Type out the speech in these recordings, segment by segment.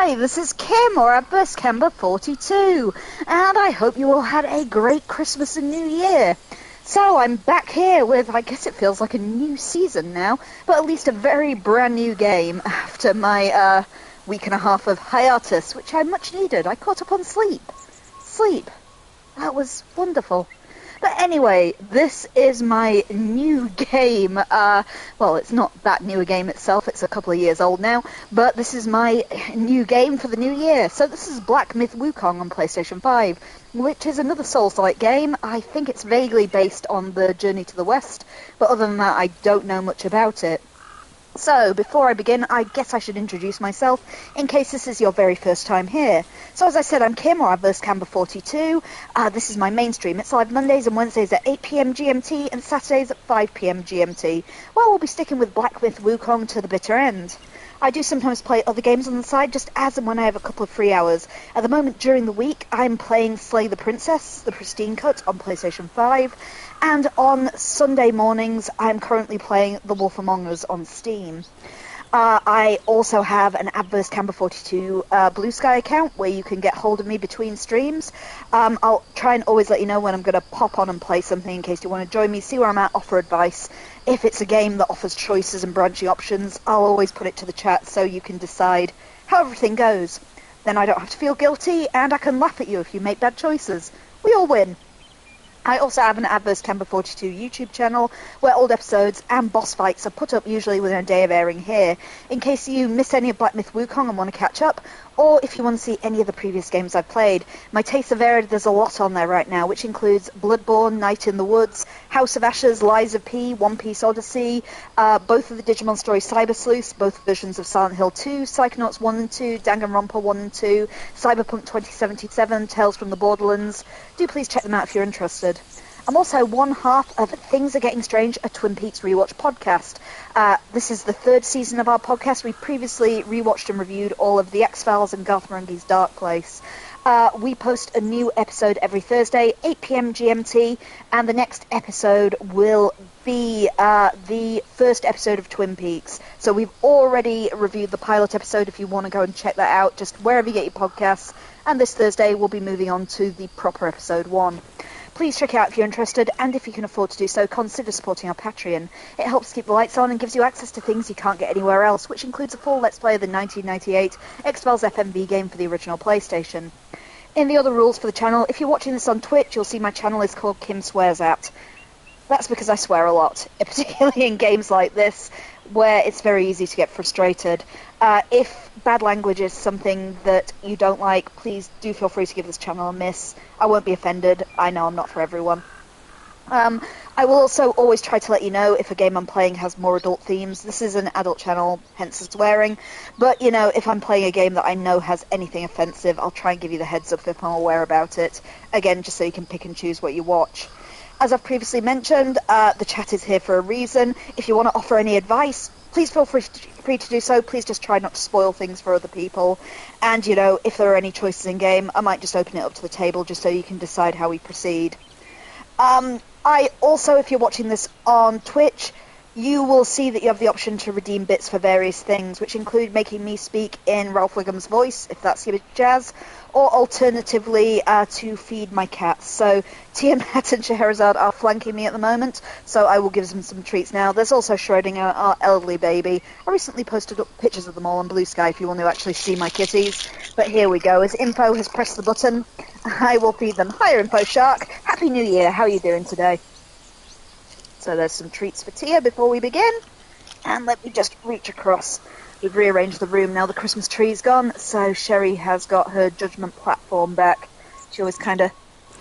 Hi, this is Kim, or at best Kemba42, and I hope you all had a great Christmas and New Year. So I'm back here with, I guess it feels like a new season now, but at least a very brand new game after my week and a half of hiatus, which I much needed. I caught up on sleep. That was wonderful. But anyway, this is my new game. Well, it's not that new a game itself. It's a couple of years old now. But this is my new game for the new year. So this is Black Myth Wukong on PlayStation 5, which is another Souls-like game. I think it's vaguely based on the Journey to the West. But other than that, I don't know much about it. So, before I begin, I guess I should introduce myself, in case this is your very first time here. So, as I said, I'm Kim, or Camber42. This is my main stream. It's live Mondays and Wednesdays at 8 PM GMT, and Saturdays at 5 PM GMT. Well, we'll be sticking with Black Myth Wukong to the bitter end. I do sometimes play other games on the side, just as and when I have a couple of free hours. At the moment, during the week, I'm playing Slay the Princess, the Pristine Cut, on PlayStation 5. And on Sunday mornings, I'm currently playing The Wolf Among Us on Steam. I also have an Adverse Camber42 Blue Sky account where you can get hold of me between streams. I'll try and always let you know when I'm going to pop on and play something in case you want to join me, see where I'm at, offer advice. If it's a game that offers choices and branching options, I'll always put it to the chat so you can decide how everything goes. Then I don't have to feel guilty, and I can laugh at you if you make bad choices. We all win. I also have an Adverse Camber42 YouTube channel where old episodes and boss fights are put up usually within a day of airing here, in case you miss any of Black Myth Wukong and want to catch up, or if you want to see any of the previous games I've played. My tastes are varied, there's a lot on there right now, which includes Bloodborne, Night in the Woods, House of Ashes, Lies of P, One Piece Odyssey, both of the Digimon Story Cyber Sleuths, both versions of Silent Hill 2, Psychonauts 1 and 2, Danganronpa 1 and 2, Cyberpunk 2077, Tales from the Borderlands. Do please check them out if you're interested. I'm also one half of Things Are Getting Strange, a Twin Peaks Rewatch Podcast. This is the third season of our podcast. We previously rewatched and reviewed all of The X-Files and Garth Marenghi's Dark Place. We post a new episode every Thursday, 8 PM GMT, and the next episode will be the first episode of Twin Peaks. So we've already reviewed the pilot episode if you want to go and check that out, just wherever you get your podcasts. And this Thursday we'll be moving on to the proper episode 1. Please check it out if you're interested, and if you can afford to do so, consider supporting our Patreon. It helps keep the lights on and gives you access to things you can't get anywhere else, which includes a full Let's Play of the 1998 X-Files FMV game for the original PlayStation. In the other rules for the channel, if you're watching this on Twitch, you'll see my channel is called Kim Swears At. That's because I swear a lot, particularly in games like this, where it's very easy to get frustrated. If bad language is something that you don't like, please do feel free to give this channel a miss. I won't be offended. I know I'm not for everyone. I will also always try to let you know if a game I'm playing has more adult themes. This is an adult channel, hence the swearing. But, you know, if I'm playing a game that I know has anything offensive, I'll try and give you the heads up if I'm aware about it. Again, just so you can pick and choose what you watch. As I've previously mentioned, the chat is here for a reason. If you want to offer any advice, please feel free to do so. Please just try not to spoil things for other people. And, you know, if there are any choices in-game, I might just open it up to the table just so you can decide how we proceed. I also, if you're watching this on Twitch, you will see that you have the option to redeem bits for various things, which include making me speak in Ralph Wiggum's voice, if that's your jazz, or alternatively to feed my cats. So Tiamat and Scheherazade are flanking me at the moment, so I will give them some treats now. There's also Schrödinger, our elderly baby. I recently posted up pictures of them all on Blue Sky if you want to actually see my kitties. But here we go. As Info has pressed the button, I will feed them. Hiya, Info Shark. Happy New Year. How are you doing today? So there's some treats for Tia before we begin. And let me just reach across. We've rearranged the room now. The Christmas tree's gone, so Sherry has got her judgment platform back. She always kind of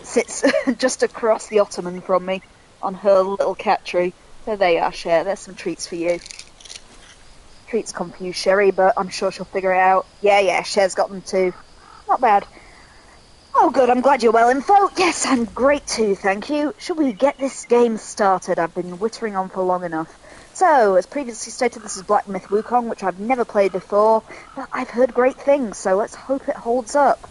sits just across the ottoman from me on her little cat tree. There they are, Cher. There's some treats for you. Treats come for you, Sherry, but I'm sure she'll figure it out. Yeah, Cher's got them too. Not bad. Oh, good. I'm glad you're well, Info. Yes, I'm great too, thank you. Should we get this game started? I've been wittering on for long enough. So, as previously stated, this is Black Myth Wukong, which I've never played before, but I've heard great things, so let's hope it holds up.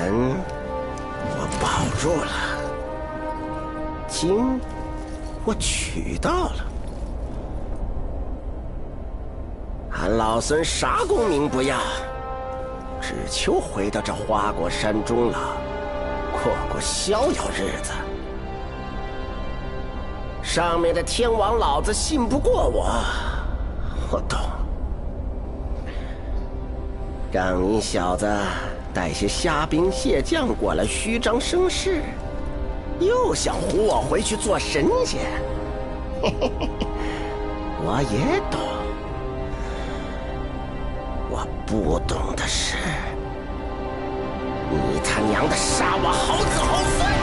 本我保住了，金我取到了。俺老孙啥功名不要，只求回到这花果山中了，过过逍遥日子。上面的天王老子信不过我懂。让你小子带些虾兵蟹将过来虚张声势，又想唬我回去做神仙。我也懂。我不懂的是，你他娘的杀我好子好孙！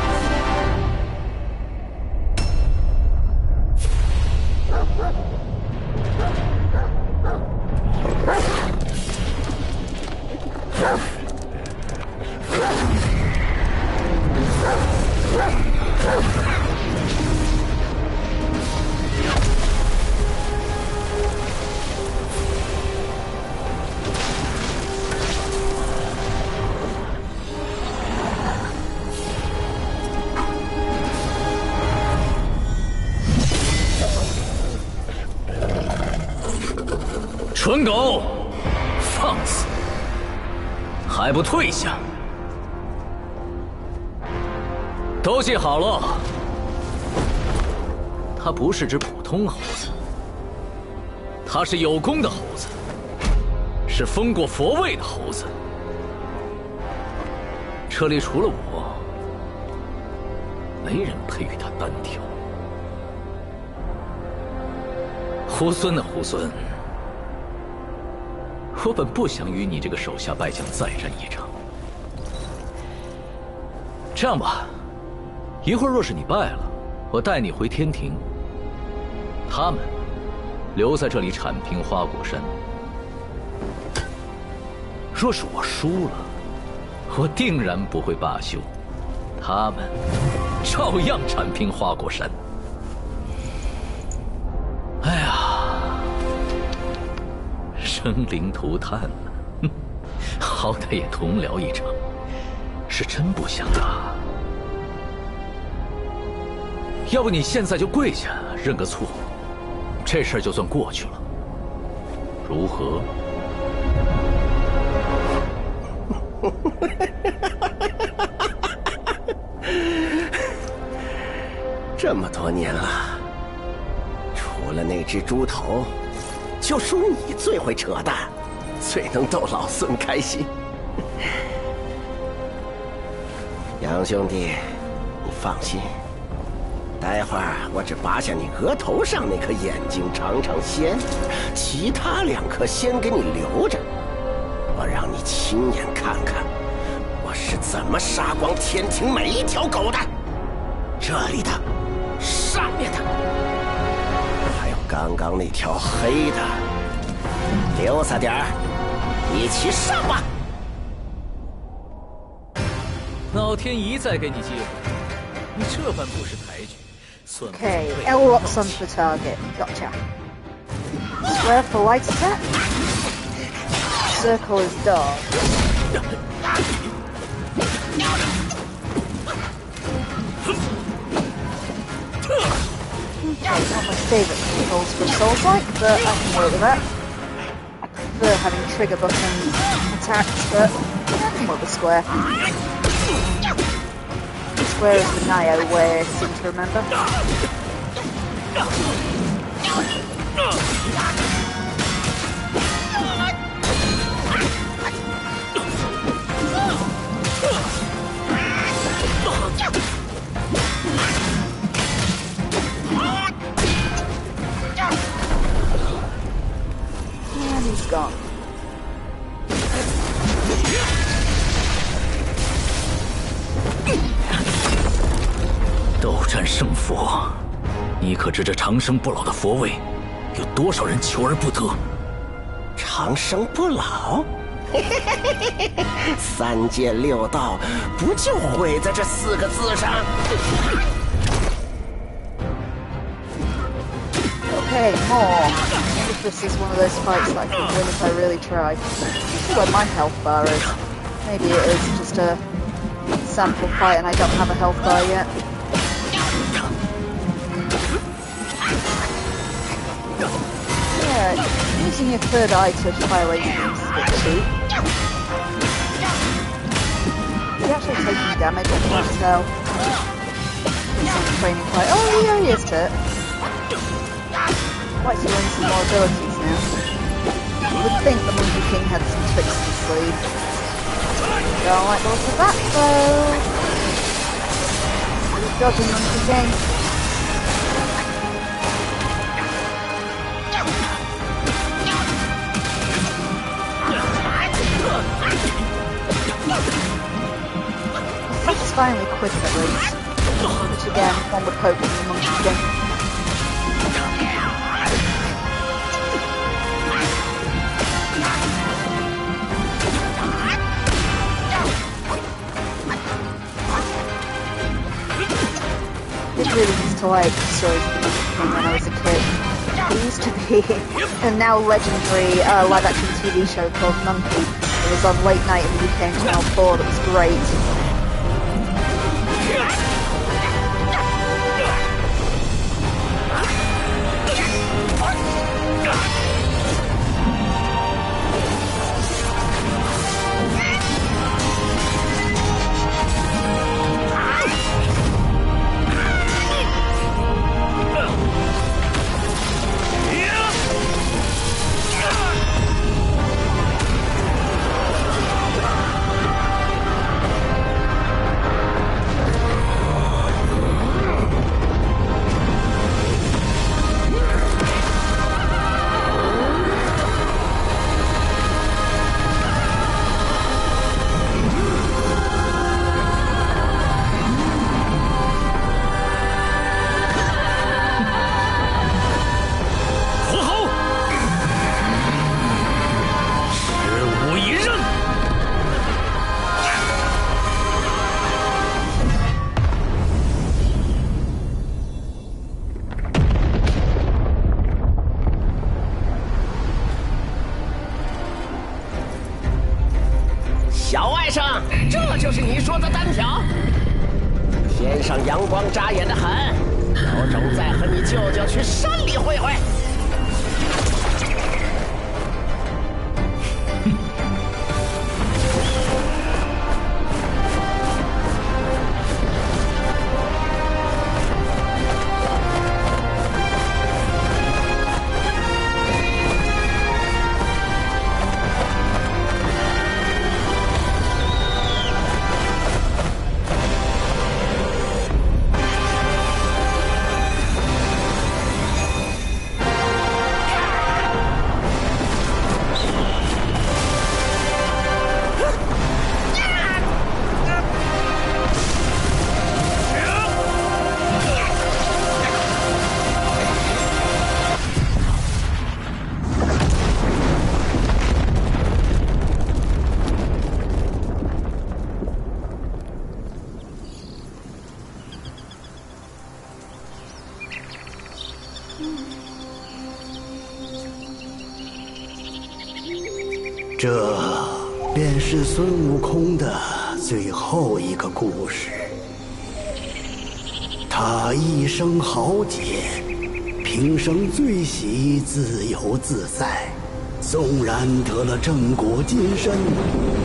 蠢狗，放肆！还不退下！都记好了，它不是只普通猴子，它是有功的猴子，是封过佛位的猴子。这里除了我，没人配与它单挑。猢狲的猢狲。我本不想与你这个手下败将再战一场。这样吧，一会儿若是你败了，我带你回天庭，他们留在这里铲平花果山。若是我输了，我定然不会罢休，他们照样铲平花果山。哎呀！生灵涂炭了，好歹也同僚一场，是真不想打。要不你现在就跪下认个错，这事儿就算过去了，如何？这么多年了，除了那只猪头，就属你最会扯淡，最能逗老孙开心。杨兄弟，你放心，待会儿我只拔下你额头上那颗眼睛尝尝鲜，其他2颗先给你留着，我让你亲眼看看我是怎么杀光天庭每一条狗的，这里的，上面的，还有刚刚那条黑的，留下点儿，一起上吧。老天一再给你机会，你这般不识抬举，算不 Okay, L locks onto the target. Gotcha. Square for light attack. Circle is dark. Okay, not my favourite controls for Souls-like, but I can work with that. I prefer having trigger button attacks, but I can work with square. Square is the Nio way, I seem to remember. And he's gone. 斗战胜佛，你可知这长生不老的佛位，有多少人求而不得？长生不老，3界6道不就毁在这4个字上？ Okay, more. If this is one of those fights that I can win if I really try. Let's see where my health bar is. Maybe it is just a sample fight and I don't have a health bar yet. Yeah, using your third eye to fire away seems a bit cheap. You're actually taking damage at first now. Some training fight. Oh, yeah, he is hurt. Like to learn some more abilities now. You would think the Monkey King had some tricks in his sleeve. Don't like the look of that though. He's dodging Monkey King. Satisfyingly quick at least. Which again, one would hope from the Monkey King. It really used to like stories of the Monkey King when I was a kid. There used to be a now legendary live-action TV show called Monkey. It was on late night in the UK on Channel 4 that was great.这就是你说的单挑？天上阳光扎眼的很，有种再和你舅舅去山里会会。这便是孙悟空的最后一个故事。他一生豪杰，平生最喜自由自在。纵然得了正果金身，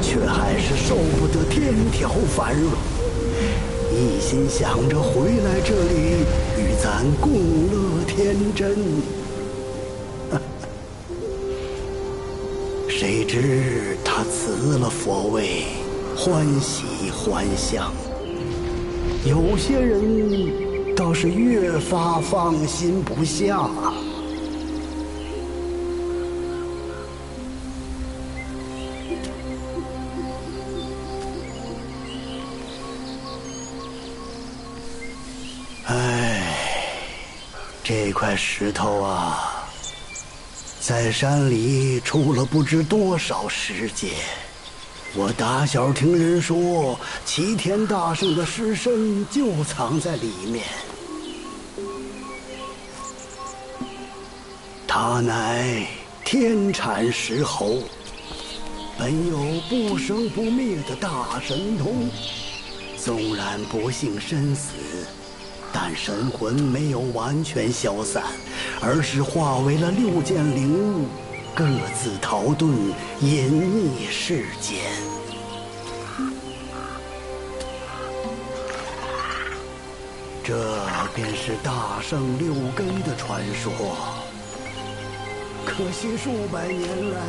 却还是受不得天条繁荣，一心想着回来这里与咱共乐天真。谁知他辞了佛位，欢喜还乡。有些人倒是越发放心不下。这块石头啊，在山里出了不知多少世界。我打小听人说，齐天大圣的尸身就藏在里面。他乃天产石猴，本有不生不灭的大神通，纵然不幸身死，但神魂没有完全消散，而是化为了6件灵物，各自逃遁隐匿世间。这便是大圣6根的传说。可惜数百年来，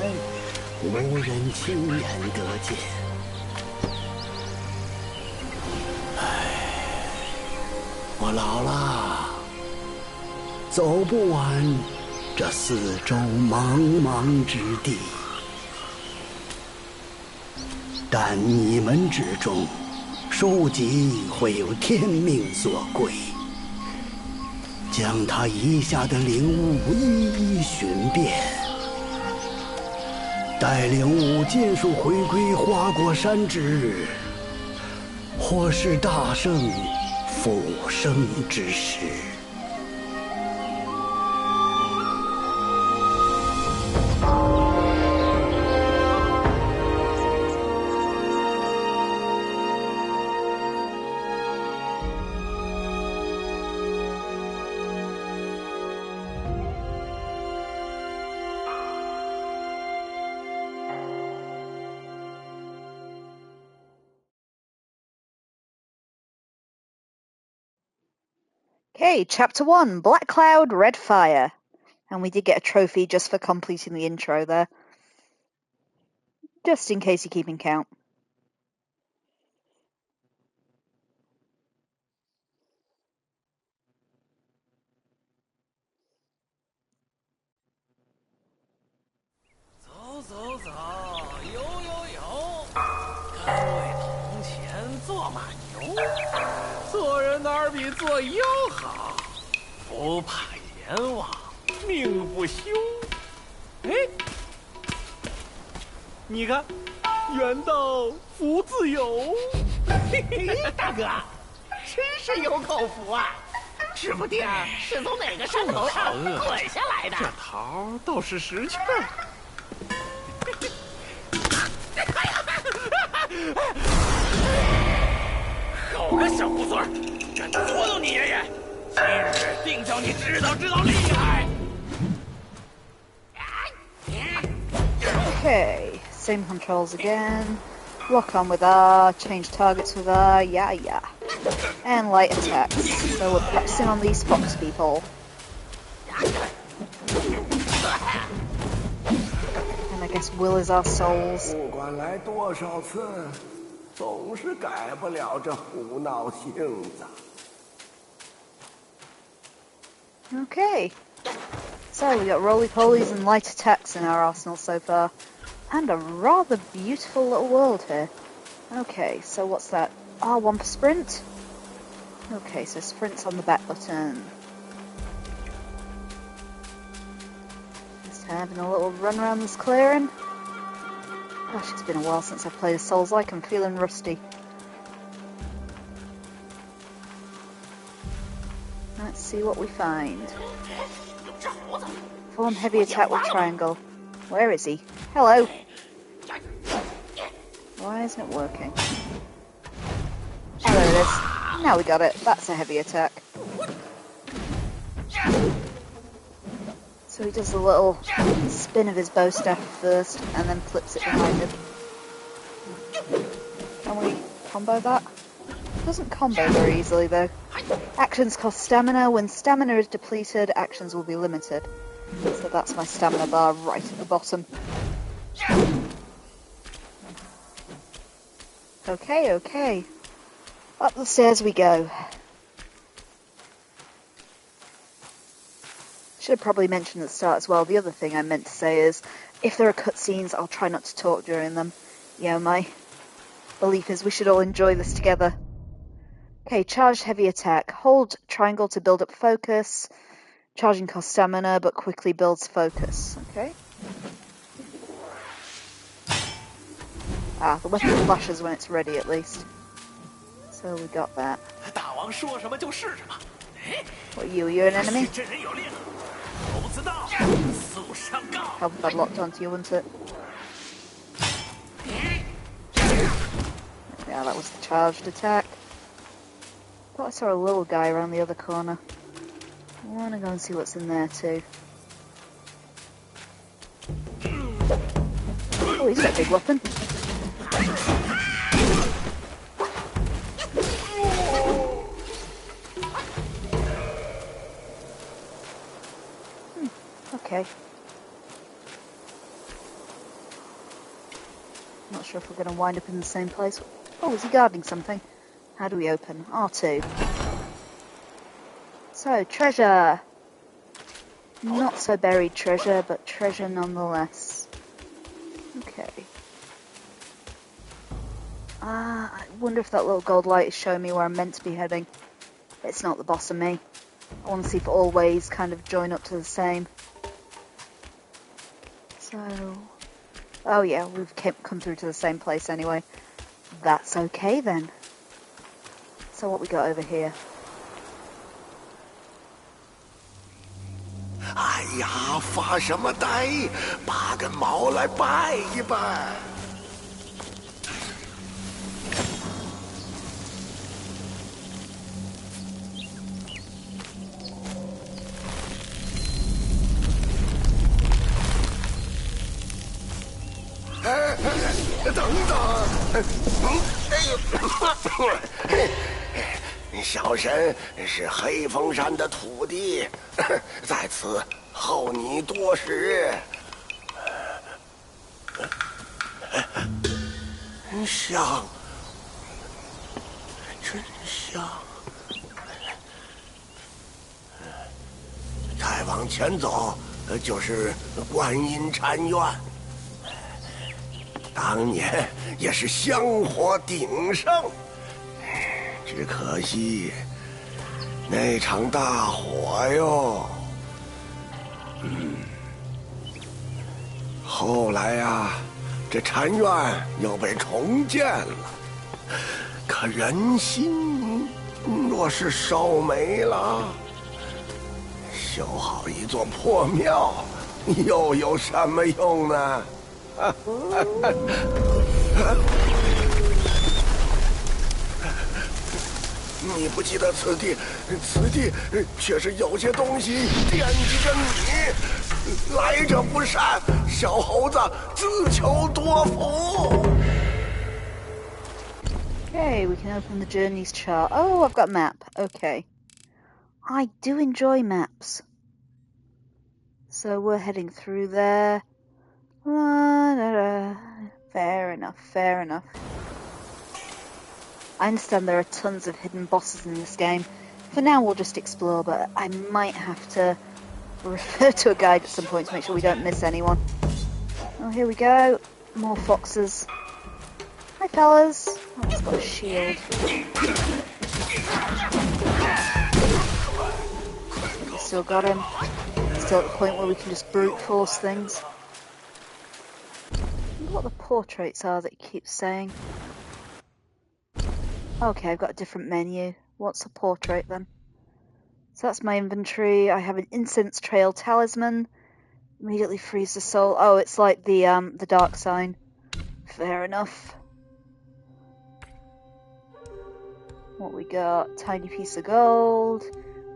无人亲眼得见。我老了，走不完这四周茫茫之地。但你们之中，书籍会有天命所归，将他遗下的灵物一一寻遍，待灵物尽数回归花果山之日，或是大圣复生之时。Okay, Chapter 1, Black Cloud, Red Fire. And we did get a trophy just for completing the intro there. Just in case you're keeping count.大哥，真是有口福啊！指不定是从哪个山头上滚下来的。这桃倒是识趣。好个小猢狲，敢捉弄你爷爷！今日定叫你知道厉害！ Okay, same controls again. Lock on with R, change targets with R, yeah. And light attacks. So we're pressing on these fox people. And I guess Will is our souls. 不管来多少次，总是改不了这胡闹性子。 Okay. So we got roly-polies and light attacks in our arsenal so far. And a rather beautiful little world here. Okay, so what's that? R1 for sprint? Okay, so sprint's on the back button. Just having a little run around this clearing. Gosh, it's been a while since I've played a Souls-like. I'm feeling rusty. Let's see what we find. Form heavy attack with triangle. Where is he? Hello. Why isn't it working? Oh, there it is. Now we got it. That's a heavy attack. So he does a little spin of his bow staff first, and then flips it behind him. Can we combo that? It doesn't combo very easily though. Actions cost stamina. When stamina is depleted, actions will be limited. So that's my stamina bar right at the bottom. Okay. Up the stairs we go. Should have probably mentioned at the start as well, the other thing I meant to say is, if there are cutscenes, I'll try not to talk during them. You know, my belief is we should all enjoy this together. Okay, charged heavy attack. Hold triangle to build up focus. Charging costs stamina, but quickly builds focus. Okay. Ah, the weapon flashes when it's ready, at least. So we got that. What are you an enemy? Help if I'd locked onto you, wouldn't it? Yeah, that was the charged attack. thought I saw a little guy around the other corner. I want to go and see what's in there too. Oh, he's got a big weapon. Okay. Not sure if we're going to wind up in the same place. Oh, is he guarding something? How do we open? R2. So, treasure. Not so buried treasure, but treasure nonetheless. Okay. I wonder if that little gold light is showing me where I'm meant to be heading. It's not the boss of me. I want to see if all ways kind of join up to the same. So... Oh yeah, we've come through to the same place anyway. That's okay then. So what we got over here? 哎呀，发什么呆？拔根毛来拜一拜。等等，小神是黑风山的土地，在此候你多时。香，真香。再往前走，就是观音禅院。 当年也是香火鼎盛，只可惜那场大火哟。后来呀，这禅院又被重建了，可人心若是烧没了，修好一座破庙又有什么用呢？ 你不记得此地却是有些东西惦记着你。来者不善，小猴子自求多福。 Okay, we can open the journeys chart. Oh, I've got a map. Okay. I do enjoy maps. So we're heading through there. Fair enough, fair enough. I understand there are tons of hidden bosses in this game. For now we'll just explore, but I might have to refer to a guide at some point to make sure we don't miss anyone. Oh, here we go. More foxes. Hi, fellas. Oh, it's got a shield. We still got him. Still at the point where we can just brute force things. I wonder what the portraits are that he keeps saying. Okay, I've got a different menu. What's a portrait then? So that's my inventory. I have an incense trail talisman. Immediately frees the soul. Oh, it's like the dark sign. Fair enough. What we got? Tiny piece of gold.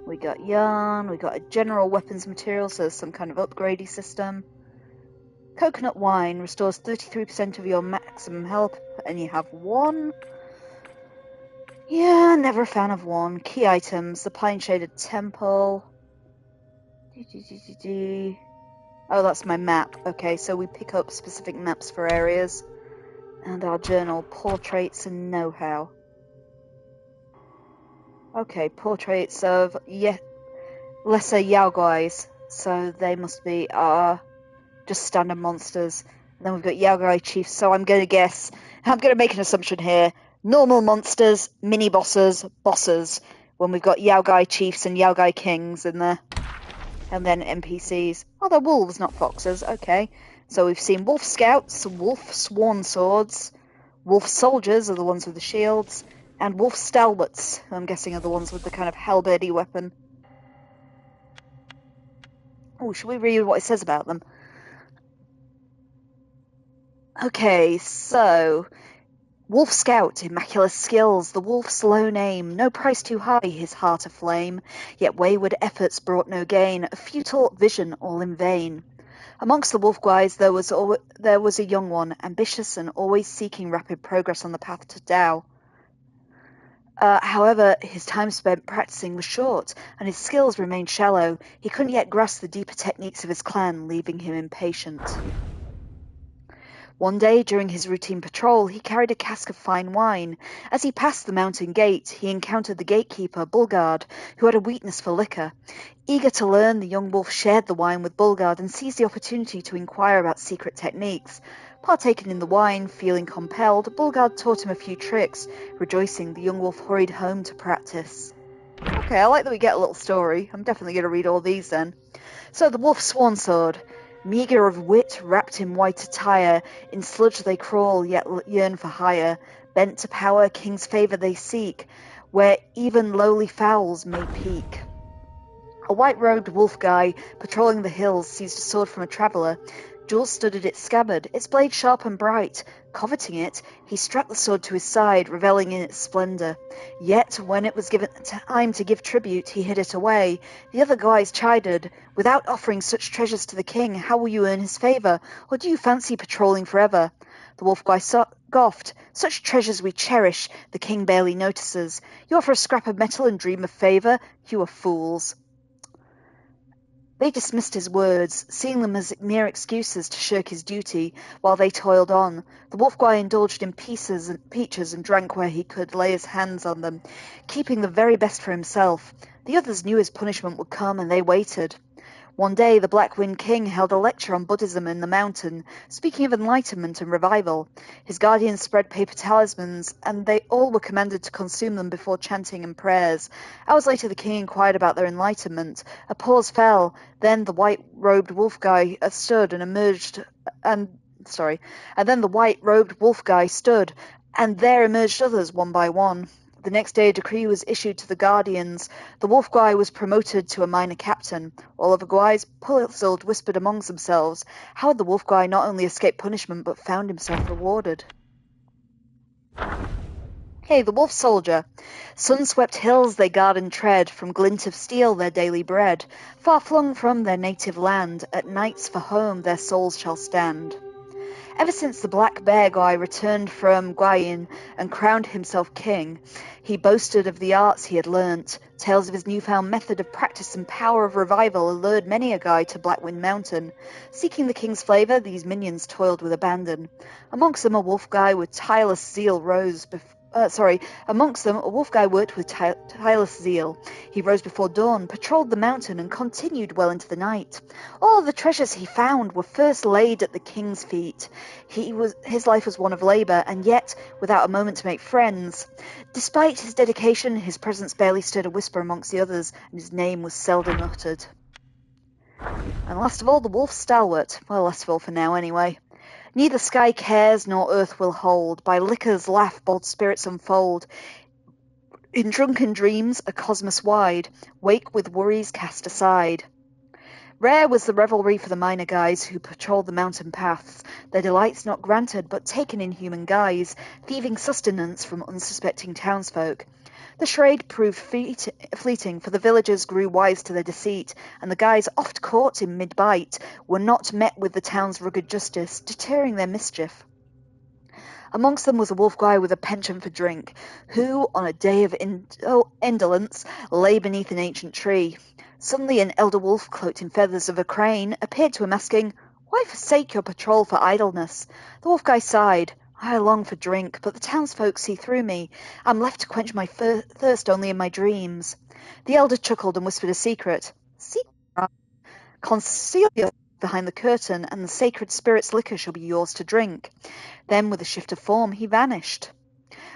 We got yarn. We got a general weapons material, so there's some kind of upgradey system. Coconut wine restores 33% of your maximum health, and you have one. Yeah, never a fan of one. Key items: the pine shaded temple. Oh, that's my map. Okay, so we pick up specific maps for areas. And our journal, portraits and know-how. Okay, portraits of lesser Yaoguais. So they must be just standard monsters. And then we've got Yaoguai chiefs, so I'm going to make an assumption here. Normal monsters, mini-bosses, bosses. When we've got Yaoguai chiefs and Yaoguai kings in there. And then NPCs. Oh, they're wolves, not foxes. Okay. So we've seen wolf scouts, wolf sworn swords, wolf soldiers are the ones with the shields, and wolf stalwarts, who I'm guessing are the ones with the kind of halberdy weapon. Oh, should we read what it says about them? Okay, so Wolf Scout, immaculate skills, the wolf's slow name, no price too high, his heart aflame, yet wayward efforts brought no gain, a futile vision all in vain. Amongst the wolf guys there was a young one, ambitious and always seeking rapid progress on the path to Tao. However, his time spent practicing was short, and his skills remained shallow. He couldn't yet grasp the deeper techniques of his clan, leaving him impatient. One day, during his routine patrol, he carried a cask of fine wine. As he passed the mountain gate, he encountered the gatekeeper, Bulgard, who had a weakness for liquor. Eager to learn, the young wolf shared the wine with Bulgard and seized the opportunity to inquire about secret techniques. Partaking in the wine, feeling compelled, Bulgard taught him a few tricks. Rejoicing, the young wolf hurried home to practice. Okay, I like that we get a little story. I'm definitely going to read all these then. So, the wolf's swan sword. Meagre of wit, wrapped in white attire, in sludge they crawl, yet yearn for higher. Bent to power, king's favour they seek, where even lowly fowls may peak. A white-robed wolf guy, patrolling the hills, seized a sword from a traveller. Jewel-studded its scabbard, its blade sharp and bright. Coveting it, he strapped the sword to his side, revelling in its splendour. Yet, when it was given time to give tribute, he hid it away. The other guys chided, "Without offering such treasures to the king, how will you earn his favour? Or do you fancy patrolling forever?" The wolf guy scoffed, "Such treasures we cherish, the king barely notices. You offer a scrap of metal and dream of favour? You are fools." They dismissed his words, seeing them as mere excuses to shirk his duty, while they toiled on. The wolf guy indulged in peaches and drank where he could lay his hands on them, keeping the very best for himself. The others knew his punishment would come, and they waited. One day, the Black Wind King held a lecture on Buddhism in the mountain, speaking of enlightenment and revival. His guardians spread paper talismans, and they all were commanded to consume them before chanting and prayers. Hours later, the king inquired about their enlightenment. A pause fell. Then the white-robed wolf guy stood, and then the white-robed wolf guy stood, and there emerged others one by one. The next day, a decree was issued to the guardians. The wolf guy was promoted to a minor captain. All of the guys, puzzled, whispered amongst themselves. How had the wolf guy not only escaped punishment, but found himself rewarded? Hey, the wolf soldier. Sun-swept hills they guard and tread, from glint of steel their daily bread. Far flung from their native land, at nights for home their souls shall stand. Ever since the black bear guy returned from Guayin and crowned himself king, he boasted of the arts he had learnt. Tales of his newfound method of practice and power of revival allured many a guy to Blackwind Mountain. Seeking the king's flavour, these minions toiled with abandon. Amongst them, a wolf guy with tireless zeal worked with tireless zeal. He rose before dawn, patrolled the mountain, and continued well into the night. All the treasures he found were first laid at the king's feet. His life was one of labour, and yet without a moment to make friends. Despite his dedication, his presence barely stirred a whisper amongst the others, and his name was seldom uttered. And last of all, the wolf stalwart. Well, last of all for now, anyway. Neither sky cares nor earth will hold. By liquor's laugh bold spirits unfold. In drunken dreams a cosmos wide. Wake with worries cast aside. Rare was the revelry for the minor guys who patrolled the mountain paths, their delights not granted but taken in human guise, thieving sustenance from unsuspecting townsfolk. The charade proved fleeting, for the villagers grew wise to their deceit, and the guys oft caught in mid-bite were not met with the town's rugged justice, deterring their mischief. Amongst them was a wolf guy with a penchant for drink, who, on a day of indolence, lay beneath an ancient tree. Suddenly an elder wolf, cloaked in feathers of a crane, appeared to him asking, "Why forsake your patrol for idleness?" The wolf guy sighed. "I long for drink, but the townsfolk see through me. I'm left to quench my thirst only in my dreams." The elder chuckled and whispered a secret. "Secret? Conceal yourself behind the curtain, and the sacred spirit's liquor shall be yours to drink." Then, with a shift of form, he vanished.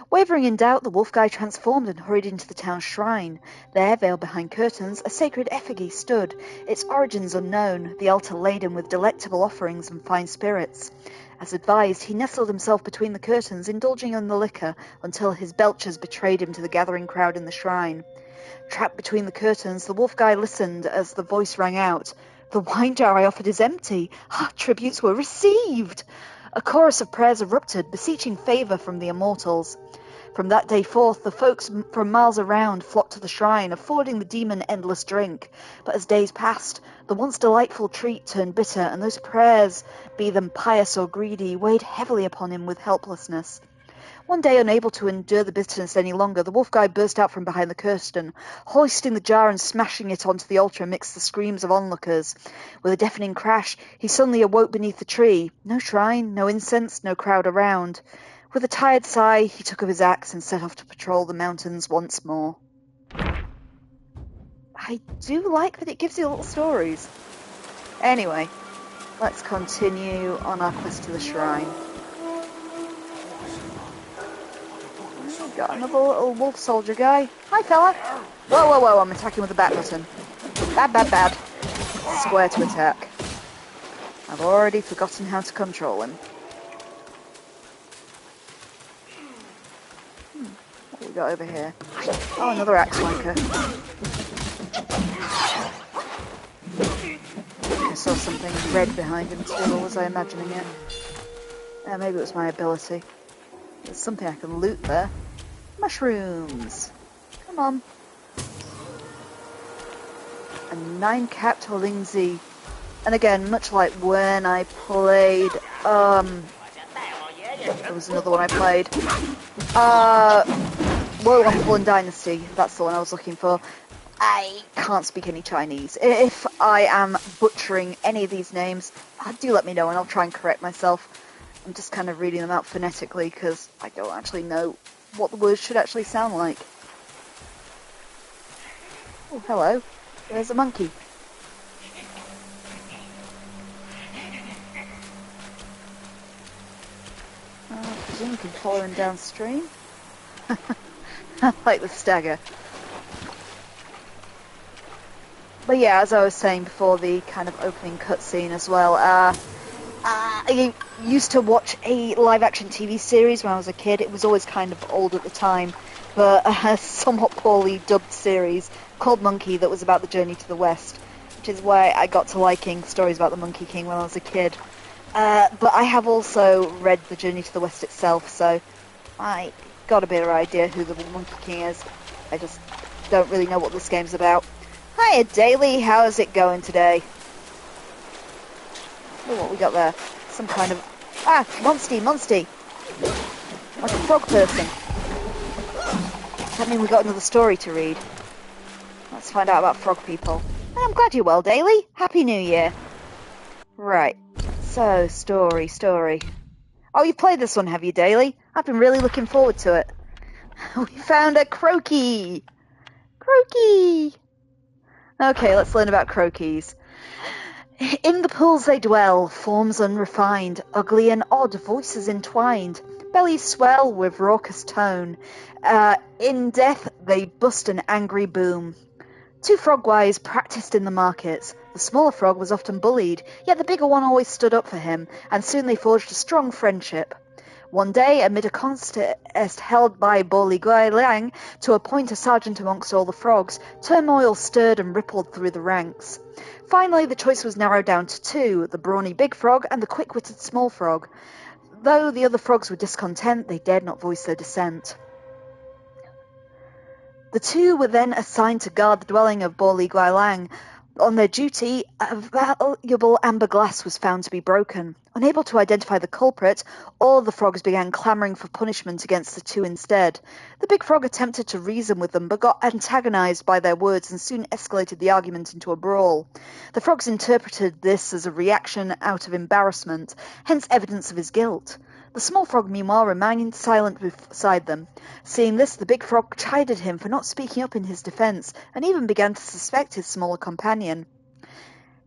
Wavering in doubt, the wolf guy transformed and hurried into the town's shrine. There, veiled behind curtains, a sacred effigy stood, its origins unknown, the altar laden with delectable offerings and fine spirits. As advised, he nestled himself between the curtains, indulging in the liquor, until his belches betrayed him to the gathering crowd in the shrine. Trapped between the curtains, the wolf guy listened as the voice rang out, "The wine jar I offered is empty. Tributes were received." A chorus of prayers erupted, beseeching favour from the immortals. From that day forth, the folks from miles around flocked to the shrine, affording the demon endless drink. But as days passed, the once delightful treat turned bitter, and those prayers, be them pious or greedy, weighed heavily upon him with helplessness. One day, unable to endure the bitterness any longer, the wolf guy burst out from behind the curtain, hoisting the jar and smashing it onto the altar amidst the screams of onlookers. With a deafening crash, he suddenly awoke beneath the tree. No shrine, no incense, no crowd around. With a tired sigh, he took up his axe and set off to patrol the mountains once more. I do like that it gives you little stories. Anyway, let's continue on our quest to the shrine. Got another little wolf soldier guy. Hi, fella. Whoa, whoa, whoa, I'm attacking with the back button. Bad, bad, bad. Square to attack. I've already forgotten how to control him. What have we got over here? Oh, another axe flanker. I saw something red behind him too, or was I imagining it? Maybe it was my ability. There's something I can loot there. Mushrooms! Come on. A 9-capped Lingzi. And again, much like when I played, there was another one I played. Royal Fallen Dynasty, that's the one I was looking for. I can't speak any Chinese. If I am butchering any of these names, do let me know and I'll try and correct myself. I'm just kind of reading them out phonetically because I don't actually know what the words should actually sound like. Oh, hello. There's a monkey. I presume you can follow him downstream. I like the stagger. But yeah, as I was saying before the kind of opening cutscene as well, I used to watch a live-action TV series when I was a kid. It was always kind of old at the time, but a somewhat poorly dubbed series called Monkey that was about the journey to the West, which is why I got to liking stories about the Monkey King when I was a kid. But I have also read The Journey to the West itself, so I got a better idea who the Monkey King is. I just don't really know what this game's about. Hiya, Daily. How's it going today? Oh, what we got there? Some kind of... Monsty! Like a frog person. Does that mean we got another story to read? Let's find out about frog people. I'm glad you're well, Daily. Happy New Year. Right. So, story. Oh, you've played this one, have you, Daily? I've been really looking forward to it. We found a croaky! Okay, let's learn about croakies. In the pools they dwell, forms unrefined, ugly and odd, voices entwined, bellies swell with raucous tone. In death they bust an angry boom. Two frogwise practised in the markets. The smaller frog was often bullied, yet the bigger one always stood up for him, and soon they forged a strong friendship. One day, amid a contest held by Boli Lang to appoint a sergeant amongst all the frogs, turmoil stirred and rippled through the ranks. Finally, the choice was narrowed down to two, the brawny big frog and the quick-witted small frog. Though the other frogs were discontent, they dared not voice their dissent. The two were then assigned to guard the dwelling of Boli Lang. On their duty, a valuable amber glass was found to be broken. Unable to identify the culprit, all the frogs began clamouring for punishment against the two instead. The big frog attempted to reason with them, but got antagonised by their words and soon escalated the argument into a brawl. The frogs interpreted this as a reaction out of embarrassment, hence evidence of his guilt. The small frog, meanwhile, remained silent beside them. Seeing this, the big frog chided him for not speaking up in his defence, and even began to suspect his smaller companion.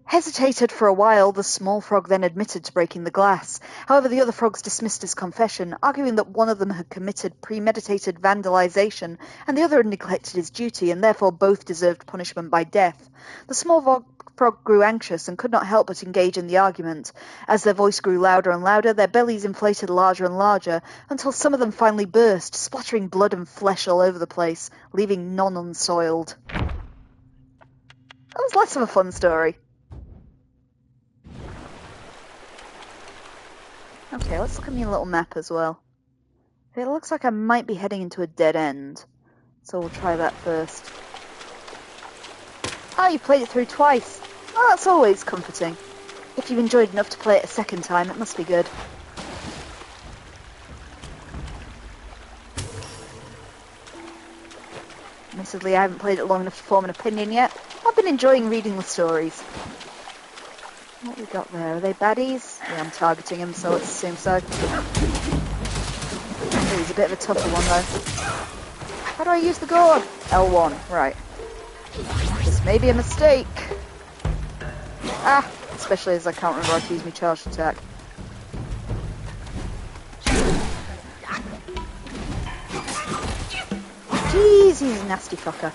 Hesitated for a while, the small frog then admitted to breaking the glass. However, the other frogs dismissed his confession, arguing that one of them had committed premeditated vandalisation, and the other had neglected his duty, and therefore both deserved punishment by death. The small frog grew anxious and could not help but engage in the argument. As their voice grew louder and louder, their bellies inflated larger and larger, until some of them finally burst, splattering blood and flesh all over the place, leaving none unsoiled. That was less of a fun story. Okay, let's look at my little map as well. It looks like I might be heading into a dead end. So we'll try that first. Ah, you played it through twice. Oh, that's always comforting. If you've enjoyed enough to play it a second time, it must be good. Admittedly, I haven't played it long enough to form an opinion yet. I've been enjoying reading the stories. What we got there? Are they baddies? Yeah, I'm targeting him, so let's assume so. Oh, he's a bit of a tougher one, though. How do I use the gourd? L1, right. This may be a mistake. Ah, especially as I can't remember how to use my charged attack. Jeez, he's a nasty fucker.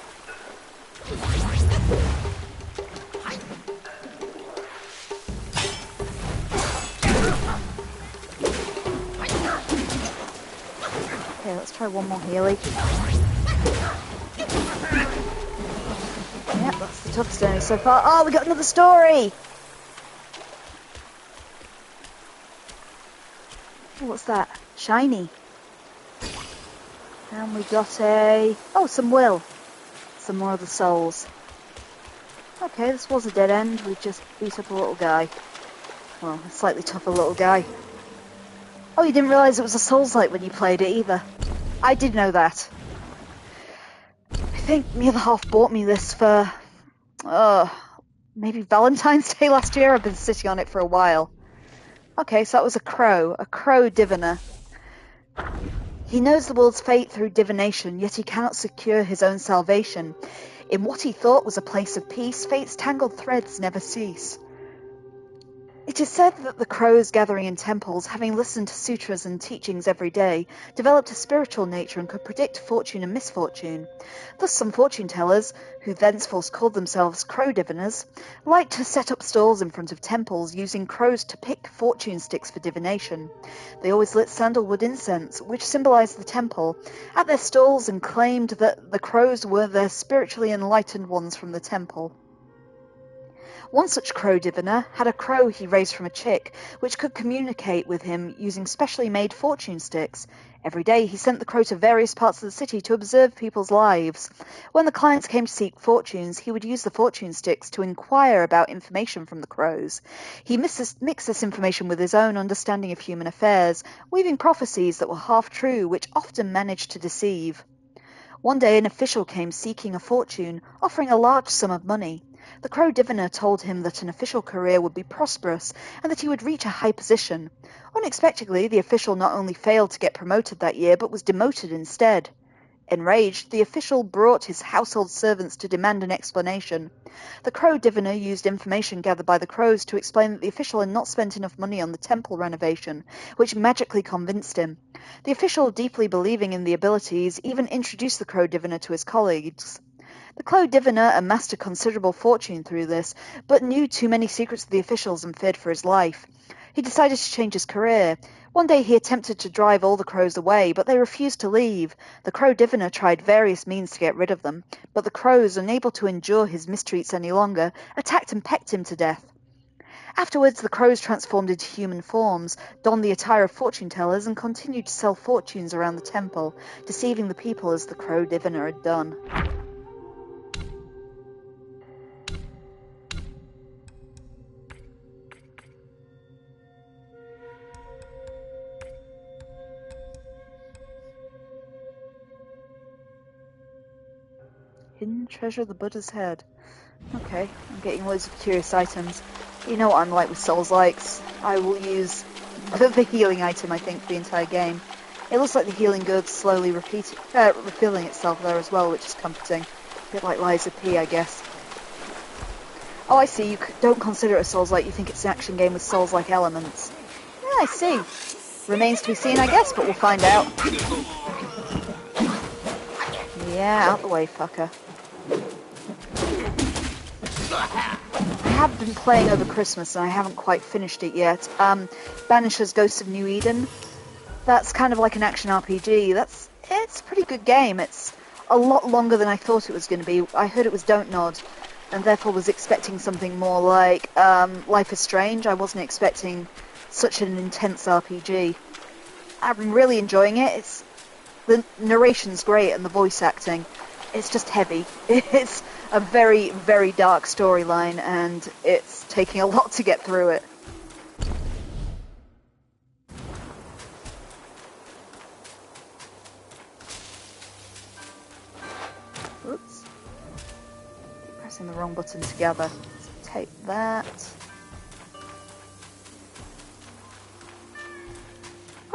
Okay, let's try one more Healy. Yep, that's the toughest enemy so far. Oh, we got another story! Oh, what's that? Shiny. And we got a... Oh, some will. Some more of the souls. Okay, this was a dead end. We just beat up a little guy. Well, a slightly tougher little guy. Oh, you didn't realise it was a Souls-like when you played it either. I did know that. I think my other half bought me this for... maybe Valentine's Day last year. I've been sitting on it for a while. Okay, so that was a crow diviner. He knows the world's fate through divination, yet he cannot secure his own salvation. In what he thought was a place of peace, fate's tangled threads never cease. It is said that the crows gathering in temples, having listened to sutras and teachings every day, developed a spiritual nature and could predict fortune and misfortune. Thus some fortune tellers, who thenceforth called themselves crow diviners, liked to set up stalls in front of temples, using crows to pick fortune sticks for divination. They always lit sandalwood incense, which symbolized the temple, at their stalls and claimed that the crows were the spiritually enlightened ones from the temple. One such crow diviner had a crow he raised from a chick, which could communicate with him using specially made fortune sticks. Every day he sent the crow to various parts of the city to observe people's lives. When the clients came to seek fortunes, he would use the fortune sticks to inquire about information from the crows. He mixed this information with his own understanding of human affairs, weaving prophecies that were half true, which often managed to deceive. One day an official came seeking a fortune, offering a large sum of money. The crow diviner told him that an official career would be prosperous and that he would reach a high position. Unexpectedly, the official not only failed to get promoted that year, but was demoted instead. Enraged, the official brought his household servants to demand an explanation. The crow diviner used information gathered by the crows to explain that the official had not spent enough money on the temple renovation, which magically convinced him. The official, deeply believing in the abilities, even introduced the crow diviner to his colleagues. The crow diviner amassed a considerable fortune through this, but knew too many secrets of the officials and feared for his life. He decided to change his career. One day he attempted to drive all the crows away, but they refused to leave. The crow diviner tried various means to get rid of them, but the crows, unable to endure his mistreats any longer, attacked and pecked him to death. Afterwards, the crows transformed into human forms, donned the attire of fortune tellers, and continued to sell fortunes around the temple, deceiving the people as the crow diviner had done. Hidden treasure of the Buddha's head. Okay, I'm getting loads of curious items. You know what I'm like with Souls-likes. I will use the healing item, I think, for the entire game. It looks like the healing gourd's slowly refilling itself there as well, which is comforting. A bit like Lies of P, I guess. Oh, I see. You don't consider it a Souls-like. You think it's an action game with Souls-like elements. Yeah, I see. Remains to be seen, I guess, but we'll find out. Yeah, out the way, fucker. I have been playing over Christmas and I haven't quite finished it yet. Banisher's Ghost of New Eden. That's kind of like an action RPG. It's a pretty good game. It's a lot longer than I thought it was going to be. I heard it was Don't Nod, and therefore was expecting something more like Life is Strange. I wasn't expecting such an intense RPG. I'm really enjoying it. The narration's great and the voice acting. It's just heavy. It's a very, very dark storyline, and it's taking a lot to get through it. Oops. Pressing the wrong button together. Let's take that.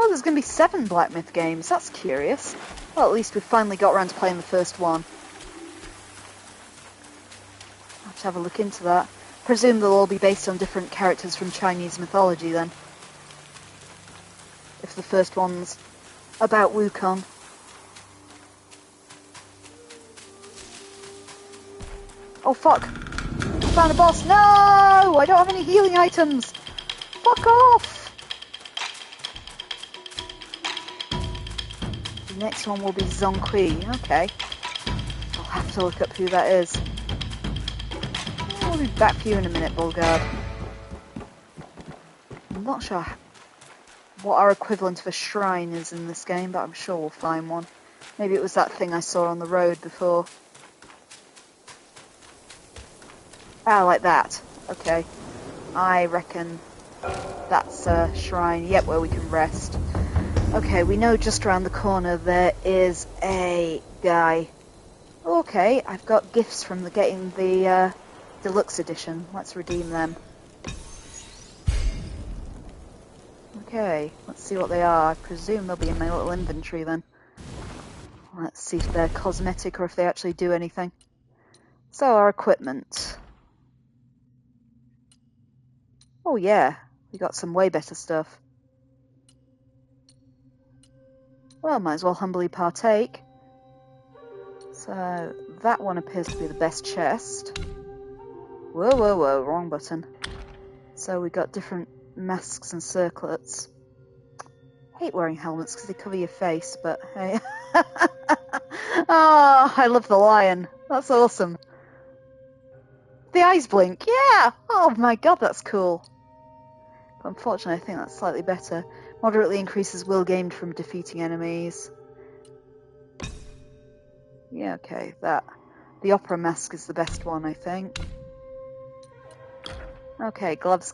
Oh, there's going to be 7 Black Myth games. That's curious. Well, at least we finally got around to playing the first one. I'll have to have a look into that. Presume they'll all be based on different characters from Chinese mythology, then. If the first one's about Wukong. Oh, fuck. I found a boss. No! I don't have any healing items. Fuck off! The next one will be Zongqi. Okay. I'll have to look up who that is. I'll be back for you in a minute, Bulgard. I'm not sure what our equivalent of a shrine is in this game, but I'm sure we'll find one. Maybe it was that thing I saw on the road before. Ah, like that. Okay. I reckon that's a shrine. Yep, where we can rest. Okay, we know just around the corner there is a guy. Okay, I've got gifts from getting the deluxe edition. Let's redeem them. Okay, let's see what they are. I presume they'll be in my little inventory then. Let's see if they're cosmetic or if they actually do anything. So, our equipment. Oh yeah, we got some way better stuff. Well, might as well humbly partake. So, that one appears to be the best chest. Whoa, whoa, whoa, wrong button. So we got different masks and circlets. I hate wearing helmets because they cover your face, but hey. Oh, I love the lion. That's awesome. The eyes blink, yeah! Oh my god, that's cool. But unfortunately, I think that's slightly better. Moderately increases will gained from defeating enemies. Yeah, okay, that. The opera mask is the best one, I think. Okay, gloves.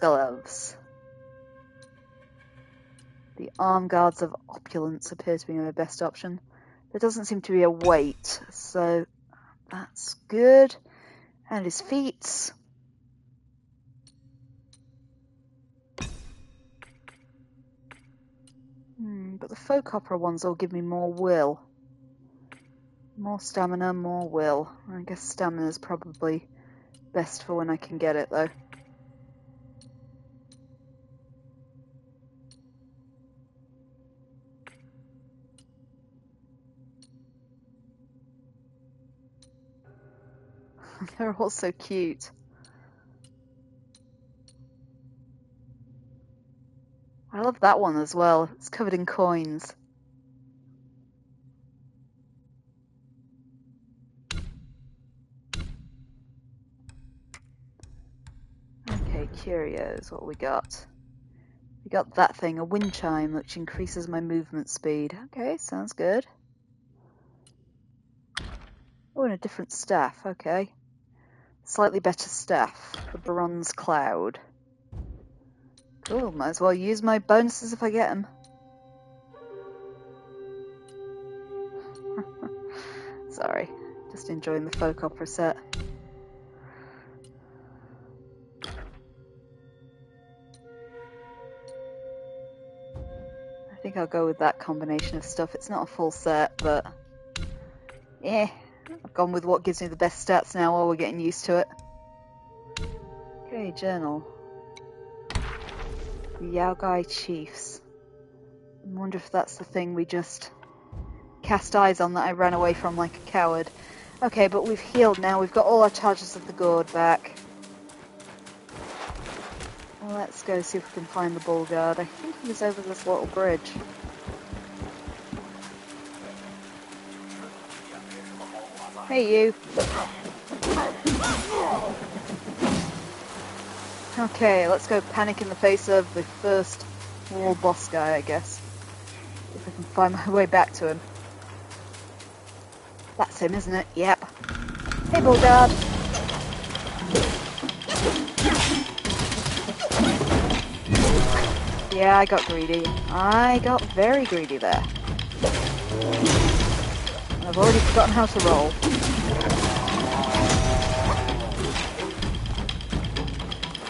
The arm guards of opulence appear to be my best option. There doesn't seem to be a weight, so that's good. And his feet. But the folk opera ones will give me more will. More stamina, more will. I guess stamina is probably best for when I can get it, though. They're all so cute. I love that one as well. It's covered in coins. Okay, curios, what we got? We got that thing, a wind chime, which increases my movement speed. Okay, sounds good. Oh, and a different staff, okay. Slightly better staff, the bronze cloud. Cool, might as well use my bonuses if I get them. Sorry, just enjoying the folk opera set. I think I'll go with that combination of stuff. It's not a full set, but yeah, I've gone with what gives me the best stats now while we're getting used to it. Okay, journal. The Yaogai Chiefs. I wonder if that's the thing we just cast eyes on that I ran away from like a coward. Okay, but we've healed now. We've got all our charges of the gourd back. Well, let's go see if we can find the bull guard. I think he was over this little bridge. Hey, you. Okay, let's go panic in the face of the first wall boss guy, I guess. If I can find my way back to him. That's him, isn't it? Yep. Hey, Bulgard. Yeah, I got greedy. I got very greedy there. And I've already forgotten how to roll.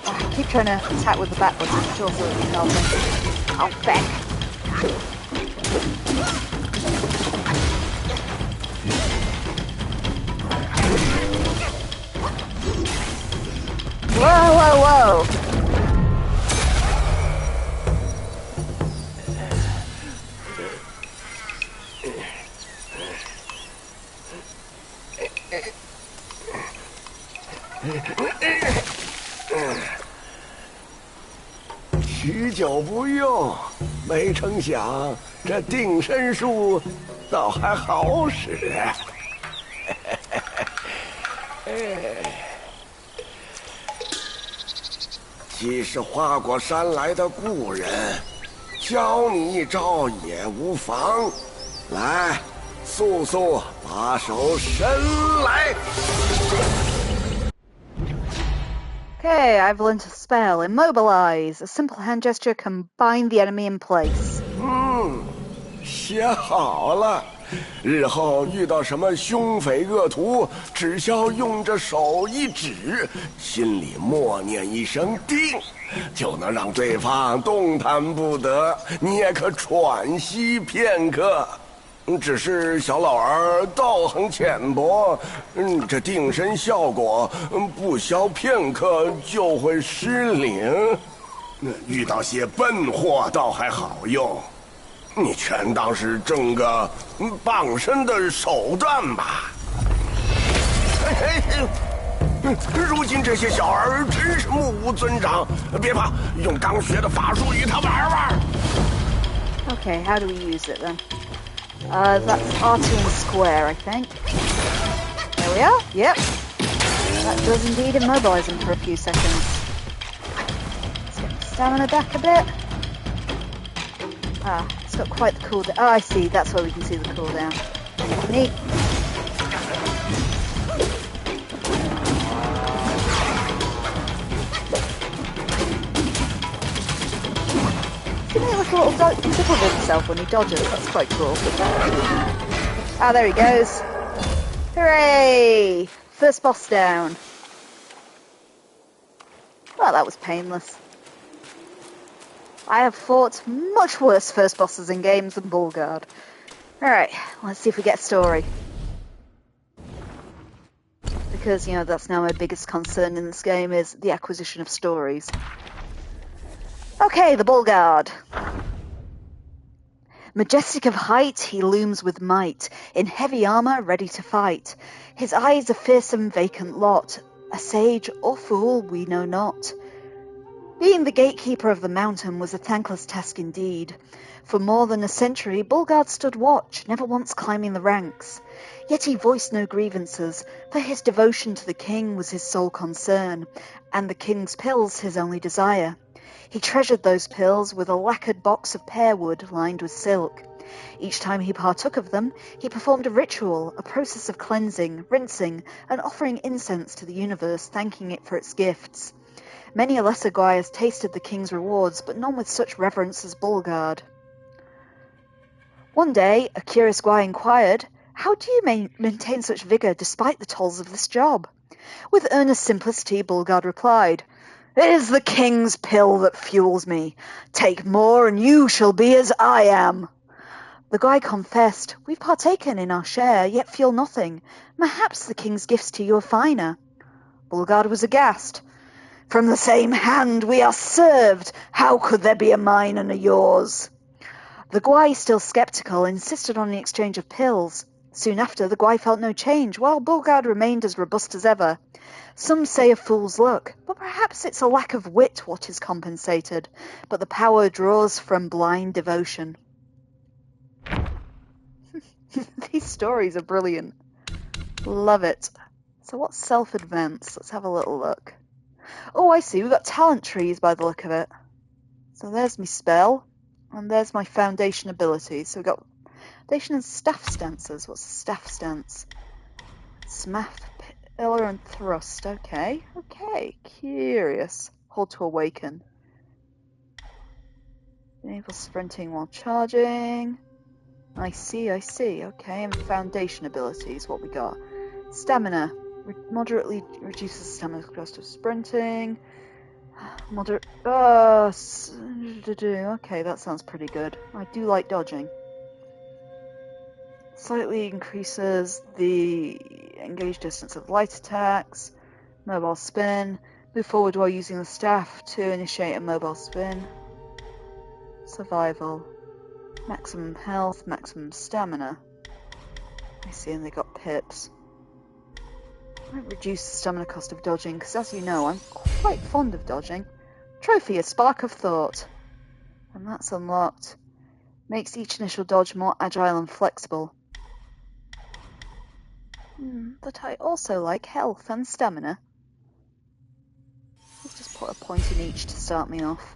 I keep trying to attack with the back button, which also isn't helping. Oh, feck! Whoa, whoa, whoa!许久不用，没成想这定身术倒还好使。既是花果山来的故人，教你一招也无妨。来，速速把手伸来。Okay, I've learned a spell. Immobilize. A simple hand gesture can bind the enemy in place. 写好了，日后遇到什么凶匪恶徒，只消用着手一指，心里默念一声“定”，就能让对方动弹不得，你也可喘息片刻。只是小老儿道行浅薄，这定身效果不消片刻就会失灵。遇到些笨货倒还好用，你全当是挣个傍身的手段吧。如今这些小儿真是目无尊长，别怕，用刚学的法术与他玩玩。Okay, how do we use it then? That's R2 and square, I think. There we are. Yep. That does indeed immobilize him for a few seconds. Let's get the stamina back a bit. Ah, it's got quite the cooldown. Oh, I see. That's where we can see the cooldown. Neat. He makes like a little double of himself when he dodges. That's quite cool. Ah, there he goes. Hooray! First boss down. Well, that was painless. I have fought much worse first bosses in games than Bulgard. Alright, let's see if we get a story. Because, you know, that's now my biggest concern in this game is the acquisition of stories. Okay, the Bulgard. Majestic of height, he looms with might, in heavy armour ready to fight. His eyes a fearsome vacant lot, a sage or fool we know not. Being the gatekeeper of the mountain was a thankless task indeed. For more than a century, Bulgard stood watch, never once climbing the ranks. Yet he voiced no grievances, for his devotion to the king was his sole concern, and the king's pills his only desire. He treasured those pills with a lacquered box of pear wood lined with silk. Each time he partook of them, he performed a ritual, a process of cleansing, rinsing, and offering incense to the universe, thanking it for its gifts. Many a lesser guy has tasted the king's rewards, but none with such reverence as Bulgard. One day, a curious guy inquired, "How do you maintain such vigour despite the tolls of this job?" With earnest simplicity, Bulgard replied, "It is the king's pill that fuels me. Take more and you shall be as I am." The guy confessed, "We've partaken in our share, yet feel nothing. Perhaps the king's gifts to you are finer." Bulgard was aghast. "From the same hand we are served. How could there be a mine and a yours?" The Gwai, still sceptical, insisted on the exchange of pills. Soon after, the Gwai felt no change, while Bulgard remained as robust as ever. Some say a fool's luck, but perhaps it's a lack of wit what is compensated, but the power draws from blind devotion. These stories are brilliant. Love it. So what's self-advance? Let's have a little look. Oh, I see. We've got talent trees by the look of it. So there's my spell, and there's my foundation ability. So we've got foundation and staff stances. What's a staff stance? Smash, pillar, and thrust. Okay. Curious. Hold to awaken. Enable sprinting while charging. I see. Okay, and foundation abilities. What we got? Stamina. Moderately reduces stamina cost of sprinting. Moderate. Okay, that sounds pretty good. I do like dodging. Slightly increases the engaged distance of light attacks. Mobile spin. Move forward while using the staff to initiate a mobile spin. Survival. Maximum health, maximum stamina. I see, and they got pips. I might reduce the stamina cost of dodging, because as you know, I'm quite fond of dodging. Trophy, a spark of thought. And that's unlocked. Makes each initial dodge more agile and flexible. But I also like health and stamina. Let's just put a point in each to start me off.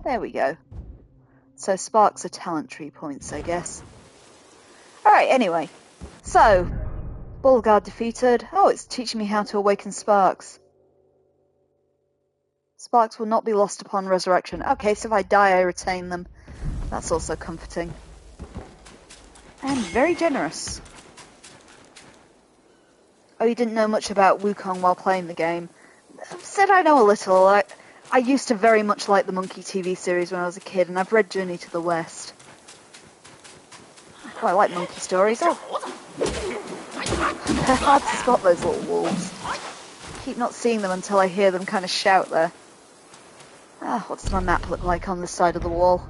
There we go. So sparks are talent tree points, I guess. Alright, anyway. So, Bulgard defeated. Oh, it's teaching me how to awaken sparks. Sparks will not be lost upon resurrection. Okay, so if I die, I retain them. That's also comforting. And very generous. Oh, you didn't know much about Wukong while playing the game. Said I know a little. I used to very much like the Monkey TV series when I was a kid, and I've read Journey to the West. Oh, I like monkey stories. Oh, they're hard to spot, those little wolves. I keep not seeing them until I hear them kind of shout there. What does my map look like on this side of the wall?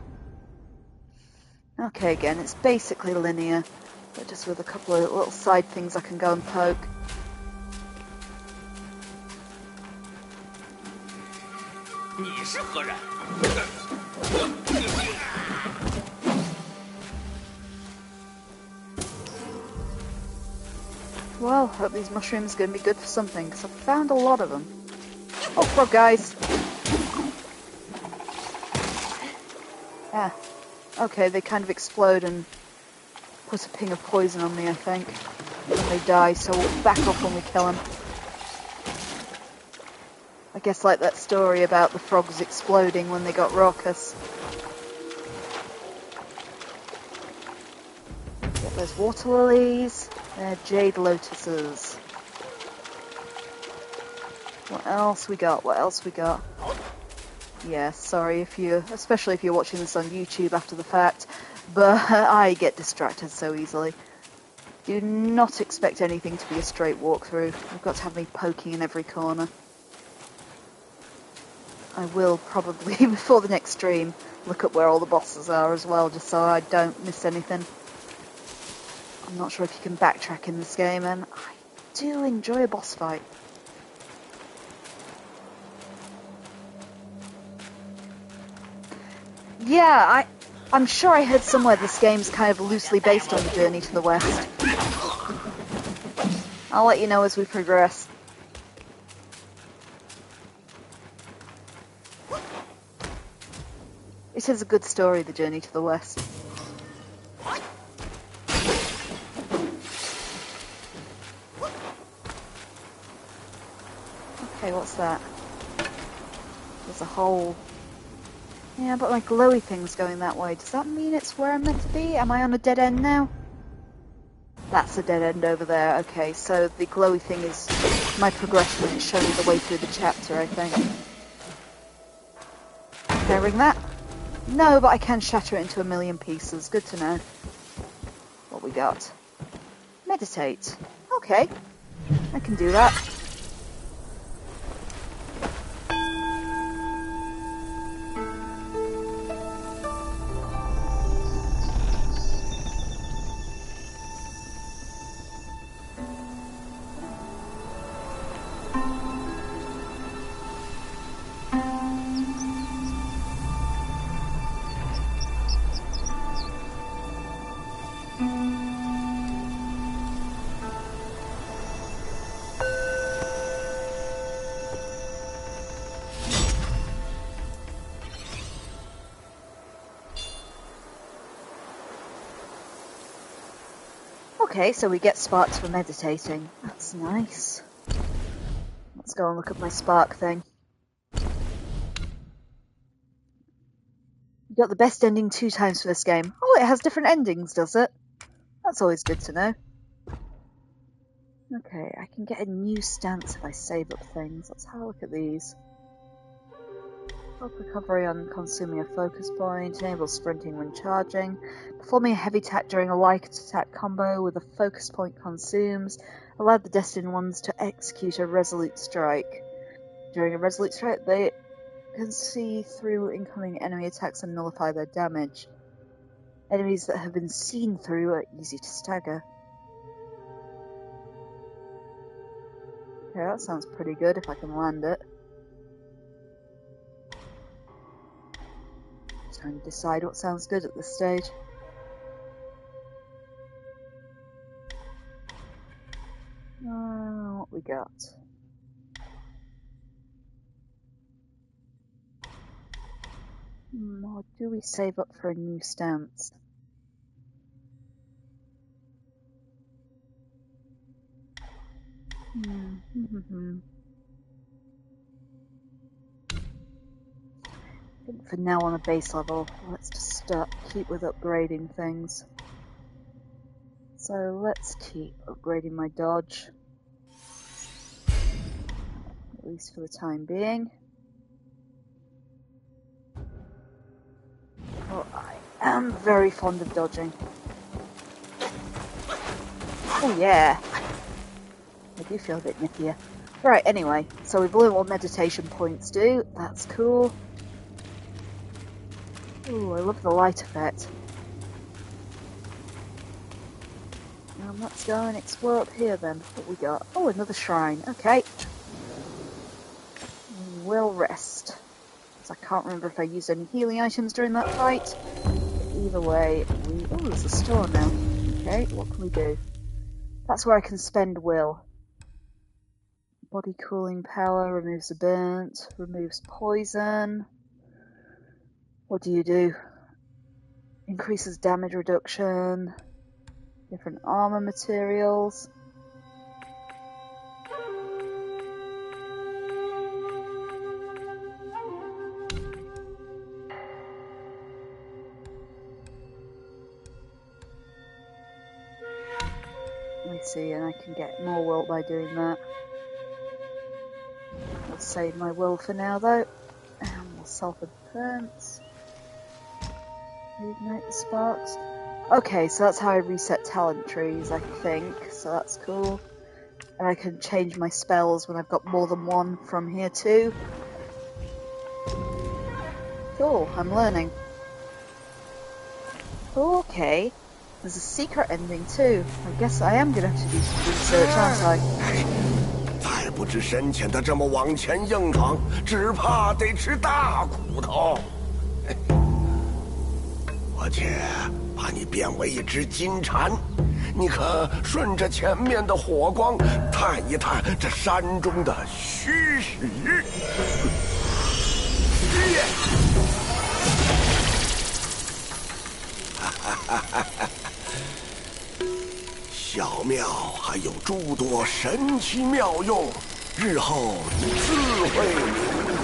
Okay, again, it's basically linear, but just with a couple of little side things I can go and poke. Well, hope these mushrooms are going to be good for something, because I've found a lot of them. Oh, frog guys! Okay, they kind of explode and put a ping of poison on me, I think, when they die, so we'll back off when we kill them. I guess like that story about the frogs exploding when they got raucous. Get those water lilies. They're jade lotuses. What else we got? Yeah, sorry especially if you're watching this on YouTube after the fact, but I get distracted so easily. Do not expect anything to be a straight walkthrough. You've got to have me poking in every corner. I will probably, before the next stream, look up where all the bosses are as well, just so I don't miss anything. I'm not sure if you can backtrack in this game, and I do enjoy a boss fight. Yeah, I'm sure I heard somewhere this game's kind of loosely based on the Journey to the West. I'll let you know as we progress. It is a good story, the Journey to the West. Okay, what's that? There's a hole. Yeah, but my glowy thing's going that way. Does that mean it's where I'm meant to be? Am I on a dead end now? That's a dead end over there. Okay, so the glowy thing is my progression. It's showing me the way through the chapter, I think. Can I ring that? No, but I can shatter it into a million pieces. Good to know. What we got? Meditate. Okay, I can do that. Okay, so we get sparks for meditating. That's nice. Let's go and look at my spark thing. You got the best ending 2 times for this game. Oh, it has different endings, does it? That's always good to know. Okay, I can get a new stance if I save up things. Let's have a look at these. Help recovery on consuming a focus point, enable sprinting when charging, performing a heavy attack during a light attack combo with a focus point consumes, allow the destined ones to execute a resolute strike. During a resolute strike, they can see through incoming enemy attacks and nullify their damage. Enemies that have been seen through are easy to stagger. Okay, that sounds pretty good if I can land it. Just trying to decide what sounds good at this stage. What we got? Or do we save up for a new stance? I think for now on a base level, let's just keep with upgrading things. So let's keep upgrading my dodge. At least for the time being. Oh, I am very fond of dodging. Oh yeah! I do feel a bit nippier. Right, anyway, so we've learned what meditation points do. That's cool. Ooh, I love the light effect. Let's go and explore up here then. What we got? Oh, another shrine. Okay. We'll rest. I can't remember if I used any healing items during that fight. But either way, oh, there's a store now. Okay, what can we do? That's where I can spend will. Body cooling power, removes the burnt, removes poison. What do you do? Increases damage reduction. Different armor materials. I see, and I can get more will by doing that. I'll save my will for now though. And we'll sell for defense. Reignite the sparks. Okay, so that's how I reset talent trees, I think. So that's cool. And I can change my spells when I've got more than one from here too. Cool, I'm learning. Okay. There's a secret ending too. I guess I am gonna have to do some research, aren't I? 再不知深浅的这么往前硬闯，只怕得吃大苦头。我且把你变为一只金蝉，你可顺着前面的火光探一探这山中的虚实。小庙还有诸多神奇妙用，日后你自会明白。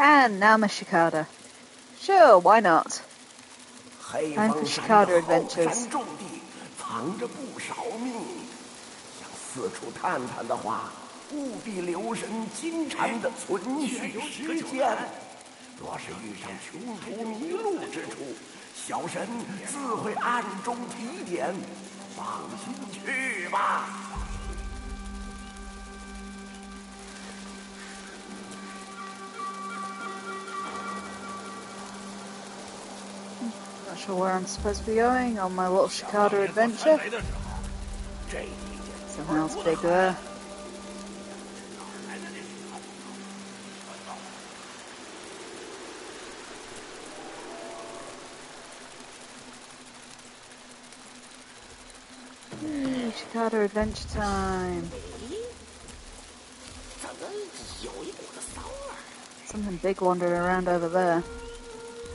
And now my Shikada. Sure, why not? Time for Shikada adventures. 藏着不少秘密，想四处探探的话，务必留神金蝉的存续时间。若是遇上穷途迷路之处，小神自会暗中提点，放心去吧。Not sure where I'm supposed to be going on my little Shikada adventure. Something else big there. Shikada adventure time. Something big wandering around over there.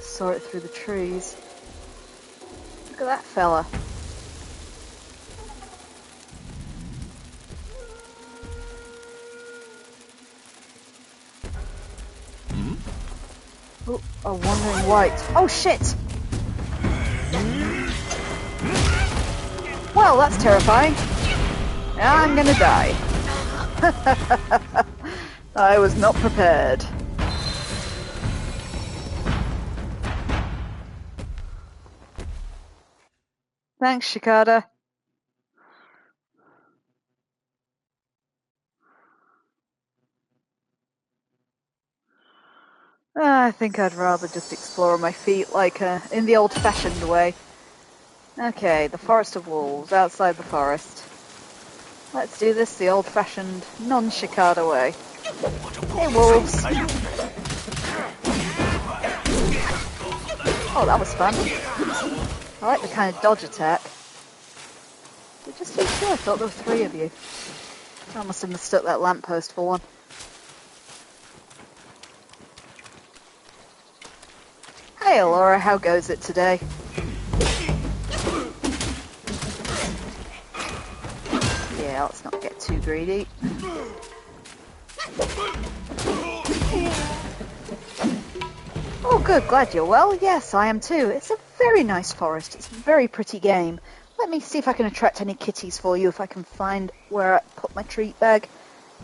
Saw it through the trees. Look at that fella. Oh, a wandering white. Oh shit! Well, that's terrifying. I'm gonna die. I was not prepared. Thanks, Shikada. I think I'd rather just explore on my feet, like in the old-fashioned way. Okay, the Forest of Wolves, outside the forest. Let's do this the old-fashioned, non-Shikada way. Hey, wolves! Oh, that was fun. I like the kind of dodge attack. Did just you two? I thought there were 3 of you. I must have mistook that lamppost for one. Hey, Laura, how goes it today? Yeah, let's not get too greedy. Oh, good, glad you're well. Yes, I am too. It's a very nice forest. It's a very pretty game. Let me see if I can attract any kitties for you, if I can find where I put my treat bag.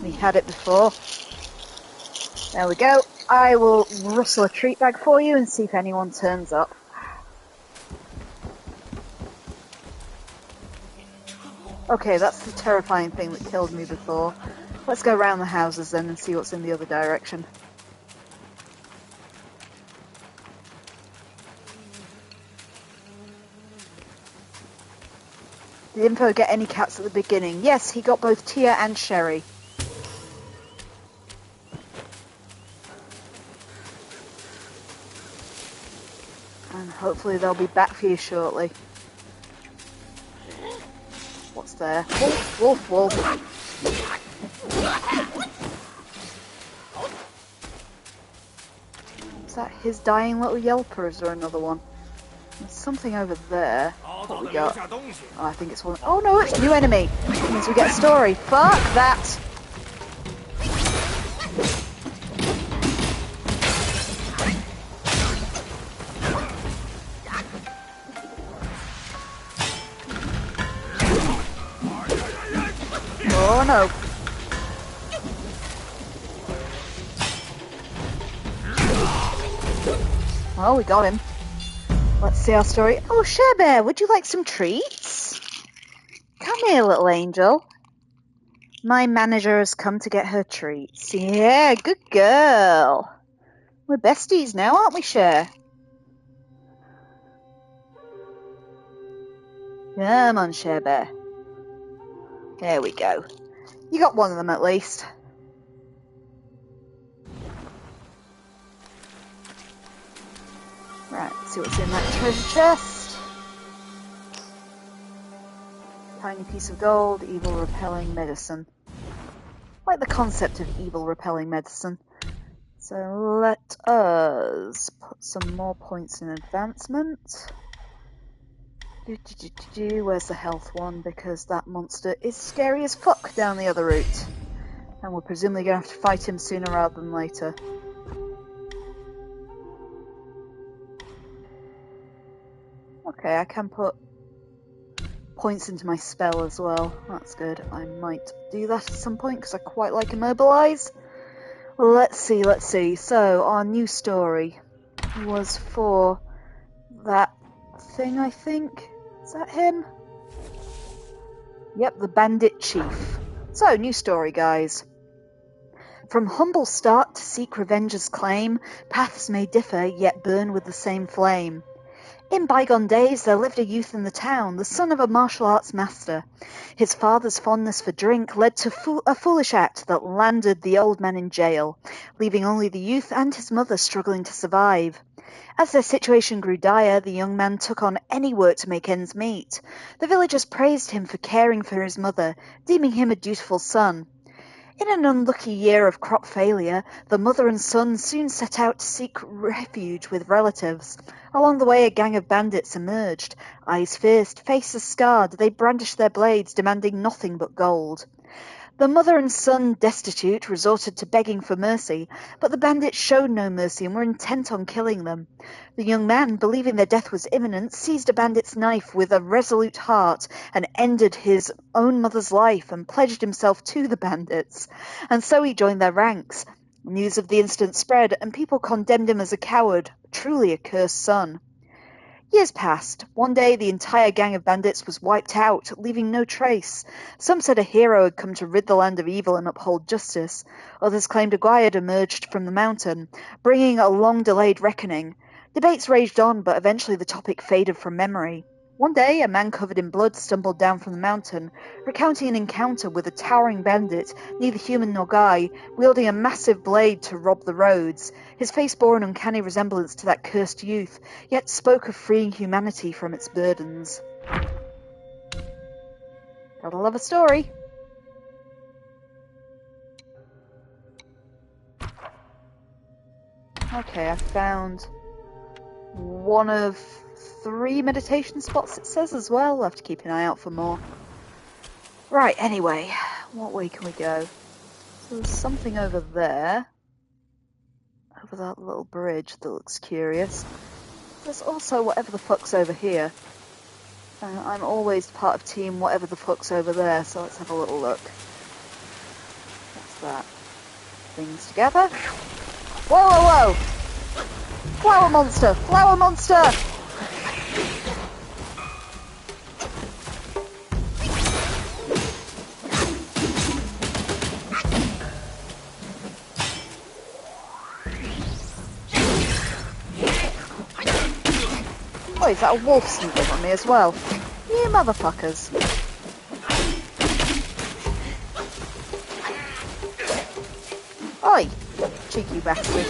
We had it before. There we go. I will rustle a treat bag for you and see if anyone turns up. Okay, that's the terrifying thing that killed me before. Let's go round the houses then and see what's in the other direction. Did Info get any cats at the beginning? Yes, he got both Tia and Sherry. And hopefully they'll be back for you shortly. What's there? Wolf, wolf, wolf. Is that his dying little yelp, or is there another one? There's something over there. What we got? Oh, I think it's one. Oh no, it's new enemy. It means we get a story. Fuck that. Oh no. Well, we got him. Let's see our story. Oh, Share Bear, would you like some treats? Come here, little angel. My manager has come to get her treats. Yeah, good girl. We're besties now, aren't we, Share? Come on, Share Bear. There we go. You got one of them at least. Right, let's see what's in that treasure chest. Tiny piece of gold, evil repelling medicine. I like the concept of evil repelling medicine. So let us put some more points in advancement. Where's the health one? Because that monster is scary as fuck down the other route. And we're presumably going to have to fight him sooner rather than later. Okay, I can put points into my spell as well. That's good. I might do that at some point because I quite like Immobilize. Let's see. So, our new story was for that thing, I think. Is that him? Yep, the Bandit Chief. So, new story, guys. From humble start to seek revenge's claim, paths may differ, yet burn with the same flame. In bygone days there lived a youth in the town, the son of a martial arts master. His father's fondness for drink led to a foolish act that landed the old man in jail, leaving only the youth and his mother struggling to survive. As their situation grew dire, the young man took on any work to make ends meet. The villagers praised him for caring for his mother, deeming him a dutiful son. In an unlucky year of crop failure, the mother and son soon set out to seek refuge with relatives. Along the way, a gang of bandits emerged. Eyes fierce, faces scarred, they brandished their blades, demanding nothing but gold. The mother and son, destitute, resorted to begging for mercy, but the bandits showed no mercy and were intent on killing them. The young man, believing their death was imminent, seized a bandit's knife with a resolute heart and ended his own mother's life and pledged himself to the bandits. And so he joined their ranks. News of the incident spread, and people condemned him as a coward, truly a cursed son. Years passed. One day, the entire gang of bandits was wiped out, leaving no trace. Some said a hero had come to rid the land of evil and uphold justice. Others claimed a guide emerged from the mountain, bringing a long-delayed reckoning. Debates raged on, but eventually the topic faded from memory. One day, a man covered in blood stumbled down from the mountain, recounting an encounter with a towering bandit, neither human nor guy, wielding a massive blade to rob the roads. His face bore an uncanny resemblance to that cursed youth, yet spoke of freeing humanity from its burdens. Gotta love a story. Okay, I found one of 3 meditation spots, it says as well. We'll have to keep an eye out for more. Right, anyway, what way can we go? So there's something over there. Over that little bridge that looks curious. There's also whatever the fuck's over here. I'm always part of team whatever the fuck's over there, so let's have a little look. What's that? Things together. Whoa, whoa, whoa! Flower monster! Flower monster! Oh, is that a wolf sneaking on me as well? You motherfuckers. Oi, cheeky bastard.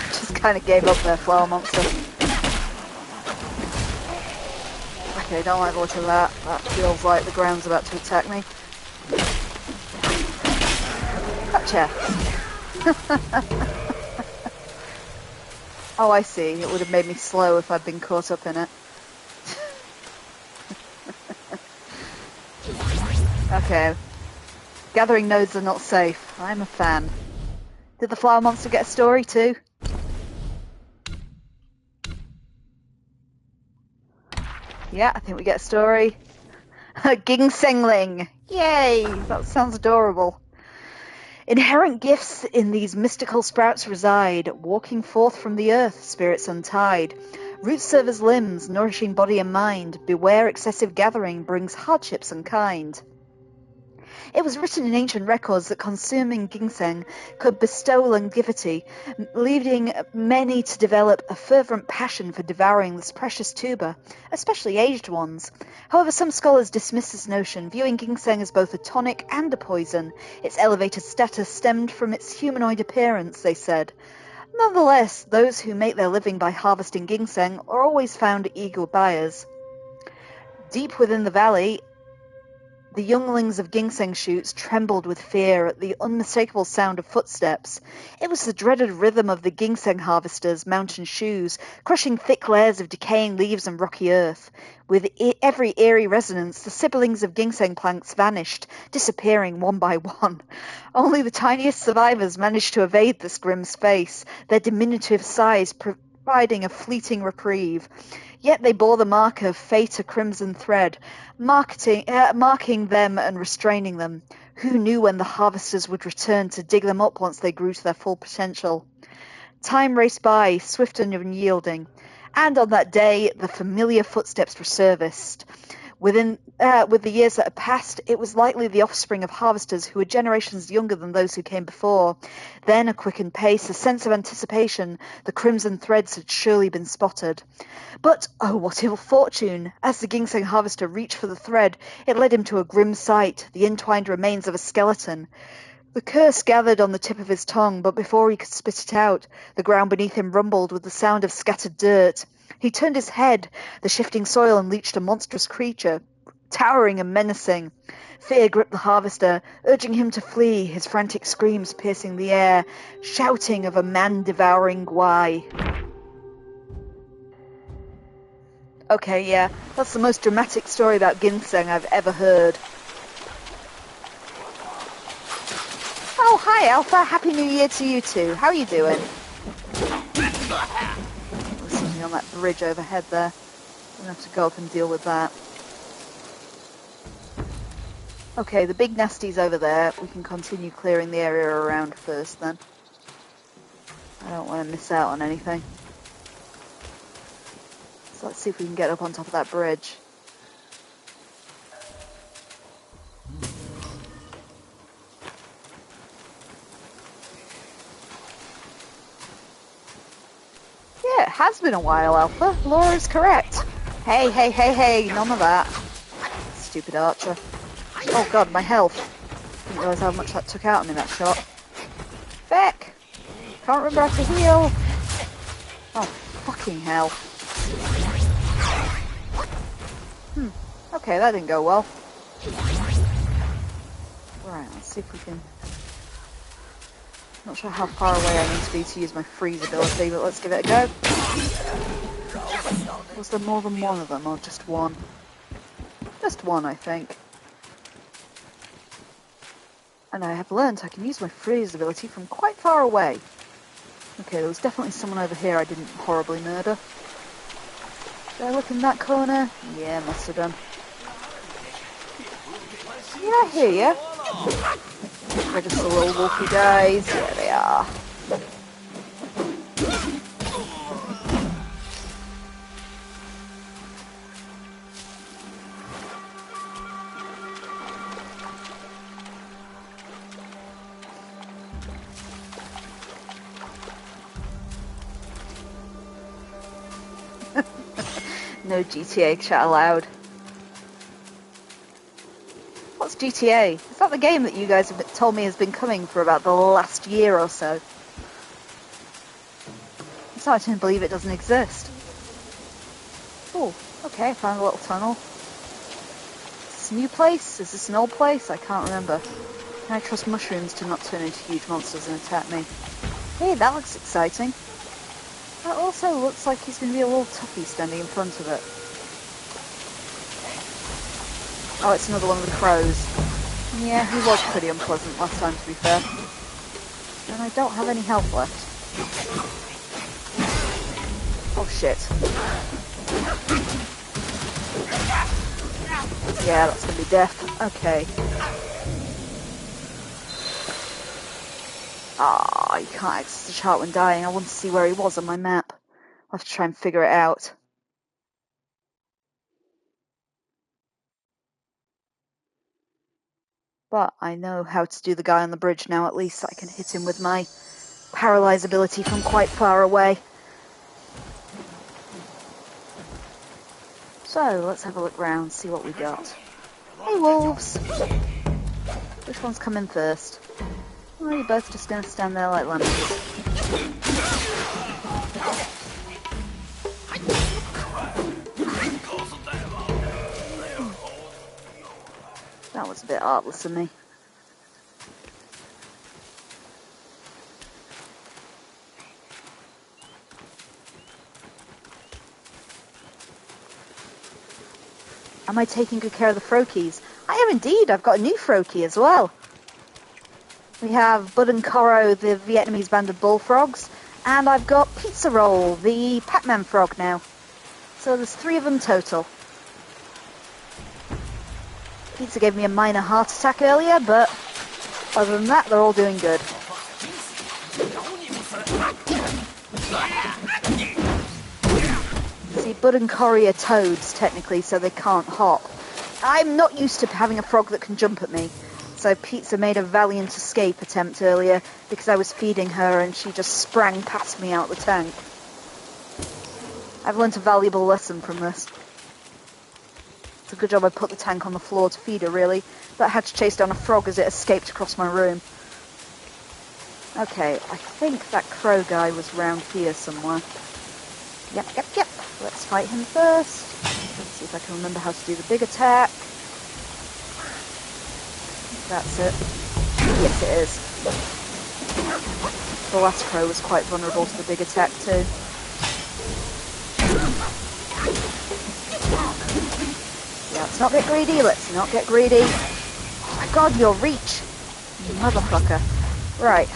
Just kind of gave up there, flower monster. Okay, don't like the look of that. That feels like the ground's about to attack me. Gotcha! Oh, I see. It would have made me slow if I'd been caught up in it. Okay. Gathering nodes are not safe. I'm a fan. Did the flower monster get a story too? Yeah, I think we get a story. Ginsengling! Yay! That sounds adorable. Inherent gifts in these mystical sprouts reside, walking forth from the earth, spirits untied. Roots serve as limbs, nourishing body and mind. Beware excessive gathering brings hardships unkind. It was written in ancient records that consuming ginseng could bestow longevity, leading many to develop a fervent passion for devouring this precious tuber, especially aged ones. However, some scholars dismiss this notion, viewing ginseng as both a tonic and a poison. Its elevated status stemmed from its humanoid appearance, they said. Nonetheless, those who make their living by harvesting ginseng are always found eager buyers. Deep within the valley, the younglings of ginseng shoots trembled with fear at the unmistakable sound of footsteps. It was the dreaded rhythm of the ginseng harvesters' mountain shoes, crushing thick layers of decaying leaves and rocky earth. With every eerie resonance, the siblings of ginseng plants vanished, disappearing one by one. Only the tiniest survivors managed to evade this grim space, their diminutive size providing a fleeting reprieve. Yet they bore the mark of fate, a crimson thread, marking them and restraining them. Who knew when the harvesters would return to dig them up once they grew to their full potential? Time raced by, swift and unyielding, and on that day the familiar footsteps resurfaced. With the years that had passed, it was likely the offspring of harvesters who were generations younger than those who came before. Then a quickened pace, a sense of anticipation, the crimson threads had surely been spotted. But, oh, what ill fortune! As the ginseng harvester reached for the thread, it led him to a grim sight, the entwined remains of a skeleton. The curse gathered on the tip of his tongue, but before he could spit it out, the ground beneath him rumbled with the sound of scattered dirt. He turned his head. The shifting soil unleashed a monstrous creature, towering and menacing. Fear gripped the harvester, urging him to flee, his frantic screams piercing the air, shouting of a man-devouring Gwai. Okay, yeah, that's the most dramatic story about ginseng I've ever heard. Oh, hi, Alpha. Happy New Year to you too. How are you doing? There's something on that bridge overhead there. I'm gonna have to go up and deal with that. Okay, the big nasty's over there. We can continue clearing the area around first then. I don't want to miss out on anything. So let's see if we can get up on top of that bridge. Yeah, it has been a while, Alpha. Laura's correct. Hey, hey, hey, hey, none of that. Stupid archer. Oh god, my health. Didn't realise how much that took out of me, that shot. Feck! Can't remember how to heal. Oh, fucking hell. Okay, that didn't go well. Right, let's see if we can... Not sure how far away I need to be to use my freeze ability, but let's give it a go. Was there more than one of them, or just one? Just one, I think. And I have learnt I can use my freeze ability from quite far away. Okay, there was definitely someone over here I didn't horribly murder. Did I look in that corner? Yeah, must have done. Yeah, I hear ya. They're just the little wolfy guys. Yeah, they are. No GTA chat allowed. What's GTA? Is that the game that you guys have told me has been coming for about the last year or so? I'm starting to believe it doesn't exist. Oh, okay, I found a little tunnel. Is this a new place? Is this an old place? I can't remember. Can I trust mushrooms to not turn into huge monsters and attack me? Hey, that looks exciting. That also looks like he's going to be a little toughie standing in front of it. Oh, it's another one of the crows. Yeah, he was pretty unpleasant last time, to be fair. And I don't have any health left. Oh, shit. Yeah, that's going to be death. Okay. Ah, you can't access the chart when dying. I want to see where he was on my map. I'll have to try and figure it out. But I know how to do the guy on the bridge now, at least. I can hit him with my paralyze ability from quite far away. So, let's have a look round, see what we got. Hey, wolves! Which one's coming first? Oh, you're both just going to stand there like lemons. That was a bit artless of me. Am I taking good care of the Frokies? I am indeed. I've got a new Frokie as well. We have Bud and Koro, the Vietnamese banded bullfrogs, and I've got Pizza Roll, the Pac-Man frog now. So there's 3 of them total. Pizza gave me a minor heart attack earlier, but other than that, they're all doing good. See, Bud and Cory are toads, technically, so they can't hop. I'm not used to having a frog that can jump at me, so Pizza made a valiant escape attempt earlier because I was feeding her and she just sprang past me out the tank. I've learnt a valuable lesson from this. It's a good job I put the tank on the floor to feed her, really, but I had to chase down a frog as it escaped across my room. Okay, I think that crow guy was round here somewhere. Yep. Let's fight him first. Let's see if I can remember how to do the big attack. That's it. Yes, it is. The last crow was quite vulnerable to the big attack too. Yeah, let's not get greedy. Let's not get greedy. Oh my god, your reach! Motherfucker. Right.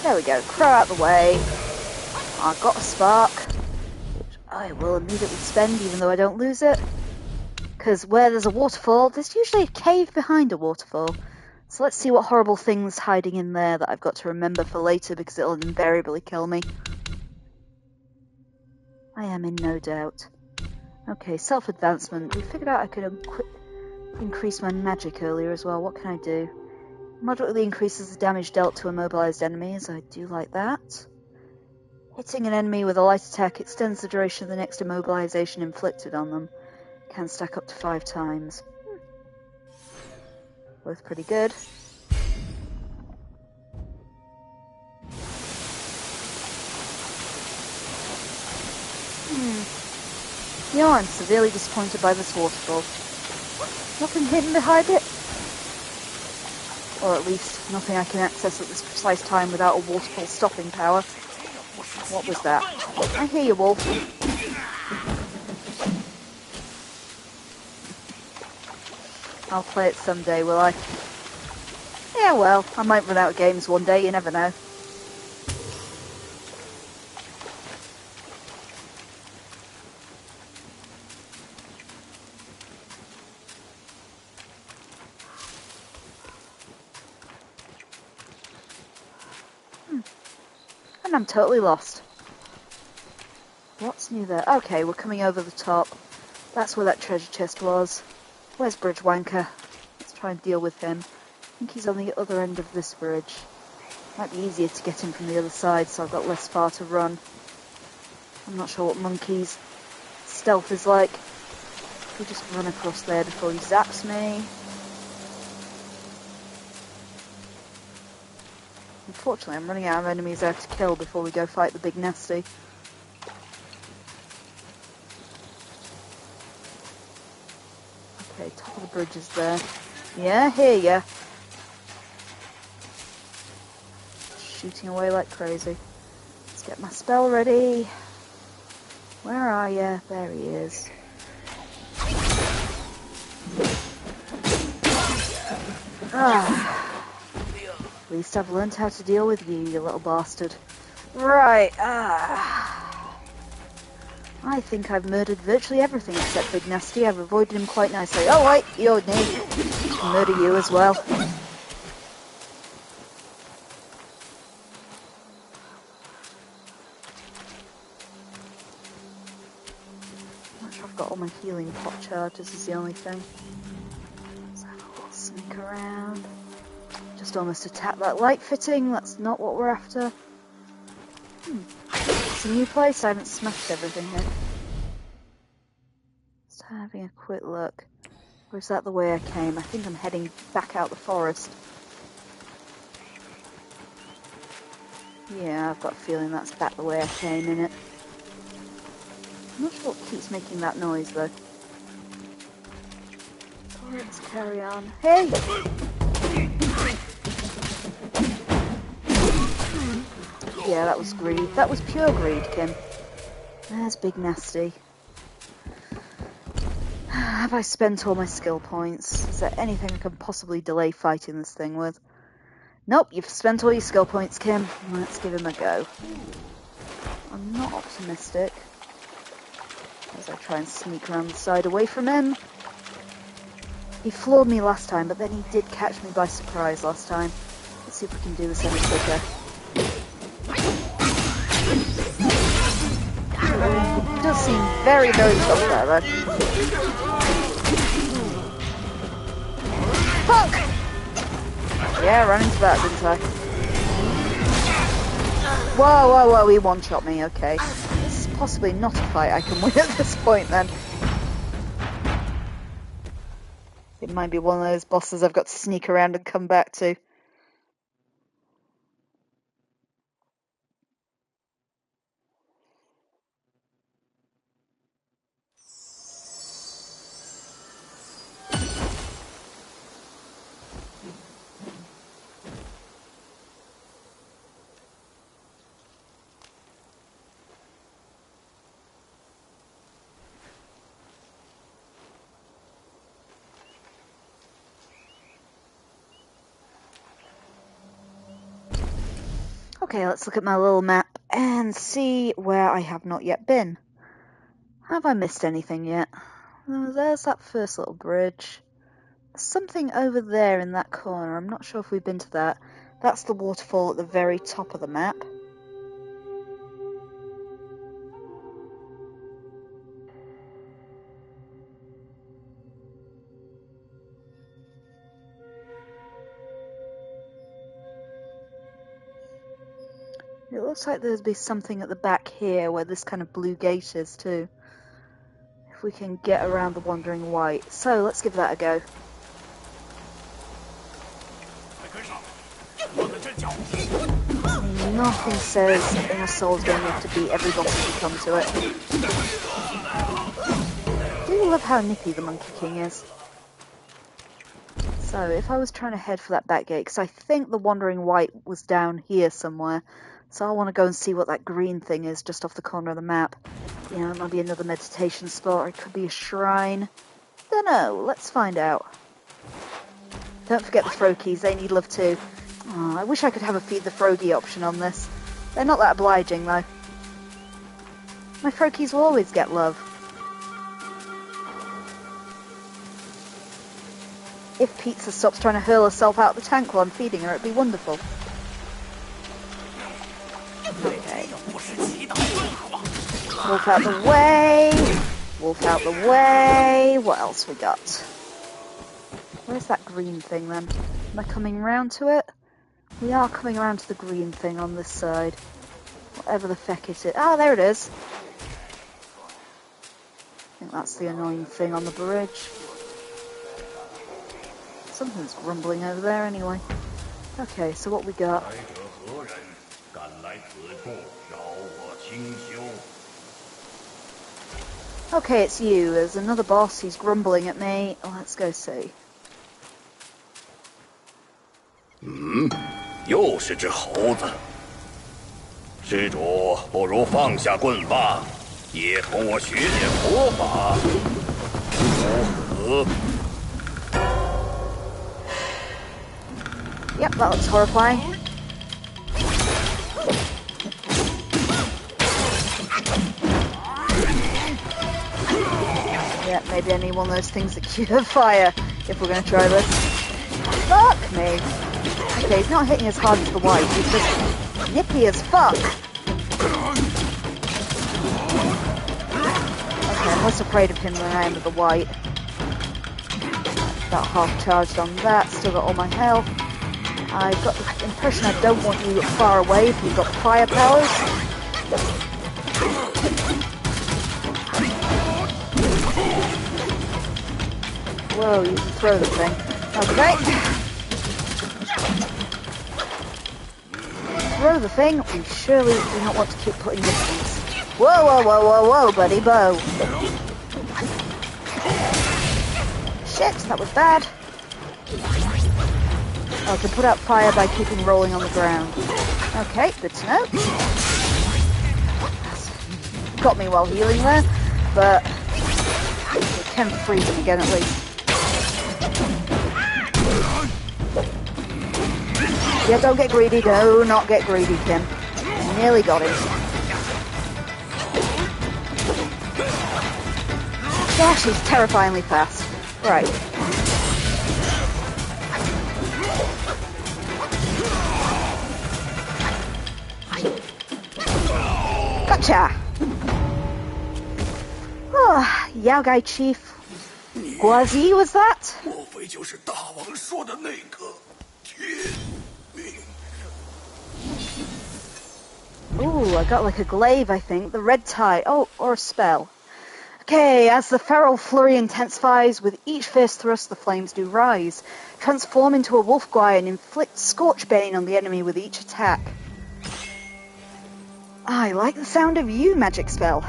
There we go. Crow out the way. I've got a spark, which I will immediately spend even though I don't lose it. Because where there's a waterfall, there's usually a cave behind a waterfall. So let's see what horrible thing's hiding in there that I've got to remember for later because it'll invariably kill me. I am in no doubt. Okay, self-advancement. We figured out I could increase my magic earlier as well. What can I do? Moderately increases the damage dealt to immobilized enemies. I do like that. Hitting an enemy with a light attack extends the duration of the next immobilization inflicted on them. Can stack up to 5 times. Both pretty good. You know, I'm severely disappointed by this waterfall. Nothing hidden behind it. Or at least, nothing I can access at this precise time without a waterfall stopping power. What was that? I hear you, Wolf. I'll play it someday, will I? Yeah, well, I might run out of games one day, you never know. And I'm totally lost. What's new there? Okay, we're coming over the top. That's where that treasure chest was. Where's Bridge Wanker? Let's try and deal with him. I think he's on the other end of this bridge. Might be easier to get him from the other side, so I've got less far to run. I'm not sure what Monkey's stealth is like. We'll just run across there before he zaps me. Unfortunately, I'm running out of enemies there to kill before we go fight the big nasty. Okay, top of the bridge is there. Yeah, hear ya. Shooting away like crazy. Let's get my spell ready. Where are ya? There he is. At least I've learned how to deal with you, you little bastard. Right, I think I've murdered virtually everything except Big Nasty. I've avoided him quite nicely. Oh wait, you're near. Murder you as well. Not sure I've got all my healing pot charges is the only thing. Let's have a little sneak around. Just almost attack that light fitting. That's not what we're after. It's a new place. I haven't smashed everything yet. Just having a quick look. Or is that the way I came? I think I'm heading back out the forest. Yeah, I've got a feeling that's back the way I came in it. I'm not sure what keeps making that noise though. So let's carry on. Hey! Yeah, that was greed. That was pure greed, Kim. There's Big Nasty. Have I spent all my skill points? Is there anything I can possibly delay fighting this thing with? Nope, you've spent all your skill points, Kim. Let's give him a go. I'm not optimistic. As I try and sneak around the side away from him. He floored me last time, but then he did catch me by surprise last time. Let's see if we can do this any quicker. It does seem very, very tough there, though. Fuck! Yeah, I ran into that, didn't I? Whoa, he one-shot me, okay. This is possibly not a fight I can win at this point, then. It might be one of those bosses I've got to sneak around and come back to. Okay, let's look at my little map and see where I have not yet been. Have I missed anything yet? There's that first little bridge. There's something over there in that corner. I'm not sure if we've been to that. That's the waterfall at the very top of the map. It looks like there'd be something at the back here where this kind of blue gate is too. If we can get around the Wandering White. So, let's give that a go. Nothing says Inner Soul's going to have to beat every boss as you come to it. I do love how nippy the Monkey King is. So, if I was trying to head for that back gate, because I think the Wandering White was down here somewhere, so I want to go and see what that green thing is just off the corner of the map. You know, it might be another meditation spot, or it could be a shrine. Don't know, let's find out. Don't forget the Froakies, they need love too. Oh, I wish I could have a feed the Froggy option on this. They're not that obliging though. My Froakies will always get love. If Pizza stops trying to hurl herself out of the tank while I'm feeding her, it'd be wonderful. Okay. Wolf out the way. Wolf out the way. What else we got? Where's that green thing then? Am I coming round to it? We are coming around to the green thing on this side. Whatever the feck it is. Ah, there it is. I think that's the annoying thing on the bridge. Something's rumbling over there anyway. Okay, so what we got? Okay, it's you. There's another boss. He's grumbling at me. Let's go see. 又是只猴子。施主不如放下棍棒，也同我学点佛法，如何？ Yep, that looks horrifying. Yeah, maybe I need one of those things that cure fire if we're going to try this. Fuck me. Okay, he's not hitting as hard as the white, he's just nippy as fuck. Okay, I'm less afraid of him than I am of the white. About half charged on that, still got all my health. I've got the impression I don't want you far away if you've got fire powers. Whoa, you can throw the thing. Okay. Throw the thing. We surely do not want to keep putting distance. Whoa, whoa, whoa, whoa, whoa, buddy, bow. Shit, that was bad. I can put out fire by keeping rolling on the ground. Okay, good to know. Got me while healing there, but we can freeze him again at least. Yeah, don't get greedy. Do not get greedy, Kim. Nearly got him. Gosh, he's terrifyingly fast. Right. Gotcha! Oh, Yao Gai Chief. Guazi, was that? 莫非就是大王说的那个天命？ Ooh, I got like a glaive, I think. The red tie. Oh, or a spell. Okay, as the feral flurry intensifies, with each fierce thrust the flames do rise, transform into a wolf guy and inflict scorchbane on the enemy with each attack. I like the sound of you, magic spell.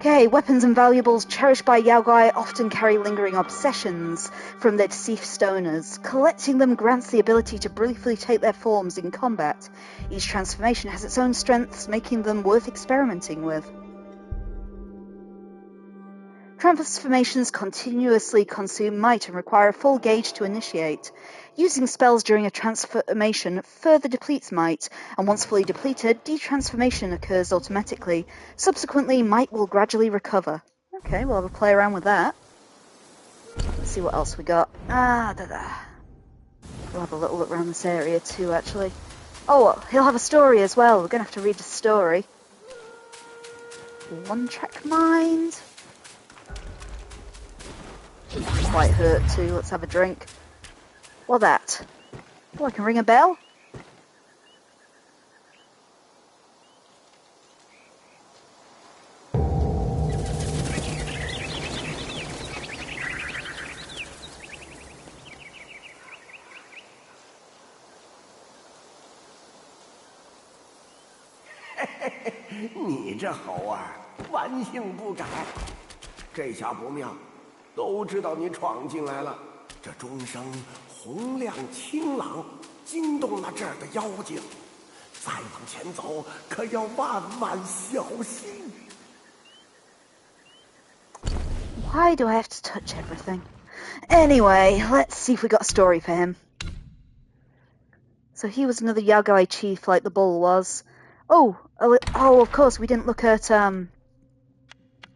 Okay, weapons and valuables cherished by Yaoguai often carry lingering obsessions from their deceased stoners. Collecting them grants the ability to briefly take their forms in combat. Each transformation has its own strengths, making them worth experimenting with. Transformations continuously consume might and require a full gauge to initiate. Using spells during a transformation further depletes might, and once fully depleted, detransformation occurs automatically. Subsequently, might will gradually recover. Okay, we'll have a play around with that. Let's see what else we got. We'll have a little look around this area too, actually. Oh, he'll have a story as well. We're going to have to read the story. One-track mind. Quite hurt too. Let's have a drink. What that? Oh, I can ring a bell?你这猴儿，顽性不改。这下不妙，都知道你闯进来了。这钟声洪亮清朗，惊动了这儿的妖精。再往前走，可要万万小心。Why do I have to touch everything? Anyway, let's see if we got a story for him. So he was another Yaoguai chief like the bull was. Oh, of course, we didn't look at,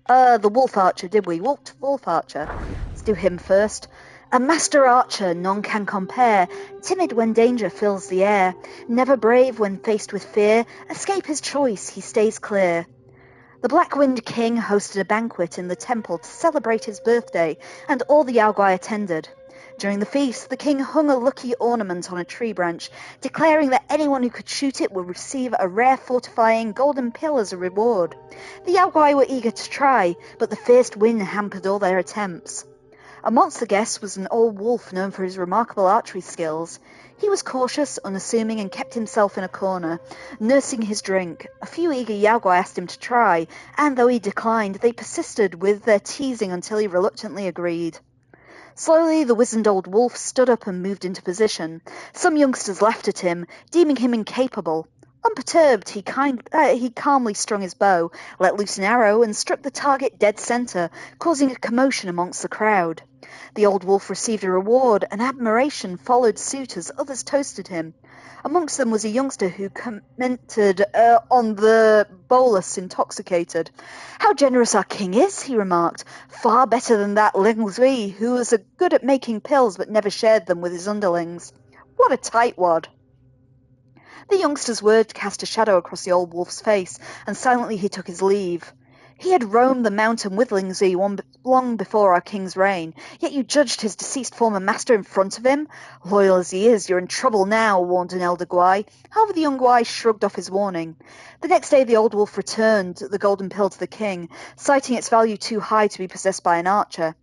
the Wolf Archer, did we? Wolf Archer. Let's do him first. A master archer, none can compare. Timid when danger fills the air. Never brave when faced with fear. Escape his choice, he stays clear. The Black Wind King hosted a banquet in the temple to celebrate his birthday, and all the Yaoguai attended. During the feast, the king hung a lucky ornament on a tree branch, declaring that anyone who could shoot it would receive a rare fortifying golden pill as a reward. The Yaoguai were eager to try, but the fierce wind hampered all their attempts. Amongst the guests was an old wolf known for his remarkable archery skills. He was cautious, unassuming, and kept himself in a corner, nursing his drink. A few eager Yaoguai asked him to try, and though he declined, they persisted with their teasing until he reluctantly agreed. Slowly, the wizened old wolf stood up and moved into position. Some youngsters laughed at him, deeming him incapable. Unperturbed, he calmly strung his bow, let loose an arrow, and struck the target dead center, causing a commotion amongst the crowd. The old wolf received a reward, and admiration followed suit as others toasted him. Amongst them was a youngster who commented on the bolus intoxicated. "How generous our king is," he remarked. "Far better than that Ling Zui, who was good at making pills but never shared them with his underlings. What a tightwad." The youngster's words cast a shadow across the old wolf's face, and silently he took his leave. He had roamed the mountain with Ling Zi long before our king's reign, yet you judged his deceased former master in front of him? Loyal as he is, you're in trouble now, warned an elder Guai. However, the young Guai shrugged off his warning. The next day the old wolf returned the golden pill to the king, citing its value too high to be possessed by an archer.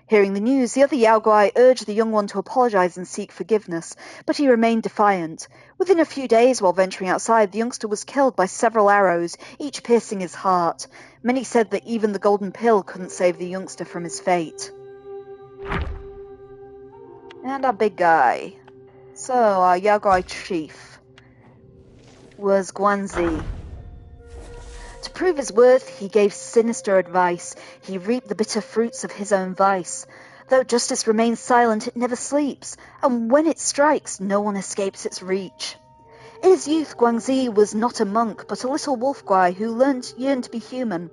Hearing the news, the other Yaoguai urged the young one to apologize and seek forgiveness, but he remained defiant. Within a few days, while venturing outside, the youngster was killed by several arrows, each piercing his heart. Many said that even the golden pill couldn't save the youngster from his fate. And our big guy. So, our Yaoguai chief was Guanzi. To prove his worth, he gave sinister advice. He reaped the bitter fruits of his own vice. Though justice remains silent, it never sleeps, and when it strikes, no one escapes its reach. In his youth, Guangzi was not a monk, but a little wolf guy who yearned to be human.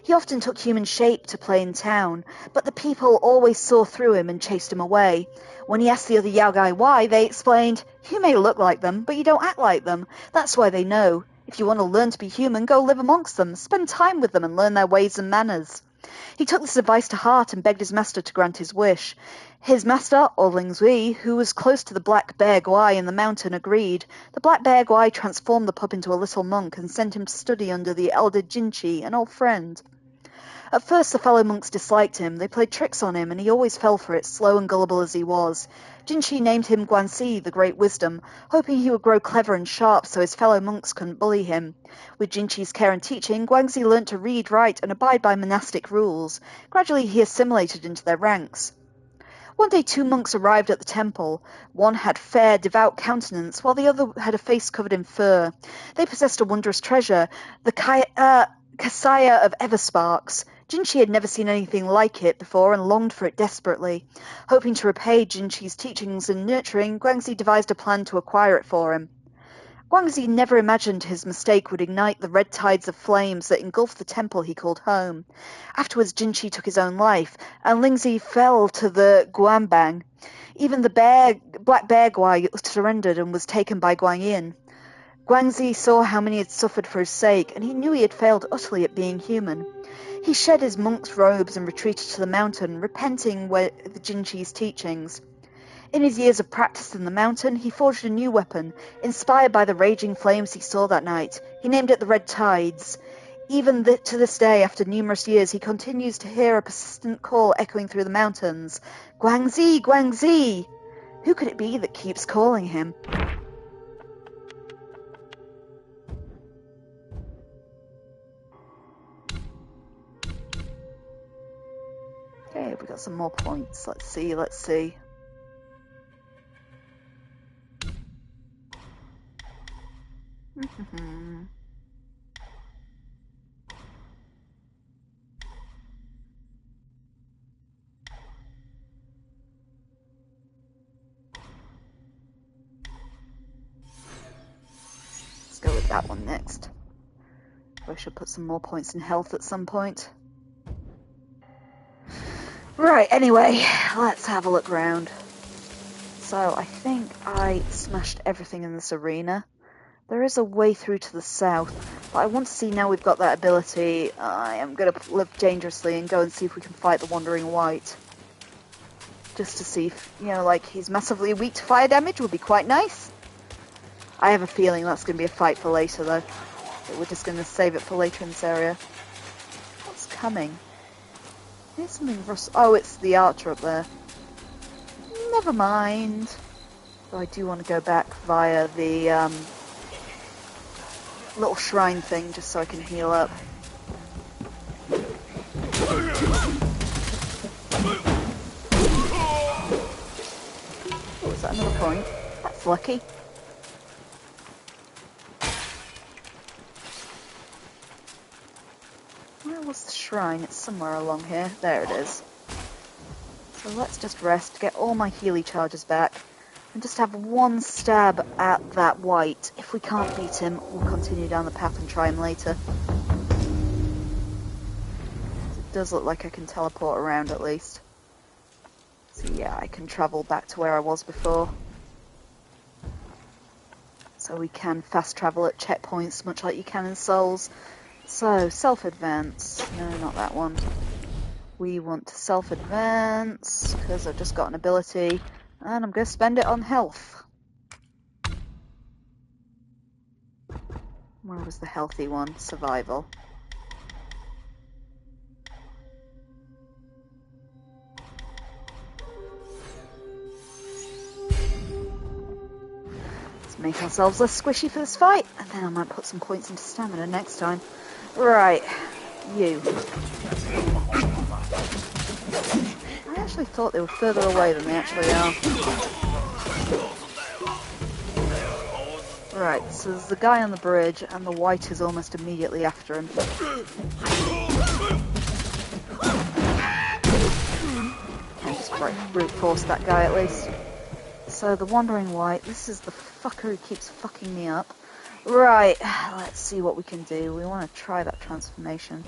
He often took human shape to play in town, but the people always saw through him and chased him away. When he asked the other Yaoguai why, they explained, "You may look like them, but you don't act like them. That's why they know. If you want to learn to be human, go live amongst them, spend time with them and learn their ways and manners." He took this advice to heart and begged his master to grant his wish. His master, or Ling Zui, who was close to the Black Bear Guai in the mountain, agreed. The Black Bear Guai transformed the pup into a little monk and sent him to study under the elder Jinchi, an old friend. At first the fellow monks disliked him, they played tricks on him, and he always fell for it, slow and gullible as he was. Jinchi named him Guanxi, the Great Wisdom, hoping he would grow clever and sharp so his fellow monks couldn't bully him. With Jinchi's care and teaching, Guanxi learnt to read, write, and abide by monastic rules. Gradually he assimilated into their ranks. One day 2 monks arrived at the temple. One had fair, devout countenance, while the other had a face covered in fur. They possessed a wondrous treasure, the Kasaya of Eversparks. Jinchi had never seen anything like it before and longed for it desperately. Hoping to repay Jinchi's teachings and nurturing, Guangxi devised a plan to acquire it for him. Guangxi never imagined his mistake would ignite the red tides of flames that engulfed the temple he called home. Afterwards, Jinchi took his own life, and Lingzi fell to the Guanbang. Even the Black Bear Guai surrendered and was taken by Guanyin. Guangxi saw how many had suffered for his sake, and he knew he had failed utterly at being human. He shed his monk's robes and retreated to the mountain, repenting with Jinchi's teachings. In his years of practice in the mountain, he forged a new weapon, inspired by the raging flames he saw that night. He named it the Red Tides. Even to this day, after numerous years, he continues to hear a persistent call echoing through the mountains. Guangxi! Guangxi! Who could it be that keeps calling him? Okay, we got some more points. Let's see. Let's go with that one next. I should put some more points in health at some point. Right, anyway, let's have a look around. So, I think I smashed everything in this arena. There is a way through to the south, but I want to see, now we've got that ability, I am going to live dangerously and go and see if we can fight the Wandering Wight. Just to see if, like, he's massively weak to fire damage would be quite nice. I have a feeling that's going to be a fight for later, though. But we're just going to save it for later in this area. What's coming? Here's something oh, it's the archer up there. Never mind. Though I do want to go back via the little shrine thing just so I can heal up. Oh, is that another point? That's lucky. Where was the shrine? It's somewhere along here. There it is. So let's just rest, get all my Healy charges back, and just have one stab at that wight. If we can't beat him, we'll continue down the path and try him later. It does look like I can teleport around at least. So yeah, I can travel back to where I was before. So we can fast travel at checkpoints, much like you can in Souls. So, self-advance. No, not that one. We want to self-advance, because I've just got an ability, and I'm going to spend it on health. Where was the healthy one? Survival. Let's make ourselves less squishy for this fight, and then I might put some points into stamina next time. Right, you. I actually thought they were further away than they actually are. Right, so there's the guy on the bridge, and the wight is almost immediately after him. I'll just brute force that guy at least. So the Wandering Wight, this is the fucker who keeps fucking me up. Right, let's see what we can do. We want to try that transformation.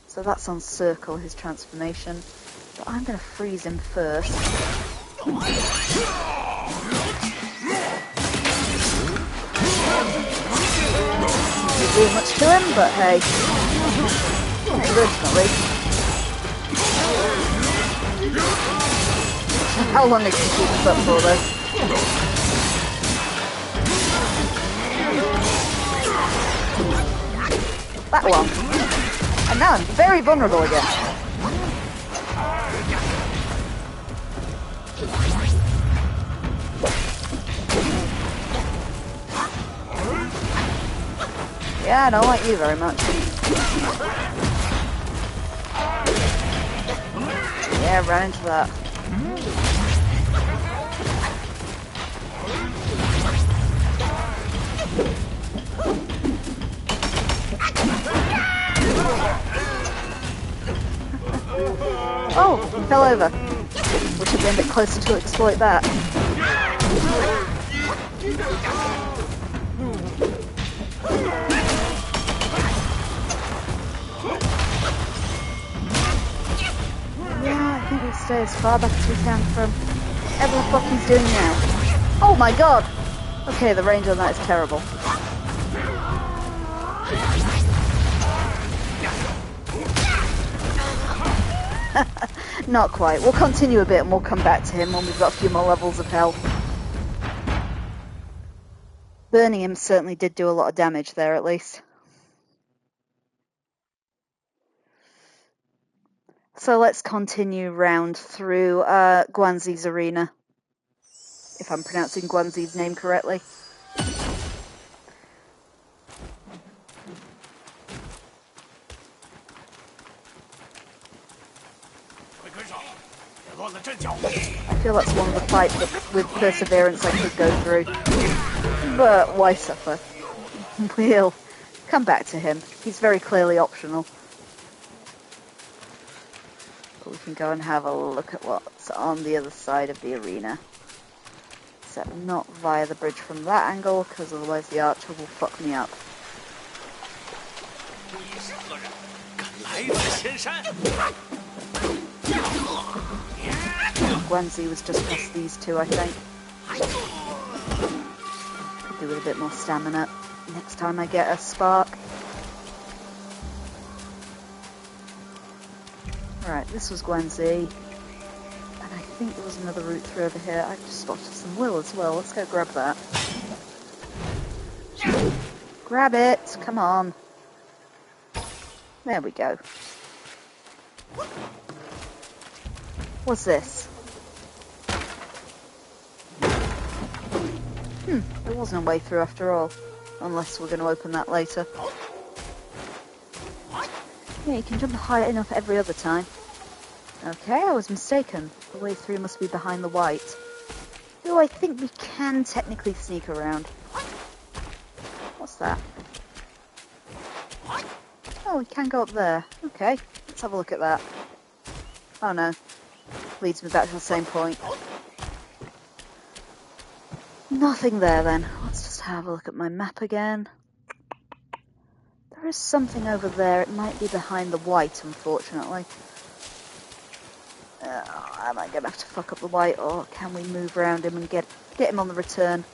So that's on Circle, his transformation. But I'm going to freeze him first. Didn't do much to him, but hey. Originally. How long did he keep us up for, though? That long. I now I'm very vulnerable again. Yeah, I don't like you very much. Yeah, ran into that. Oh, he fell over. Wish I'd been a bit closer to exploit that. Yeah, I think we'll stay as far back as we can from whatever the fuck he's doing now. Oh my god! Okay, the range on that is terrible. Not quite. We'll continue a bit and we'll come back to him when we've got a few more levels of health. Burning him certainly did do a lot of damage there, at least. So let's continue round through Guanzi's arena. If I'm pronouncing Guanzi's name correctly. I feel that's one of the fights that with perseverance I could go through. But why suffer? We'll come back to him. He's very clearly optional. But we can go and have a look at what's on the other side of the arena. Except not via the bridge from that angle, because otherwise the archer will fuck me up. Guanzi was just past these two, I think. Could do with a bit more stamina next time I get a spark. Right, this was Guanzi. And I think there was another route through over here. I just spotted some will as well. Let's go grab that. Grab it! Come on. There we go. What's this? There wasn't a way through after all. Unless we're going to open that later. Yeah, you can jump high enough every other time. Okay, I was mistaken. The way through must be behind the white. Though I think we can technically sneak around. What's that? Oh, we can go up there. Okay, let's have a look at that. Oh no. Leads me back to the same point. Nothing there then. Let's just have a look at my map again. There is something over there. It might be behind the white, unfortunately. Am I going to have to fuck up the white, or can we move around him and get him on the return?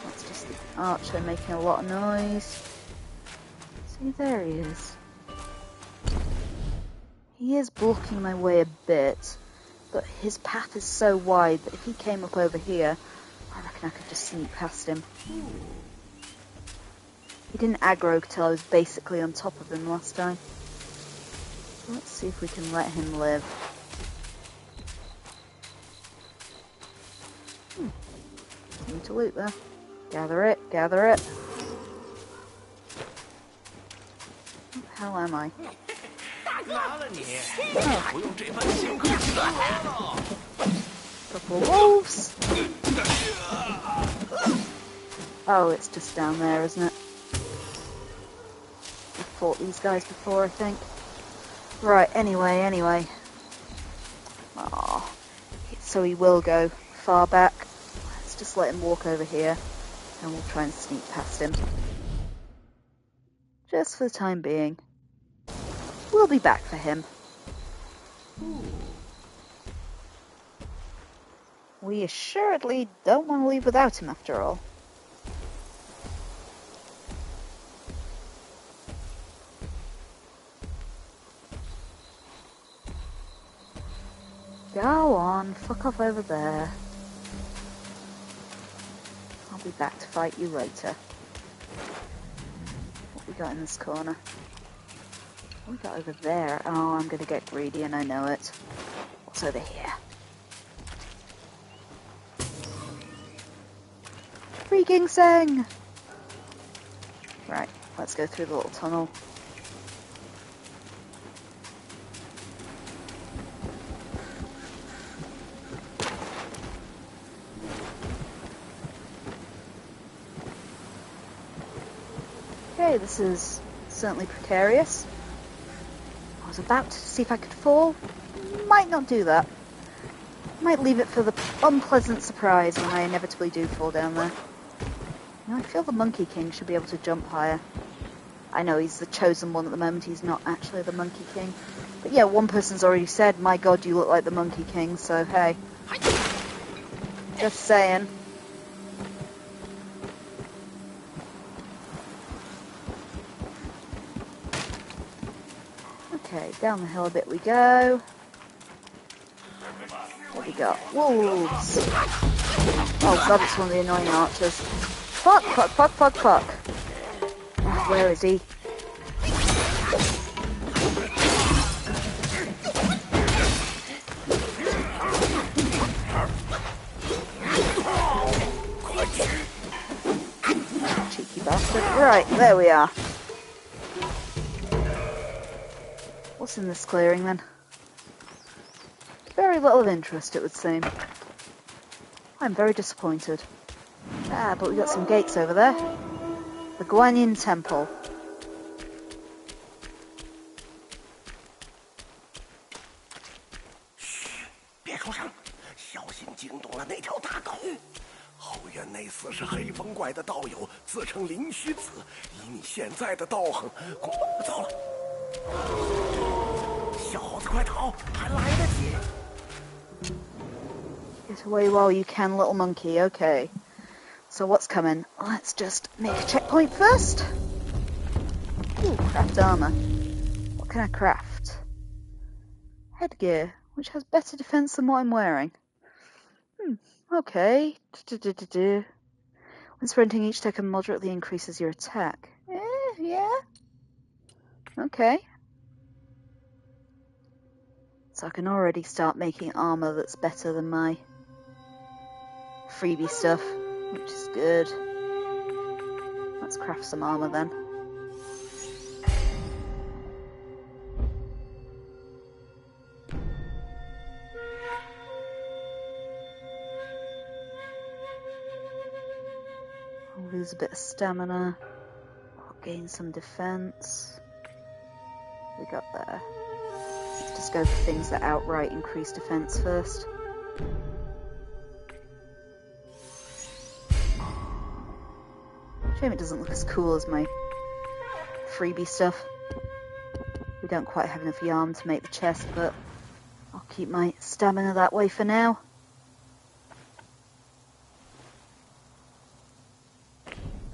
That's just the archer making a lot of noise. See, there he is. He is blocking my way a bit, but his path is so wide that if he came up over here, I reckon I could just sneak past him. He didn't aggro till I was basically on top of him last time. Let's see if we can let him live. Something to loot there. Gather it, gather it. Where the hell am I? Couple of wolves. Oh, it's just down there, isn't it? I've fought these guys before, I think. Right, anyway. Oh, so he will go far back. Let's just let him walk over here, and we'll try and sneak past him. Just for the time being. We'll be back for him. We assuredly don't want to leave without him after all. Go on, fuck off over there. I'll be back to fight you later. we got in this corner? What we got over there? Oh, I'm gonna get greedy and I know it. What's over here? Free ginseng! Right, let's go through the little tunnel. Okay, this is certainly precarious. I was about to see if I could fall. Might not do that. Might leave it for the unpleasant surprise when I inevitably do fall down there. I feel the Monkey King should be able to jump higher. I know he's the chosen one at the moment, he's not actually the Monkey King. But yeah, one person's already said, my god, you look like the Monkey King, so hey. Just saying. Okay, down the hill a bit we go. What we got? Wolves! Oh god, it's one of the annoying archers. Fuck, fuck, fuck, fuck, fuck. Oh, where is he? Cheeky bastard. Right, there we are. What's in this clearing then? Very little of interest, it would seem. I'm very disappointed. Ah, but we got some gates over there. The Guanyin Temple. Shh，别出声，小心惊动了那条大狗。后院那厮是黑风怪的道友，自称灵虚子。以你现在的道行，糟了！小猴子，快逃，还来得及。Get away while you can, little monkey. Okay. So what's coming? Let's just make a checkpoint first. Ooh, craft armor. What can I craft? Headgear, which has better defense than what I'm wearing. Okay. When sprinting, each second moderately increases your attack. Yeah. Okay. So I can already start making armor that's better than my freebie stuff, which is good. Let's craft some armor then. I'll lose a bit of stamina. I'll gain some defense. We got there. Let's just go for things that outright increase defense first. Shame it doesn't look as cool as my freebie stuff. We don't quite have enough yarn to make the chest, but I'll keep my stamina that way for now.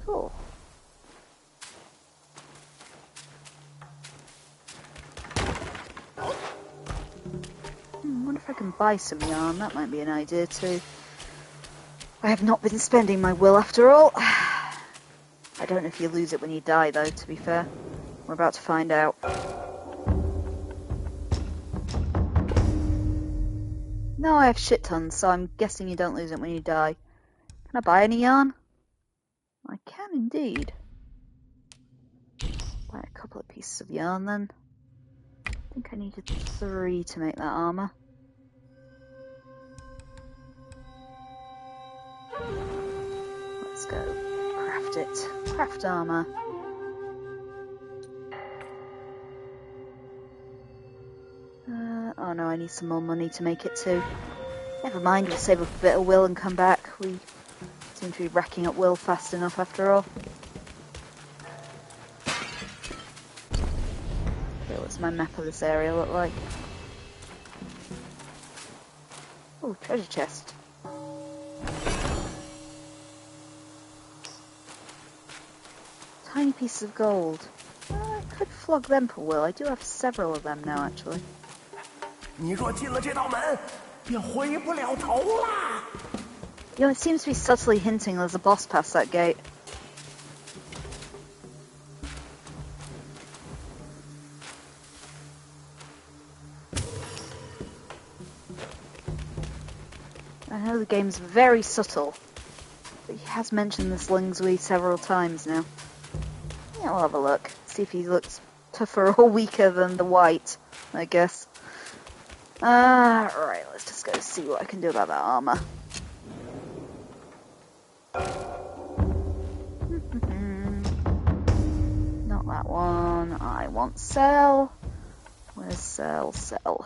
Cool. Wonder if I can buy some yarn. That might be an idea too. I have not been spending my will after all. I don't know if you lose it when you die, though, to be fair. We're about to find out. No, I have shit tons, so I'm guessing you don't lose it when you die. Can I buy any yarn? I can indeed. Buy a couple of pieces of yarn, then. I think I needed 3 to make that armor. Let's go. Craft it. Craft armor. Oh no, I need some more money to make it too. Never mind, we'll save up a bit of will and come back. We seem to be racking up will fast enough after all. Okay, what's my map of this area look like? Oh, treasure chest. Tiny pieces of gold. I could flog them for will. I do have several of them now, actually. 你若进了这道门，也回不了头啦。 You know, it seems to be subtly hinting there's a boss past that gate. I know the game's very subtle, but he has mentioned this Lingzui several times now. Yeah, we'll have a look. See if he looks tougher or weaker than the white, I guess. Right, let's just go see what I can do about that armor. Not that one. I want sell. Where's sell? Sell.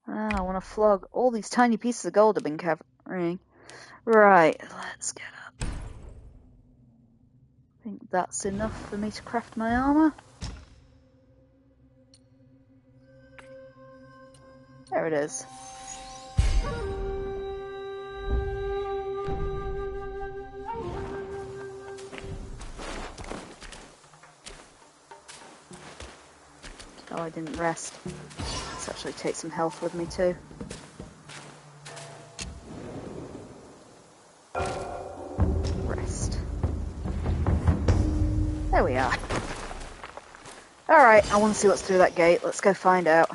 I want to flog. All these tiny pieces of gold I've been carrying. Right, let's get up. I think that's enough for me to craft my armor. There it is. Oh, I didn't rest. Let's actually take some health with me too. Rest. There we are. Alright, I want to see what's through that gate. Let's go find out.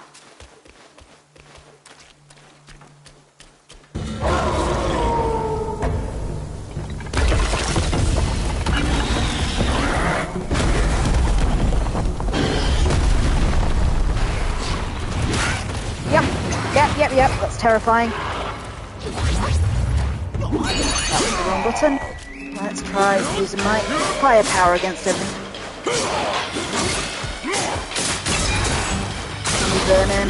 Yep, that's terrifying. That was the wrong button. Let's try using my firepower against him. Can we burn him?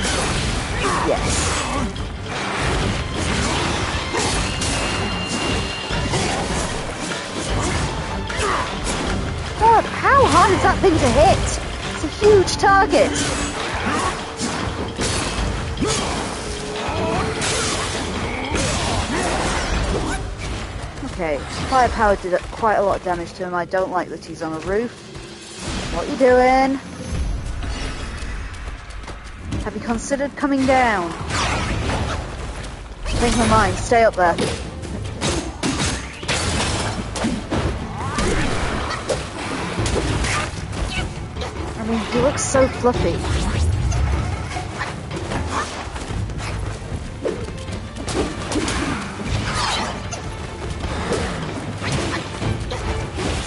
Yes. God, how hard is that thing to hit? It's a huge target. Okay, firepower did quite a lot of damage to him. I don't like that he's on a roof. What are you doing? Have you considered coming down? Change my mind. Stay up there. I mean, he looks so fluffy.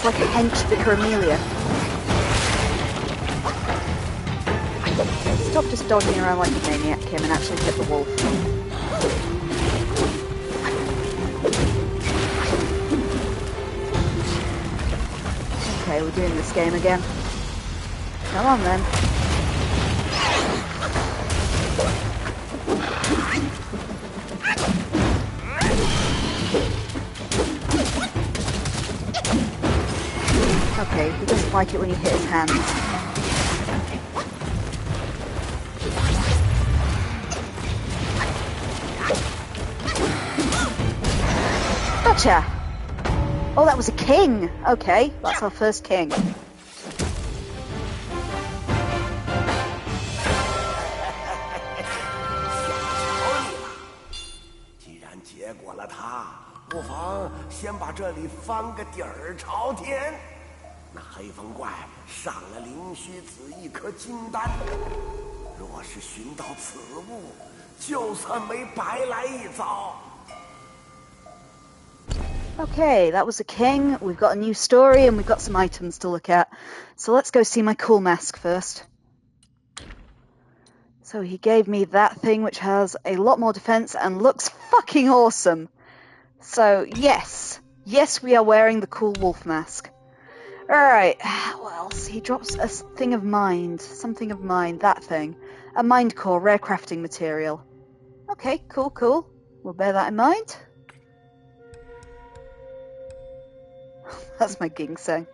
Like a hench Vicar Amelia. Stop just dodging around like a maniac, Kim, and actually hit the wolf. Okay, we're doing this game again. Come on then. Okay, he doesn't like it when you hit his hand. Gotcha! Oh, that was a king! Okay, that's our first king. 既然结果了他，不妨先把这里翻个底儿朝天。那黑风怪赏了灵虚子一颗金丹，若是寻到此物，就算没白来一遭。 Okay, that was a king. We've got a new story and we've got some items to look at. So let's go see my cool mask first. So he gave me that thing which has a lot more defense and looks fucking awesome. So yes, we are wearing the cool wolf mask. Alright, what else? He drops a thing of mind, something of mind, that thing. A mind core, rare crafting material. Okay, cool. We'll bear that in mind. That's my ginseng.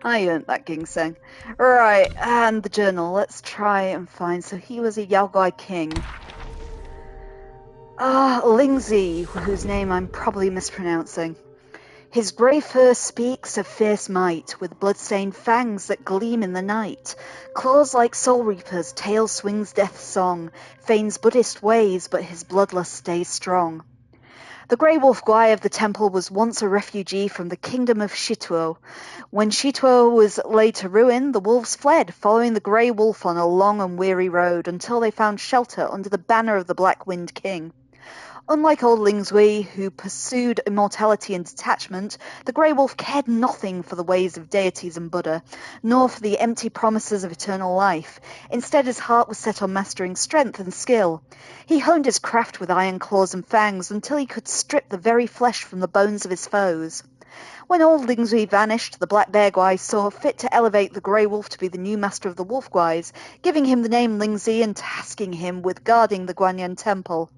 I earned that ginseng. Right, and the journal. Let's try and find. So he was a Yaogui king. Lingzi, whose name I'm probably mispronouncing. His grey fur speaks of fierce might, with blood-stained fangs that gleam in the night. Claws like soul reapers, tail swings death's song. Feigns Buddhist ways, but his bloodlust stays strong. The Grey Wolf Guai of the temple was once a refugee from the kingdom of Shituo. When Shituo was laid to ruin, the wolves fled, following the Grey Wolf on a long and weary road until they found shelter under the banner of the Black Wind King. Unlike old Lingzui, who pursued immortality and detachment, the Grey Wolf cared nothing for the ways of deities and Buddha, nor for the empty promises of eternal life. Instead, his heart was set on mastering strength and skill. He honed his craft with iron claws and fangs until he could strip the very flesh from the bones of his foes. When old Lingzui vanished, the Black Bear Guai saw fit to elevate the Grey Wolf to be the new master of the Wolf Guais, giving him the name Lingzi and tasking him with guarding the Guanyan Temple.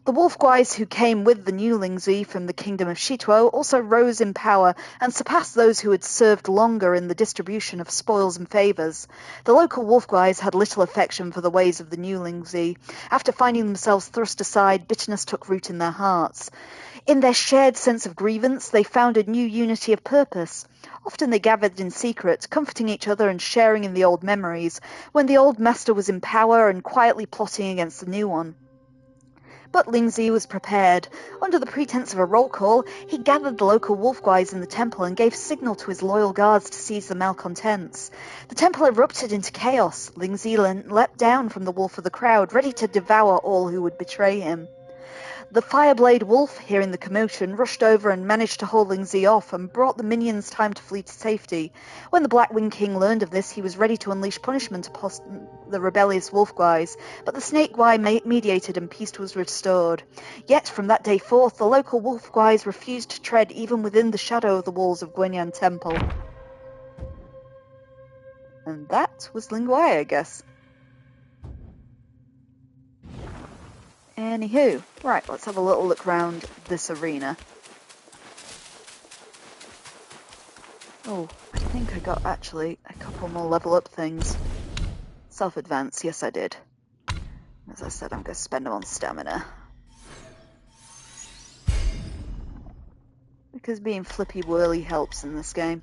The Wolf Guais who came with the new Lingzi from the kingdom of Shituo also rose in power and surpassed those who had served longer in the distribution of spoils and favors. The local Wolf Guais had little affection for the ways of the new Lingzi. After finding themselves thrust aside, bitterness took root in their hearts. In their shared sense of grievance, they found a new unity of purpose. Often they gathered in secret, comforting each other and sharing in the old memories, when the old master was in power and quietly plotting against the new one. But Lingzi was prepared. Under the pretense of a roll call, he gathered the local wolf guides in the temple and gave signal to his loyal guards to seize the malcontents. The temple erupted into chaos. Lingzi leapt down from the wolf of the crowd, ready to devour all who would betray him. The Fireblade Wolf, hearing the commotion, rushed over and managed to hold Lingzi off and brought the minions time to flee to safety. When the Black Wing King learned of this, he was ready to unleash punishment upon the rebellious wolf guys, but the Snake Guai mediated and peace was restored. Yet, from that day forth, the local wolf guys refused to tread even within the shadow of the walls of Guanyan Temple. And that was Lingguai, I guess. Anywho, right, let's have a little look around this arena. Oh, I think I got actually a couple more level up things. Self-advance, yes I did. As I said, I'm going to spend them on stamina. Because being flippy-whirly helps in this game.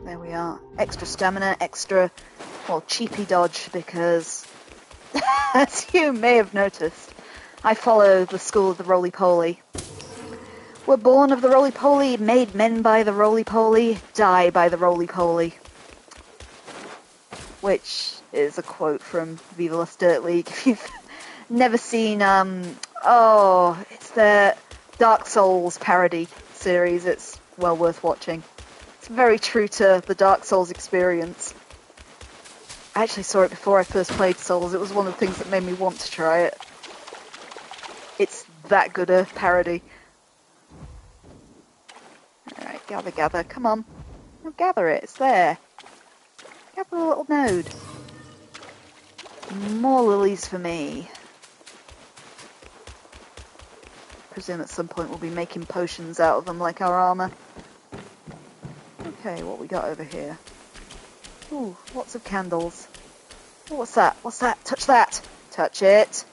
There we are. Extra stamina, extra, well, cheapy dodge, because, as you may have noticed, I follow the school of the roly-poly. We're born of the roly-poly, made men by the roly-poly, die by the roly-poly. Which is a quote from Viva Las Dirt League. If you've never seen, it's the Dark Souls parody series, it's well worth watching. Very true to the Dark Souls experience. I actually saw it before I first played Souls. It was one of the things that made me want to try it. It's that good a parody. Alright, gather, gather. Come on. Now gather it. It's there. Gather the little node. More lilies for me. Presume at some point we'll be making potions out of them like our armor. Okay, what we got over here? Ooh, lots of candles. Oh, what's that? What's that? Touch that! Touch it!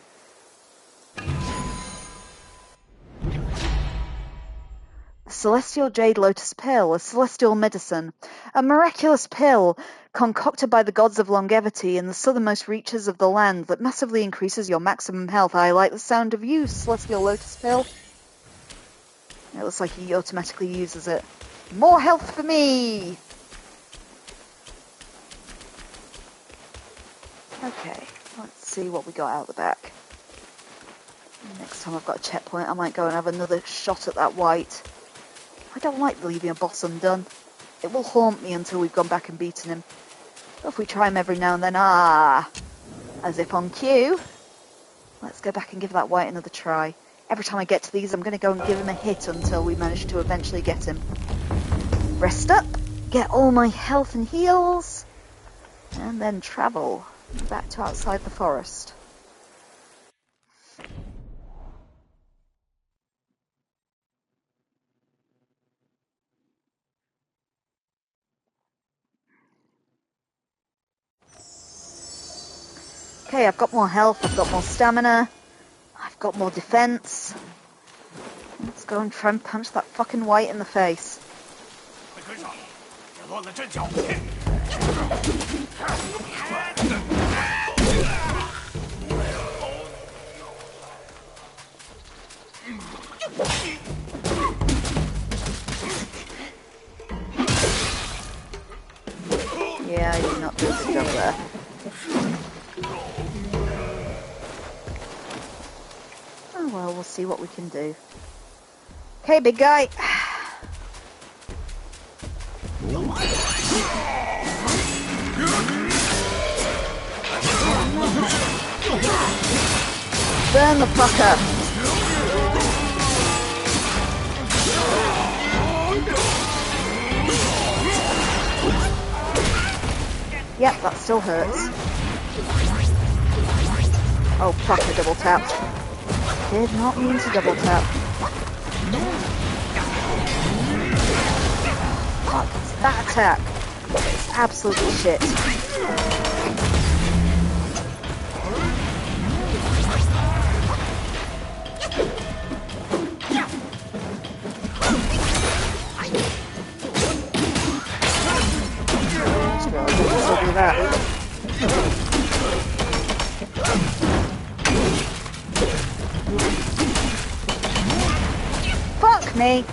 The Celestial Jade Lotus Pill, a celestial medicine. A miraculous pill concocted by the gods of longevity in the southernmost reaches of the land that massively increases your maximum health. I like the sound of you, Celestial Lotus Pill. It looks like he automatically uses it. More health for me! Okay, let's see what we got out the back. Next time I've got a checkpoint, I might go and have another shot at that white. I don't like leaving a boss undone. It will haunt me until we've gone back and beaten him. But if we try him every now and then, as if on cue. Let's go back and give that white another try. Every time I get to these, I'm going to go and give him a hit until we manage to eventually get him. Rest up, get all my health and heals, and then travel back to outside the forest. Okay, I've got more health, I've got more stamina, I've got more defense. Let's go and try and punch that fucking white in the face. Yeah, you're not doing a good job there. Oh well, we'll see what we can do. Okay, big guy. Burn the fucker. Yep, that still hurts. Oh fuck, I double tapped. Did not mean to double tap. Fuck, it's that attack. It's absolutely shit. Still do that. Fuck me!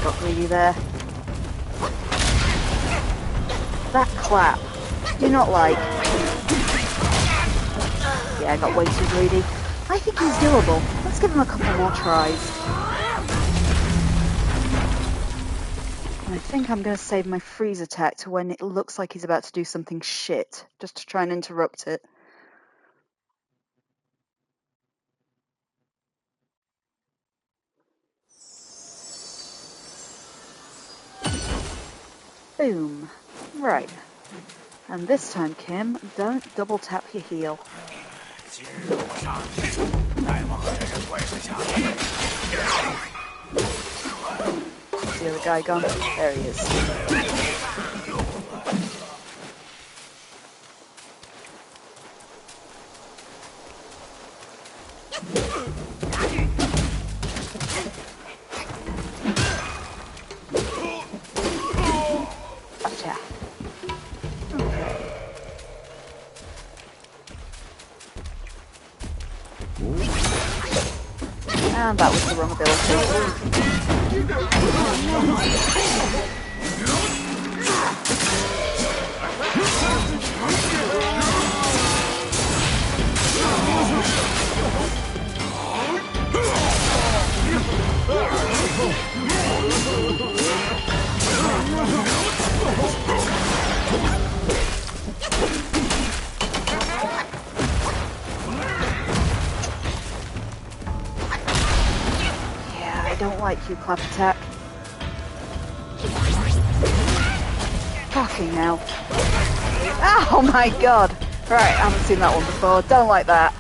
Got greedy there. That clap. Do not like. Yeah, I got way too greedy. I think he's doable. Let's give him a couple more tries. And I think I'm going to save my freeze attack to when it looks like he's about to do something shit, just to try and interrupt it. Boom. Right. And this time, Kim, don't double tap your heel. Is the other guy gone? There he is. Gotcha. And that was the wrong ability. Don't like you, clap attack. Fucking hell. Oh my god! Right, I haven't seen that one before. Don't like that.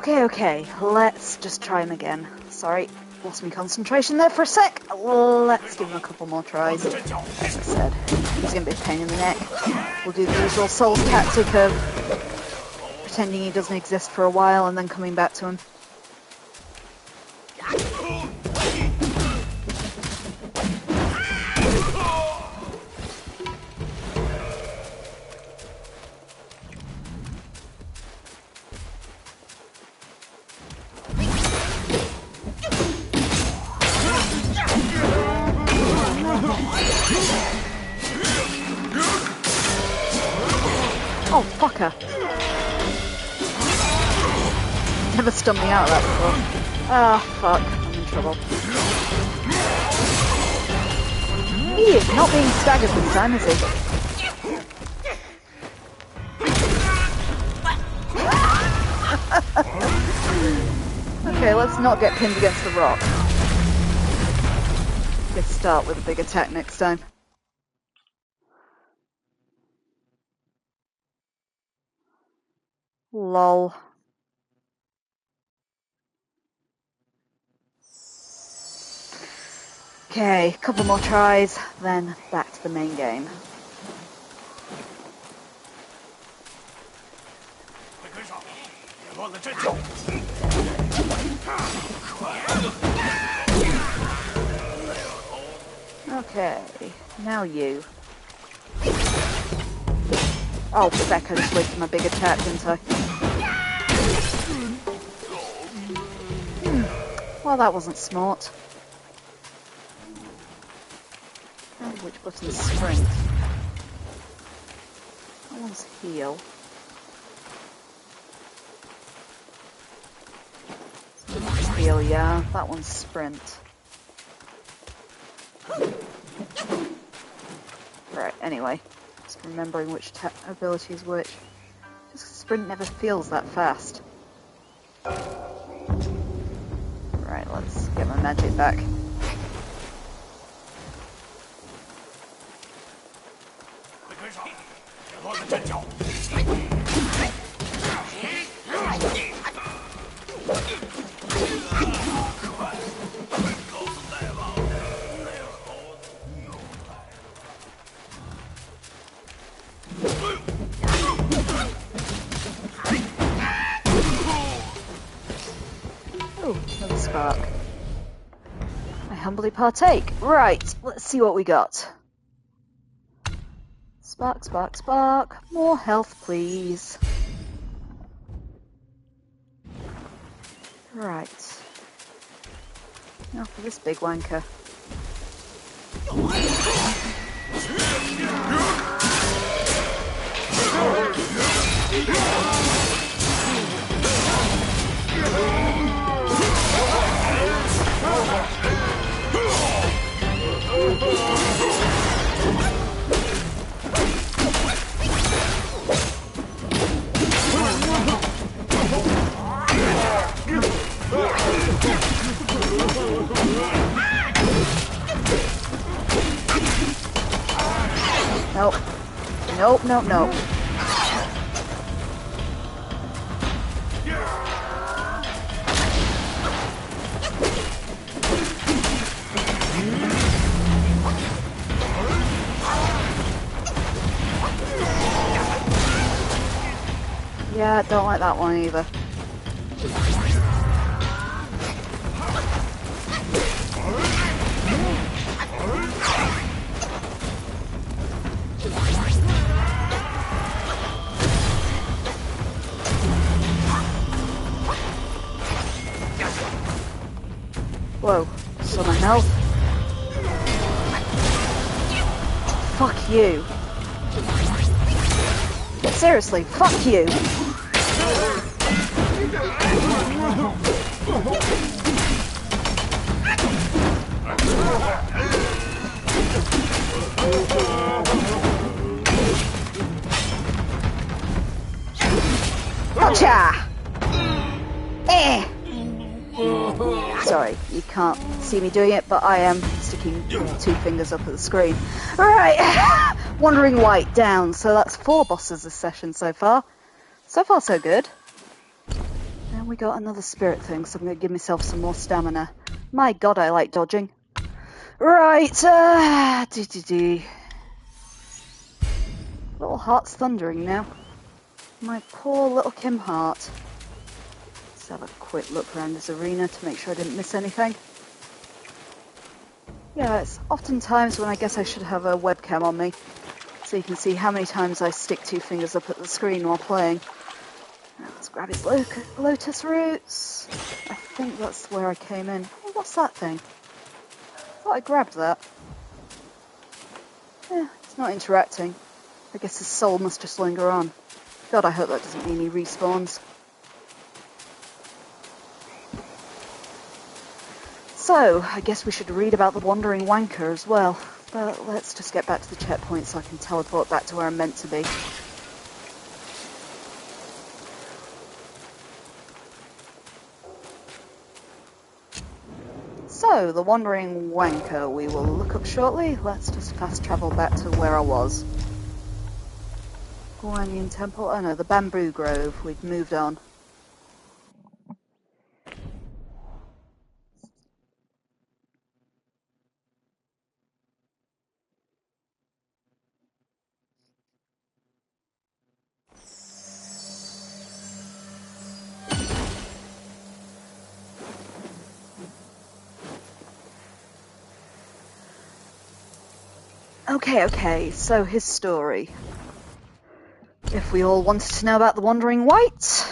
Okay, let's just try him again. Sorry, lost my concentration there for a sec. Let's give him a couple more tries. As I said, he's going to be a pain in the neck. We'll do the usual Souls tactic of pretending he doesn't exist for a while and then coming back to him. Oh, fucker. Never stunned me out of that before. Ah, fuck. I'm in trouble. He is not being staggered this time, is he? Okay, let's not get pinned against the rock. Let's start with a big attack next time. Lol. Okay, a couple more tries, then back to the main game. Okay, now you. Oh, feck, I just wasted my big attack, didn't I? Well, that wasn't smart. Oh, which button's sprint? That one's heal. So that's heal, yeah. That one's sprint. Right, anyway. Just remembering which ability is which. Just sprint never feels that fast. Right, let's get my magic back. Oh, another spark. I humbly partake. Right, let's see what we got. Spark, spark, spark. More health, please. Right. Now for this big wanker. Nope. Nope, nope, nope. Yeah, don't like that one either. Whoa, some health. Fuck you. Seriously, fuck you. Gotcha! Eh! Sorry, you can't see me doing it, but I am sticking 2 fingers up at the screen. Right, Wandering White down, so that's 4 bosses this session so far. So far so good. And we got another spirit thing, so I'm going to give myself some more stamina. My god, I like dodging. Right, Little heart's thundering now. My poor little Kim Heart. Let's have a quick look around this arena to make sure I didn't miss anything. Yeah, it's oftentimes when I guess I should have a webcam on me, so you can see how many times I stick 2 fingers up at the screen while playing. Now let's grab his lotus roots. I think that's where I came in. Oh, what's that thing? I thought I grabbed that. Yeah, it's not interacting. I guess his soul must just linger on. God, I hope that doesn't mean he respawns. So, I guess we should read about the Wandering Wanker as well. But let's just get back to the checkpoint so I can teleport back to where I'm meant to be. So, the Wandering Wanker we will look up shortly. Let's just fast travel back to where I was. Guanyin Temple. Oh no, the Bamboo Grove. We've moved on. Okay, so his story. If we all wanted to know about the Wandering Wight.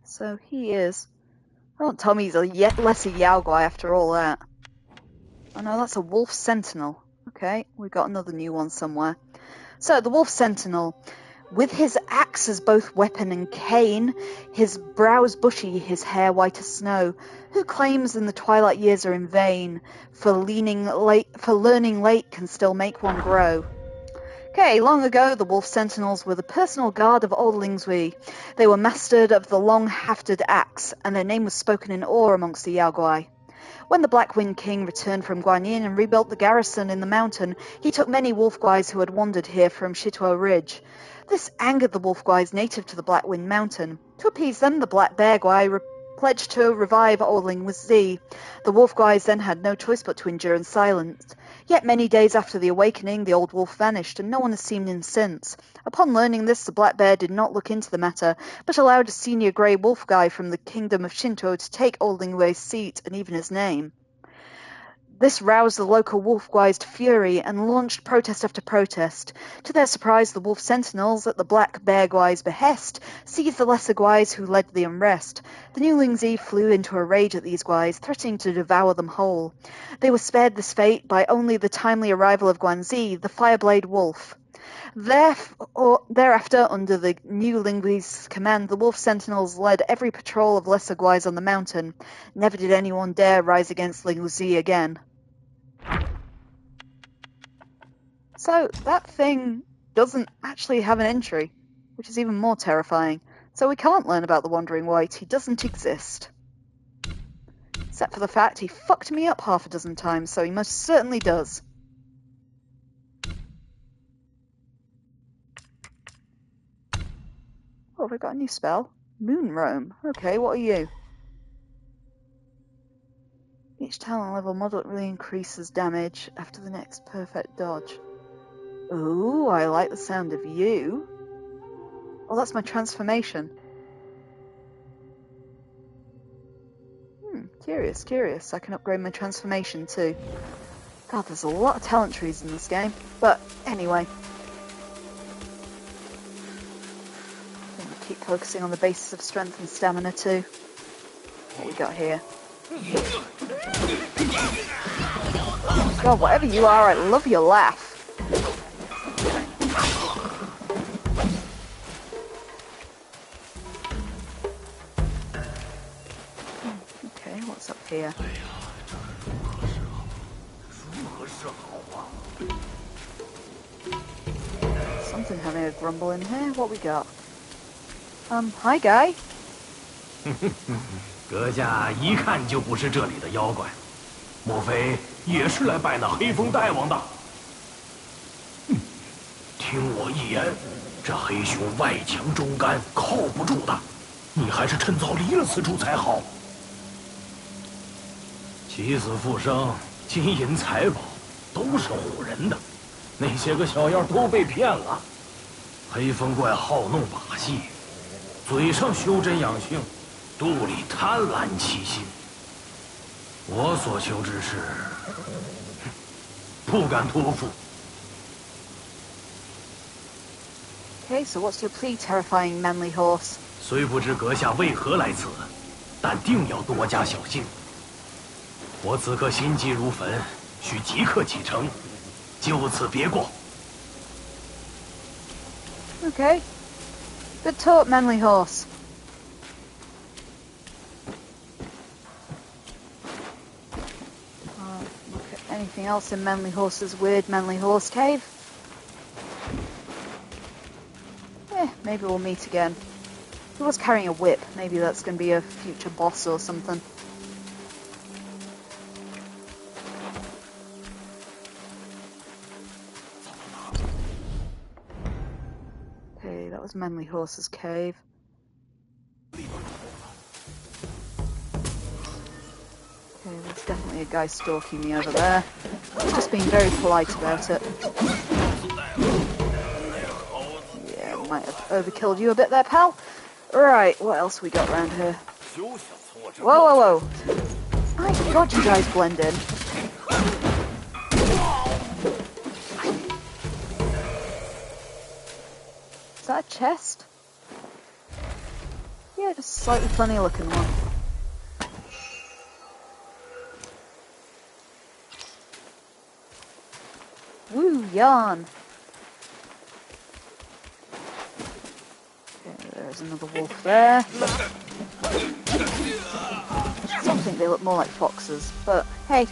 So he is. Don't tell me he's a lesser Yaoguai after all that. Oh no, that's a Wolf Sentinel. Okay, we got another new one somewhere. So, the Wolf Sentinel. With his axe as both weapon and cane, his brows bushy, his hair white as snow, who claims in the twilight years are in vain, for learning late can still make one grow. Okay, long ago the Wolf Sentinels were the personal guard of old Lingzui. They were mastered of the long-hafted axe, and their name was spoken in awe amongst the Yaoguai. When the Black Wind King returned from Guanyin and rebuilt the garrison in the mountain, he took many wolf guais who had wandered here from Shituo Ridge. This angered the wolf guais native to the Black Wind Mountain. To appease them, the Black Bear Guai pledged to revive old Lingzui. The wolf guais then had no choice but to endure in silence. Yet many days after the awakening, the old wolf vanished, and no one has seen him since. Upon learning this, the Black Bear did not look into the matter, but allowed a senior grey wolf guy from the kingdom of Shinto to take old Lingzui's seat and even his name. This roused the local wolf guais to fury and launched protest after protest. To their surprise, the wolf sentinels, at the Black Bear guais' behest, seized the lesser guais who led the unrest. The new Lingzui flew into a rage at these guais, threatening to devour them whole. They were spared this fate by only the timely arrival of Guanzi, the Fireblade Wolf. Thereafter, under the new Lingzui's command, the wolf sentinels led every patrol of lesser guais on the mountain. Never did anyone dare rise against Lingzui again. So, that thing doesn't actually have an entry, which is even more terrifying. So we can't learn about the Wandering Wight. He doesn't exist. Except for the fact he fucked me up half a dozen times, so he most certainly does. Oh, have I got a new spell? Moon Roam. Okay, what are you? Each talent level moderately increases damage after the next perfect dodge. Ooh, I like the sound of you. Oh, that's my transformation. Curious. I can upgrade my transformation too. God, there's a lot of talent trees in this game. But anyway. I'm going to keep focusing on the basis of strength and stamina too. What we got here? God, whatever you are, I love your laugh. Okay, what's up here? Something having a grumble in here. What we got? Hi, guy. 阁下一看就不是这里的妖怪，莫非也是来拜那黑风大王的？听我一言，这黑熊外强中干，靠不住的，你还是趁早离了此处才好。起死复生、金银财宝都是唬人的，那些个小妖都被骗了。黑风怪好弄把戏，嘴上修真养性。 肚里贪婪起心，我所求之事，不敢托付。Okay, so what's your plea, terrifying manly horse? 虽不知阁下为何来此，但定要多加小心。我此刻心急如焚，需即刻启程，就此别过。Okay, Good talk, manly horse. Look at anything else in Manly Horse's weird Manly Horse cave. Maybe we'll meet again. He was carrying a whip. Maybe that's going to be a future boss or something. Okay, that was Manly Horse's cave. Okay, there's definitely a guy stalking me over there. Just being very polite about it. Yeah, might have overkilled you a bit there, pal. Right, what else we got around here? Whoa. My God, you guys blend in. Is that a chest? Yeah, just a slightly funny looking one. Woo, yarn. Okay, there's another wolf there. Some think they look more like foxes, but hey,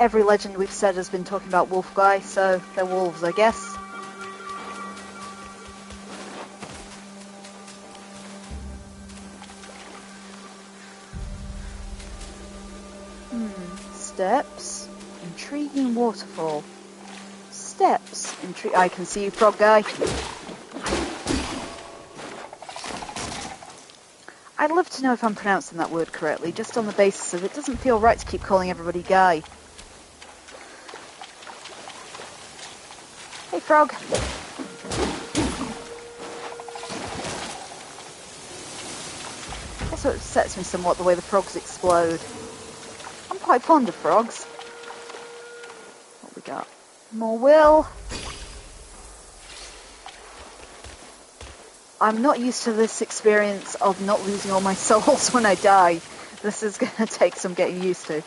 every legend we've said has been talking about wolf guy, so they're wolves, I guess. Steps. Intriguing waterfall. Steps. I can see you, frog guy. I'd love to know if I'm pronouncing that word correctly, just on the basis of it doesn't feel right to keep calling everybody guy. Hey, frog. That's what upsets me somewhat, the way the frogs explode. I'm quite fond of frogs. What we got? More will. I'm not used to this experience of not losing all my souls when I die. This is going to take some getting used to.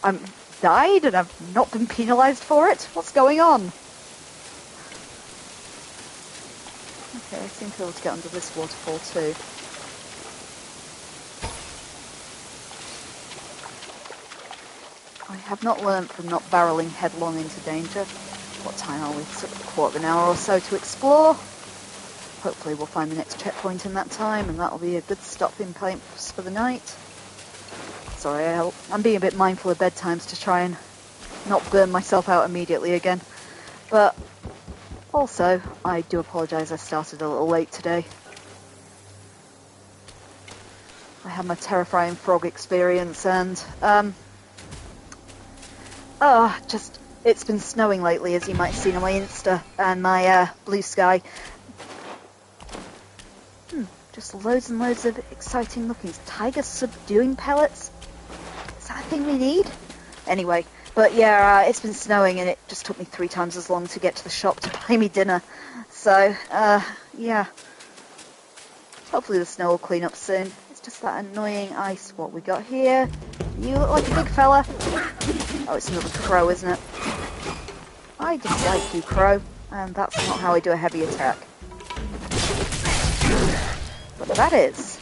I'm died and I've not been penalized for it? What's going on? Okay, I seem to be able to get under this waterfall too. I have not learnt from not barreling headlong into danger. What time are we? Sort of a quarter of an hour or so to explore. Hopefully we'll find the next checkpoint in that time, and that'll be a good stopping place for the night. Sorry, I'm being a bit mindful of bedtimes to try and not burn myself out immediately again. But also, I do apologise I started a little late today. I had my terrifying frog experience and, it's been snowing lately, as you might have seen on my Insta and my blue sky. Just loads and loads of exciting looking tiger subduing pellets. Is that a thing we need? Anyway, but yeah, it's been snowing and it just took me 3 times as long to get to the shop to buy me dinner. So, yeah. Hopefully the snow will clean up soon. It's just that annoying ice. What we got here? You look like a big fella. Oh, it's another crow, isn't it? I dislike you, crow, and that's not how I do a heavy attack. But that is.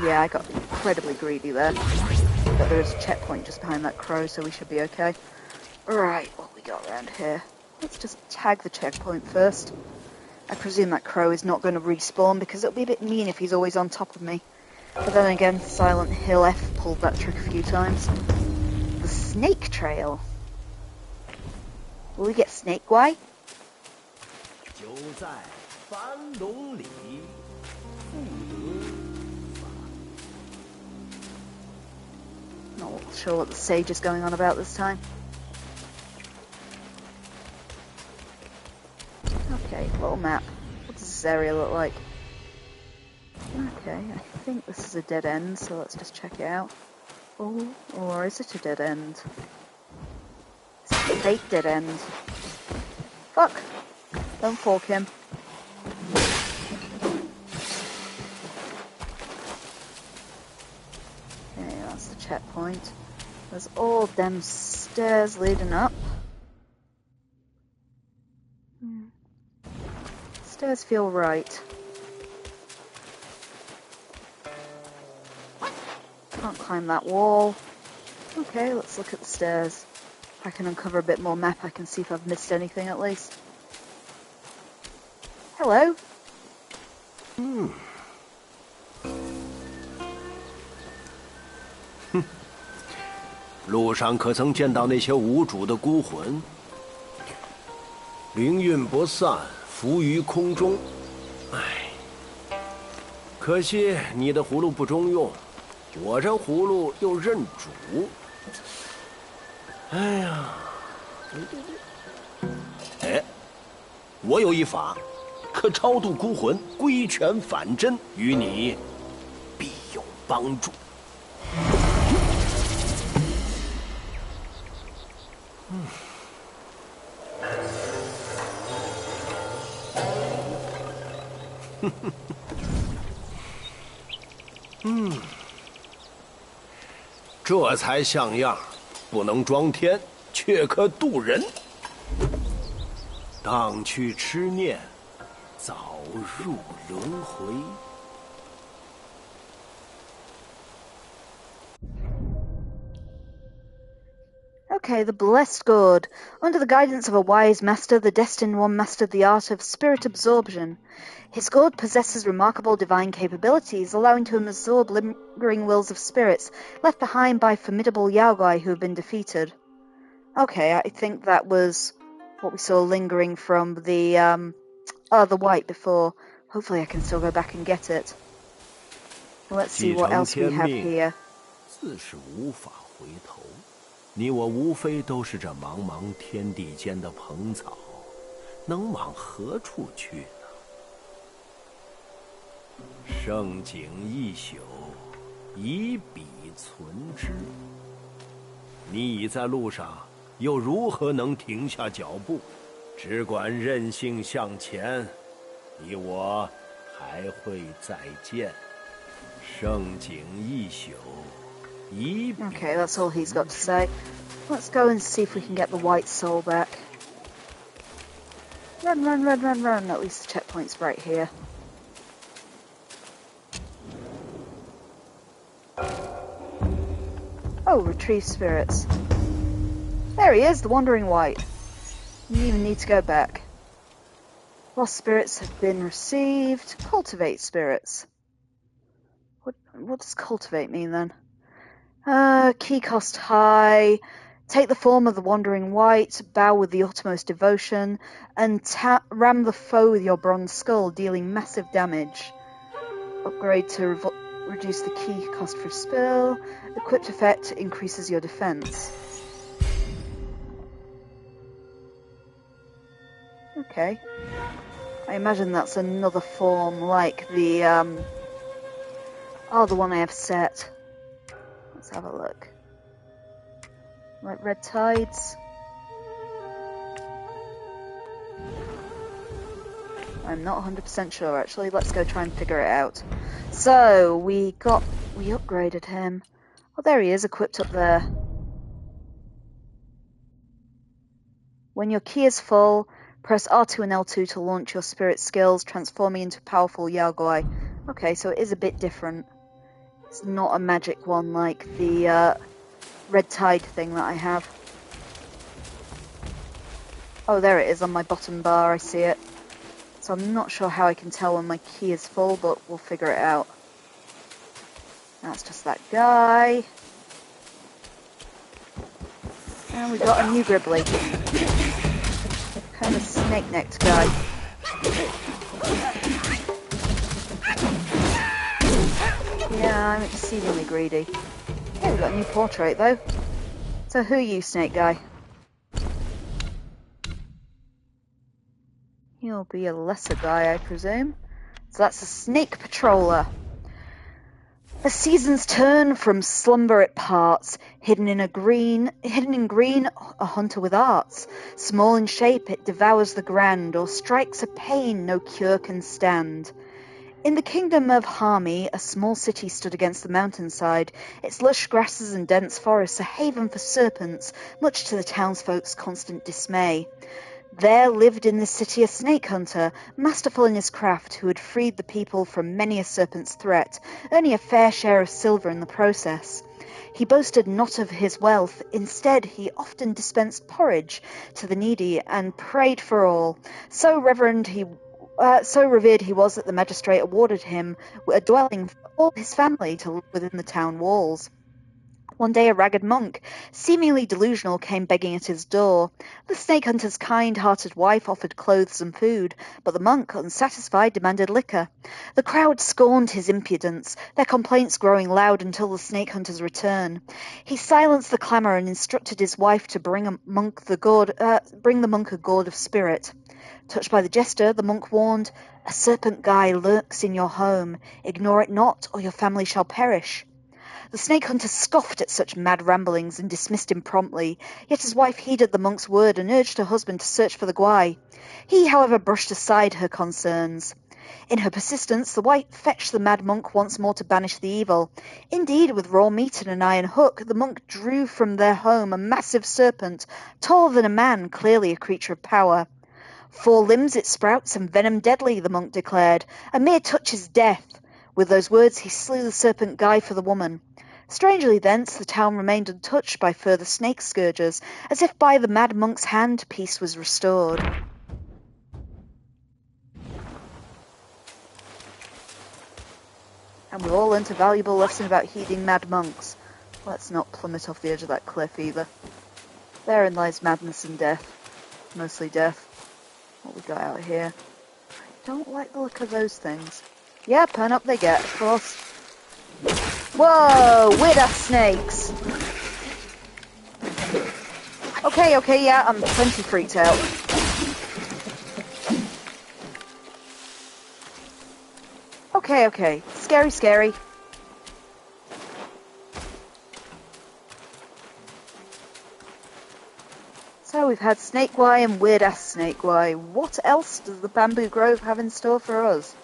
Yeah, I got incredibly greedy there. But there's a checkpoint just behind that crow, so we should be okay. Right, what we got around here? Let's just tag the checkpoint first. I presume that crow is not going to respawn because it'll be a bit mean if he's always on top of me. But then again, Silent Hill F pulled that trick a few times. The snake trail. Will we get snake guy? Not sure what the sage is going on about this time. Okay, little map. What does this area look like? Okay, I think this is a dead end, so let's just check it out. Oh, or is it a dead end? It's a fake dead end. Fuck! Don't fork him. Okay, that's the checkpoint. There's all them stairs leading up. Stairs feel right. Can't climb that wall. Okay, let's look at the stairs. If I can uncover a bit more map, I can see if I've missed anything at least. Hello? 路上可曾见到那些无主的孤魂？灵韵不散，浮于空中。唉，可惜你的葫芦不中用，我这葫芦又认主。哎呀，哎，我有一法，可超度孤魂，归拳反真，与你必有帮助。这才像样，不能装天，却可渡人。荡去痴念，早入轮回。Okay, the Blessed God. Under the guidance of a wise master, the Destined One mastered the art of spirit absorption. His God possesses remarkable divine capabilities, allowing him to absorb lingering wills of spirits left behind by formidable Yaoguai who have been defeated. Okay, I think that was what we saw lingering from the white before. Hopefully I can still go back and get it. Let's see what else we have here. 自是无法回头。你我无非都是这茫茫天地间的蓬草，能往何处去呢？盛景一宿，以彼存之。你已在路上，又如何能停下脚步？只管任性向前，你我还会再见。盛景一宿。Okay, that's all he's got to say. Let's go and see if we can get the white soul back. Run, run, run, run, run. At least the checkpoint's right here. Oh, retrieve spirits. There he is, the wandering white. You don't even need to go back. Lost spirits have been received. Cultivate spirits. What does cultivate mean then? Key cost high. Take the form of the wandering white, bow with the utmost devotion, and ram the foe with your bronze skull, dealing massive damage. Upgrade to reduce the key cost for spell. Equipped effect increases your defense. Okay. I imagine that's another form like the, the one I have set. Let's have a look. Like red tides. I'm not 100% sure actually. Let's go try and figure it out. So we upgraded him. Oh, there he is, equipped up there. When your key is full, press R2 and L2 to launch your spirit skills, transforming into powerful Yaoguai. Okay, so it is a bit different. It's not a magic one like the red tide thing that I have. Oh, there it is on my bottom bar, I see it. So I'm not sure how I can tell when my key is full, but we'll figure it out. That's just that guy. And we got a new Gribbly. Kind of snake-necked guy. Yeah, I'm exceedingly greedy. Yeah, we got a new portrait though. So who are you, snake guy? He'll be a lesser guy, I presume. So that's a snake patroller. The seasons turn from slumber it parts, hidden in green, a hunter with arts. Small in shape, it devours the grand, or strikes a pain no cure can stand. In the kingdom of Harmi, a small city stood against the mountainside, its lush grasses and dense forests a haven for serpents, much to the townsfolk's constant dismay. There lived in the city a snake hunter, masterful in his craft, who had freed the people from many a serpent's threat, earning a fair share of silver in the process. He boasted not of his wealth. Instead, he often dispensed porridge to the needy and prayed for all. So revered he was that the magistrate awarded him a dwelling for all his family to live within the town walls. One day a ragged monk, seemingly delusional, came begging at his door. The snake hunter's kind-hearted wife offered clothes and food, but the monk, unsatisfied, demanded liquor. The crowd scorned his impudence, their complaints growing loud until the snake hunter's return. He silenced the clamour and instructed his wife to bring the monk a gourd of spirit. Touched by the gesture, the monk warned, "A serpent guy lurks in your home. Ignore it not, or your family shall perish." The snake hunter scoffed at such mad ramblings and dismissed him promptly, yet his wife heeded the monk's word and urged her husband to search for the guai. He, however, brushed aside her concerns. In her persistence, the wife fetched the mad monk once more to banish the evil. Indeed, with raw meat and an iron hook, the monk drew from their home a massive serpent, taller than a man, clearly a creature of power. "4 limbs it sprouts, and venom deadly," the monk declared. "A mere touch is death." With those words he slew the serpent guy for the woman. Strangely thence the town remained untouched by further snake scourges, as if by the mad monk's hand peace was restored. And we all learnt a valuable lesson about heeding mad monks. Let's not plummet off the edge of that cliff either. Therein lies madness and death. Mostly death. What we got out here? I don't like the look of those things. Yeah, burn up they get, of course. Whoa, weird-ass snakes. Okay, yeah, I'm plenty freaked out. Okay. Scary. So we've had snake guai and weird-ass snake guai. What else does the bamboo grove have in store for us?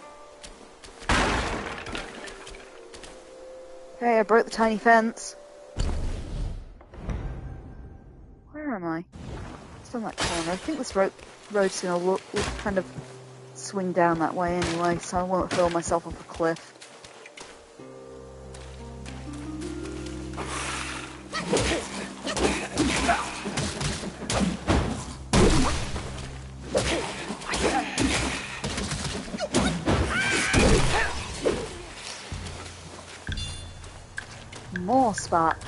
Okay, I broke the tiny fence. Where am I? It's on that corner. I think this road's going to kind of swing down that way anyway, so I won't hurl myself off a cliff. More spark.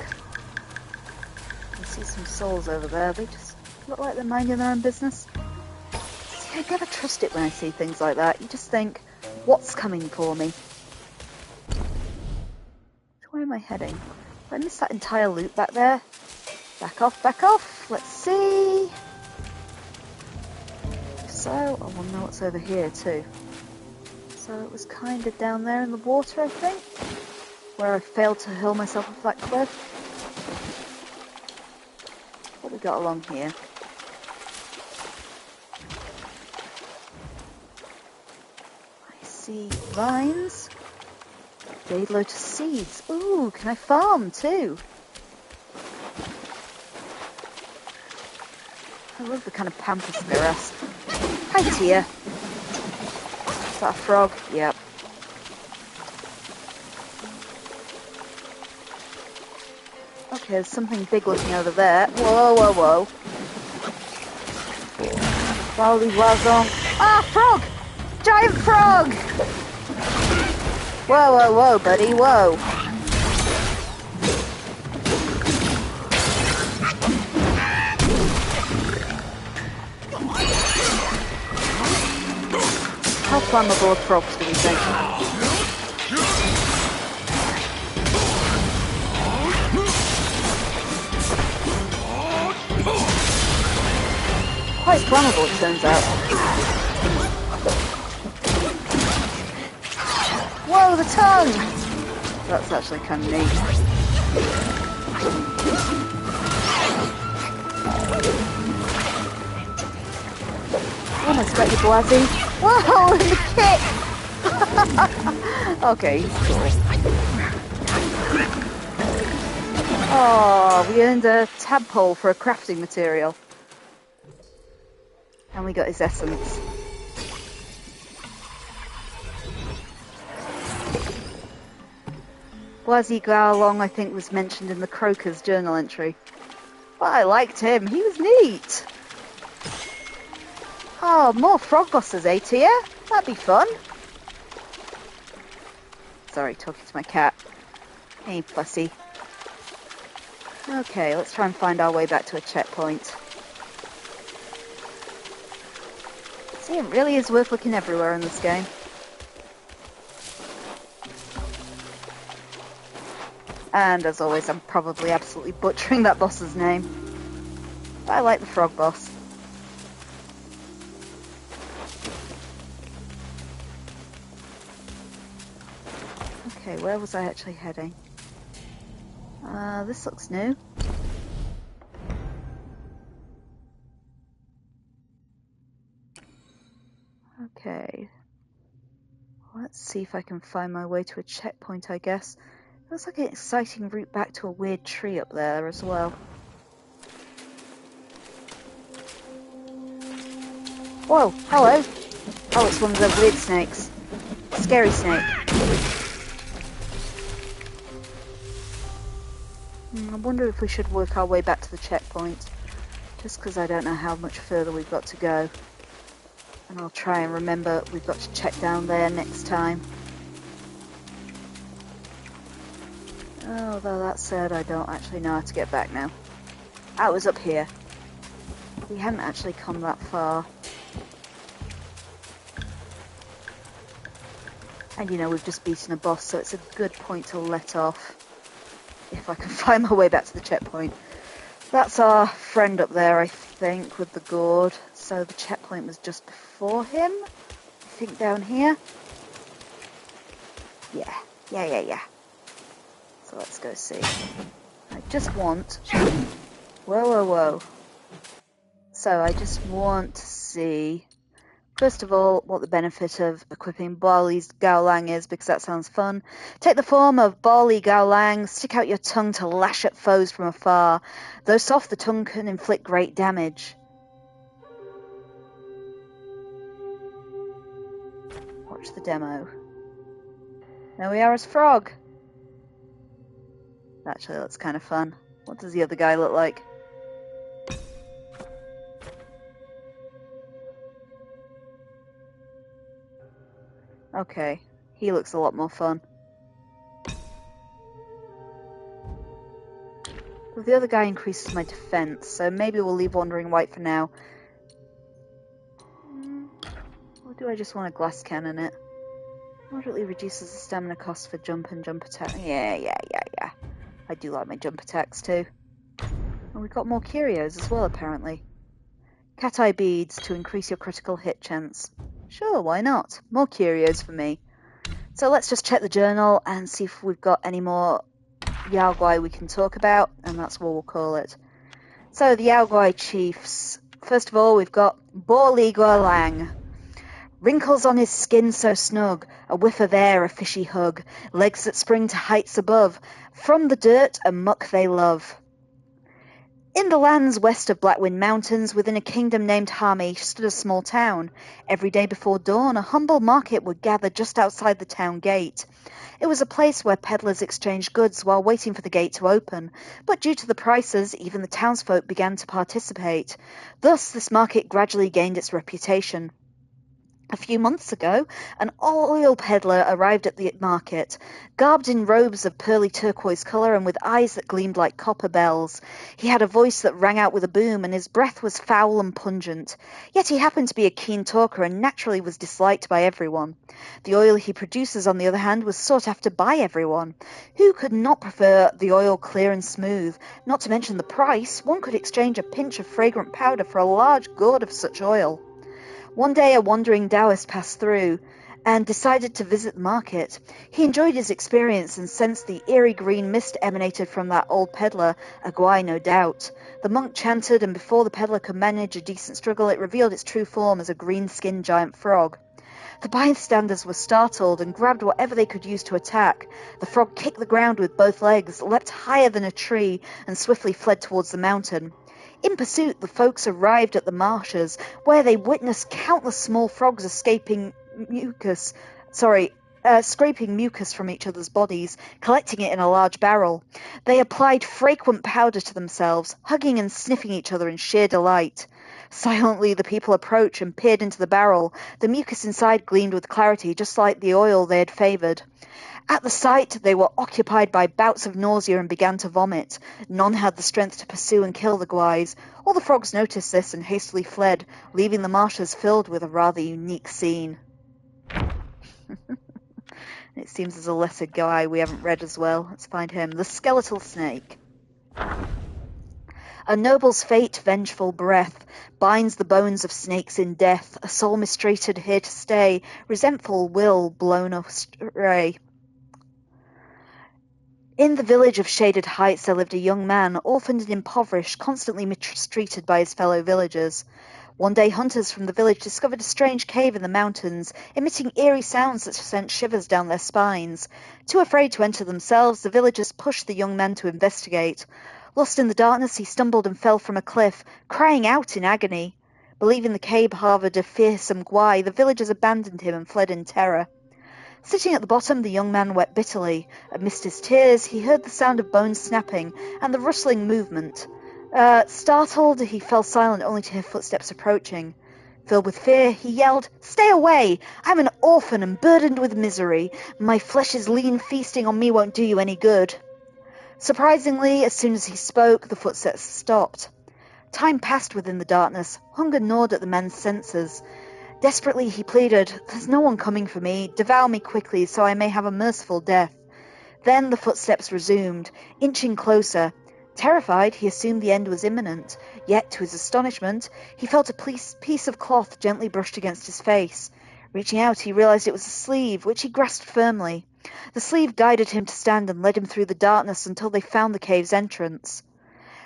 I see some souls over there. They just look like they're minding their own business. See, I never trust it when I see things like that. You just think, what's coming for me? Where am I heading? Did I miss that entire loop back there? Back off. Let's see. So, I want to know what's over here too. So it was kind of down there in the water, I think. Where I failed to hurl myself off that cliff. What we got along here? I see vines. Jade lotus seeds. Ooh, can I farm too? I love the kind of pampas grass. Hi, Tia. Is that a frog? Yep. Okay, there's something big looking over there. Whoa. Wowly wazong. Ah, frog! Giant frog! Whoa, buddy, whoa. How flammable are frogs, do we think? Quite flammable, it turns out. Whoa, the tongue! That's actually kind of neat. I didn't expect you, Blazzy. Whoa, the kick! Okay, he's cool. Oh, we earned a tadpole for a crafting material. And we got his essence. Boise Garlong, I think, was mentioned in the Croker's journal entry. But I liked him. He was neat. Oh, more frog bosses, Tia? That'd be fun. Sorry, talking to my cat. Hey, Pussy. Okay, let's try and find our way back to a checkpoint. See, it really is worth looking everywhere in this game. And as always, I'm probably absolutely butchering that boss's name. But I like the frog boss. Okay, where was I actually heading? This looks new. Okay. Let's see if I can find my way to a checkpoint, I guess. Looks like an exciting route back to a weird tree up there as well. Whoa, hello. Oh, it's one of those weird snakes. Scary snake. I wonder if we should work our way back to the checkpoint. Just because I don't know how much further we've got to go. And I'll try and remember we've got to check down there next time. Although that said, I don't actually know how to get back now. Ah, it was up here. We hadn't actually come that far. And you know, we've just beaten a boss, so it's a good point to let off. If I can find my way back to the checkpoint. That's our friend up there, I think, with the gourd. So the checkpoint was just before him? I think down here? Yeah. So let's go see. I just want... Whoa. So I just want to see... First of all, what the benefit of equipping Barley's Gowlang is, because that sounds fun. Take the form of Barley Gowlang, stick out your tongue to lash at foes from afar. Though soft, the tongue can inflict great damage. Watch the demo. There we are as Frog. Actually, that's kind of fun. What does the other guy look like? Okay, he looks a lot more fun. Well, the other guy increases my defense, so maybe we'll leave Wandering White for now. Or do I just want a glass cannon it? Moderately reduces the stamina cost for jump and jump attack. Yeah. I do like my jump attacks too. And we've got more curios as well, apparently. Cat eye beads to increase your critical hit chance. Sure, why not? More curios for me. So let's just check the journal and see if we've got any more Yao Guai we can talk about, and that's what we'll call it. So the Yao Guai chiefs. First of all, we've got Bo Li Guo Lang. Wrinkles on his skin so snug, a whiff of air, a fishy hug, legs that spring to heights above, from the dirt and muck they love. In the lands west of Blackwind Mountains, within a kingdom named Hami, stood a small town. Every day before dawn, a humble market would gather just outside the town gate. It was a place where peddlers exchanged goods while waiting for the gate to open, but due to the prices, even the townsfolk began to participate. Thus, this market gradually gained its reputation. A few months ago, an oil peddler arrived at the market, garbed in robes of pearly turquoise colour and with eyes that gleamed like copper bells. He had a voice that rang out with a boom, and his breath was foul and pungent. Yet he happened to be a keen talker and naturally was disliked by everyone. The oil he produces, on the other hand, was sought after by everyone. Who could not prefer the oil clear and smooth? Not to mention the price. One could exchange a pinch of fragrant powder for a large gourd of such oil. One day a wandering Taoist passed through and decided to visit the market. He enjoyed his experience and sensed the eerie green mist emanated from that old peddler, a Guai no doubt. The monk chanted, and before the peddler could manage a decent struggle, it revealed its true form as a green-skinned giant frog. The bystanders were startled and grabbed whatever they could use to attack. The frog kicked the ground with both legs, leapt higher than a tree, and swiftly fled towards the mountain. In pursuit, the folks arrived at the marshes, where they witnessed countless small frogs scraping mucus from each other's bodies, collecting it in a large barrel. They applied frequent powder to themselves, hugging and sniffing each other in sheer delight. Silently, the people approached and peered into the barrel. The mucus inside gleamed with clarity, just like the oil they had favoured. At the sight, they were occupied by bouts of nausea and began to vomit. None had the strength to pursue and kill the guais. All the frogs noticed this and hastily fled, leaving the marshes filled with a rather unique scene. It seems there's a lesser guy we haven't read as well. Let's find him. The Skeletal Snake. A noble's fate, vengeful breath, binds the bones of snakes in death, a soul mistreated here to stay, resentful will blown astray. In the village of Shaded Heights there lived a young man, orphaned and impoverished, constantly mistreated by his fellow villagers. One day hunters from the village discovered a strange cave in the mountains, emitting eerie sounds that sent shivers down their spines. Too afraid to enter themselves, the villagers pushed the young man to investigate. Lost in the darkness, he stumbled and fell from a cliff, crying out in agony. Believing the cave harboured a fearsome guai, the villagers abandoned him and fled in terror. Sitting at the bottom, the young man wept bitterly. Amidst his tears, he heard the sound of bones snapping and the rustling movement. Startled, he fell silent only to hear footsteps approaching. Filled with fear, he yelled, "Stay away! I'm an orphan and burdened with misery. My flesh is lean, feasting on me won't do you any good." Surprisingly, as soon as he spoke, the footsteps stopped. Time passed within the darkness. Hunger gnawed at the man's senses. Desperately, he pleaded, "There's no one coming for me. Devour me quickly, so I may have a merciful death." Then the footsteps resumed, inching closer. Terrified, he assumed the end was imminent. Yet, to his astonishment, he felt a piece of cloth gently brushed against his face. Reaching out, he realized it was a sleeve, which he grasped firmly. The sleeve guided him to stand and led him through the darkness until they found the cave's entrance.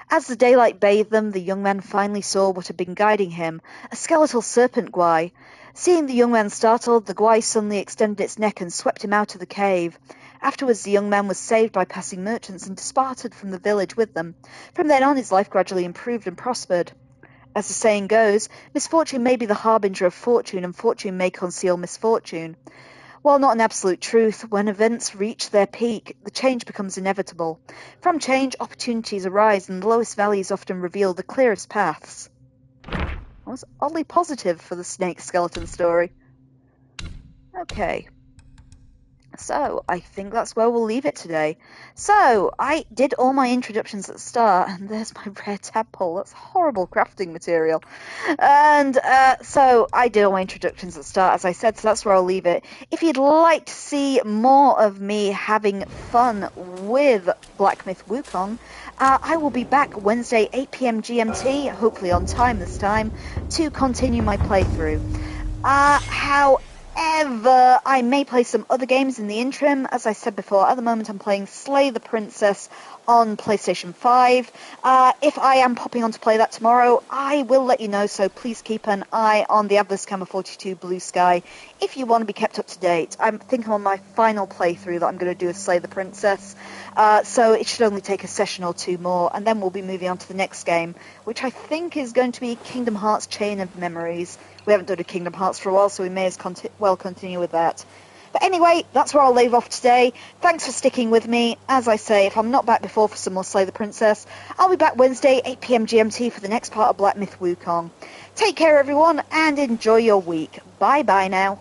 As the daylight bathed them, the young man finally saw what had been guiding him, a skeletal serpent guai. Seeing the young man startled, the guai suddenly extended its neck and swept him out of the cave. Afterwards, the young man was saved by passing merchants and departed from the village with them. From then on, his life gradually improved and prospered. As the saying goes, misfortune may be the harbinger of fortune, and fortune may conceal misfortune. While not an absolute truth, when events reach their peak, the change becomes inevitable. From change, opportunities arise, and the lowest valleys often reveal the clearest paths. I was oddly positive for the snake skeleton story. Okay. So, I think that's where we'll leave it today. So, I did all my introductions at the start, and there's my rare tadpole. That's horrible crafting material. And so, I did all my introductions at the start, as I said, so that's where I'll leave it. If you'd like to see more of me having fun with Black Myth Wukong, I will be back Wednesday, 8 PM GMT, hopefully on time this time, to continue my playthrough. However, I may play some other games in the interim. As I said before, at the moment I'm playing Slay the Princess on PlayStation 5. If I am popping on to play that tomorrow, I will let you know, so please keep an eye on the Adverse Camera 42 Blue Sky if you want to be kept up to date. I think I'm on my final playthrough that I'm going to do with Slay the Princess, so it should only take a session or two more, and then we'll be moving on to the next game, which I think is going to be Kingdom Hearts Chain of Memories. We haven't done a Kingdom Hearts for a while, so we may as well continue with that. But anyway, that's where I'll leave off today. Thanks for sticking with me. As I say, if I'm not back before for some more Slay the Princess, I'll be back Wednesday, 8 PM GMT for the next part of Black Myth Wukong. Take care, everyone, and enjoy your week. Bye-bye now.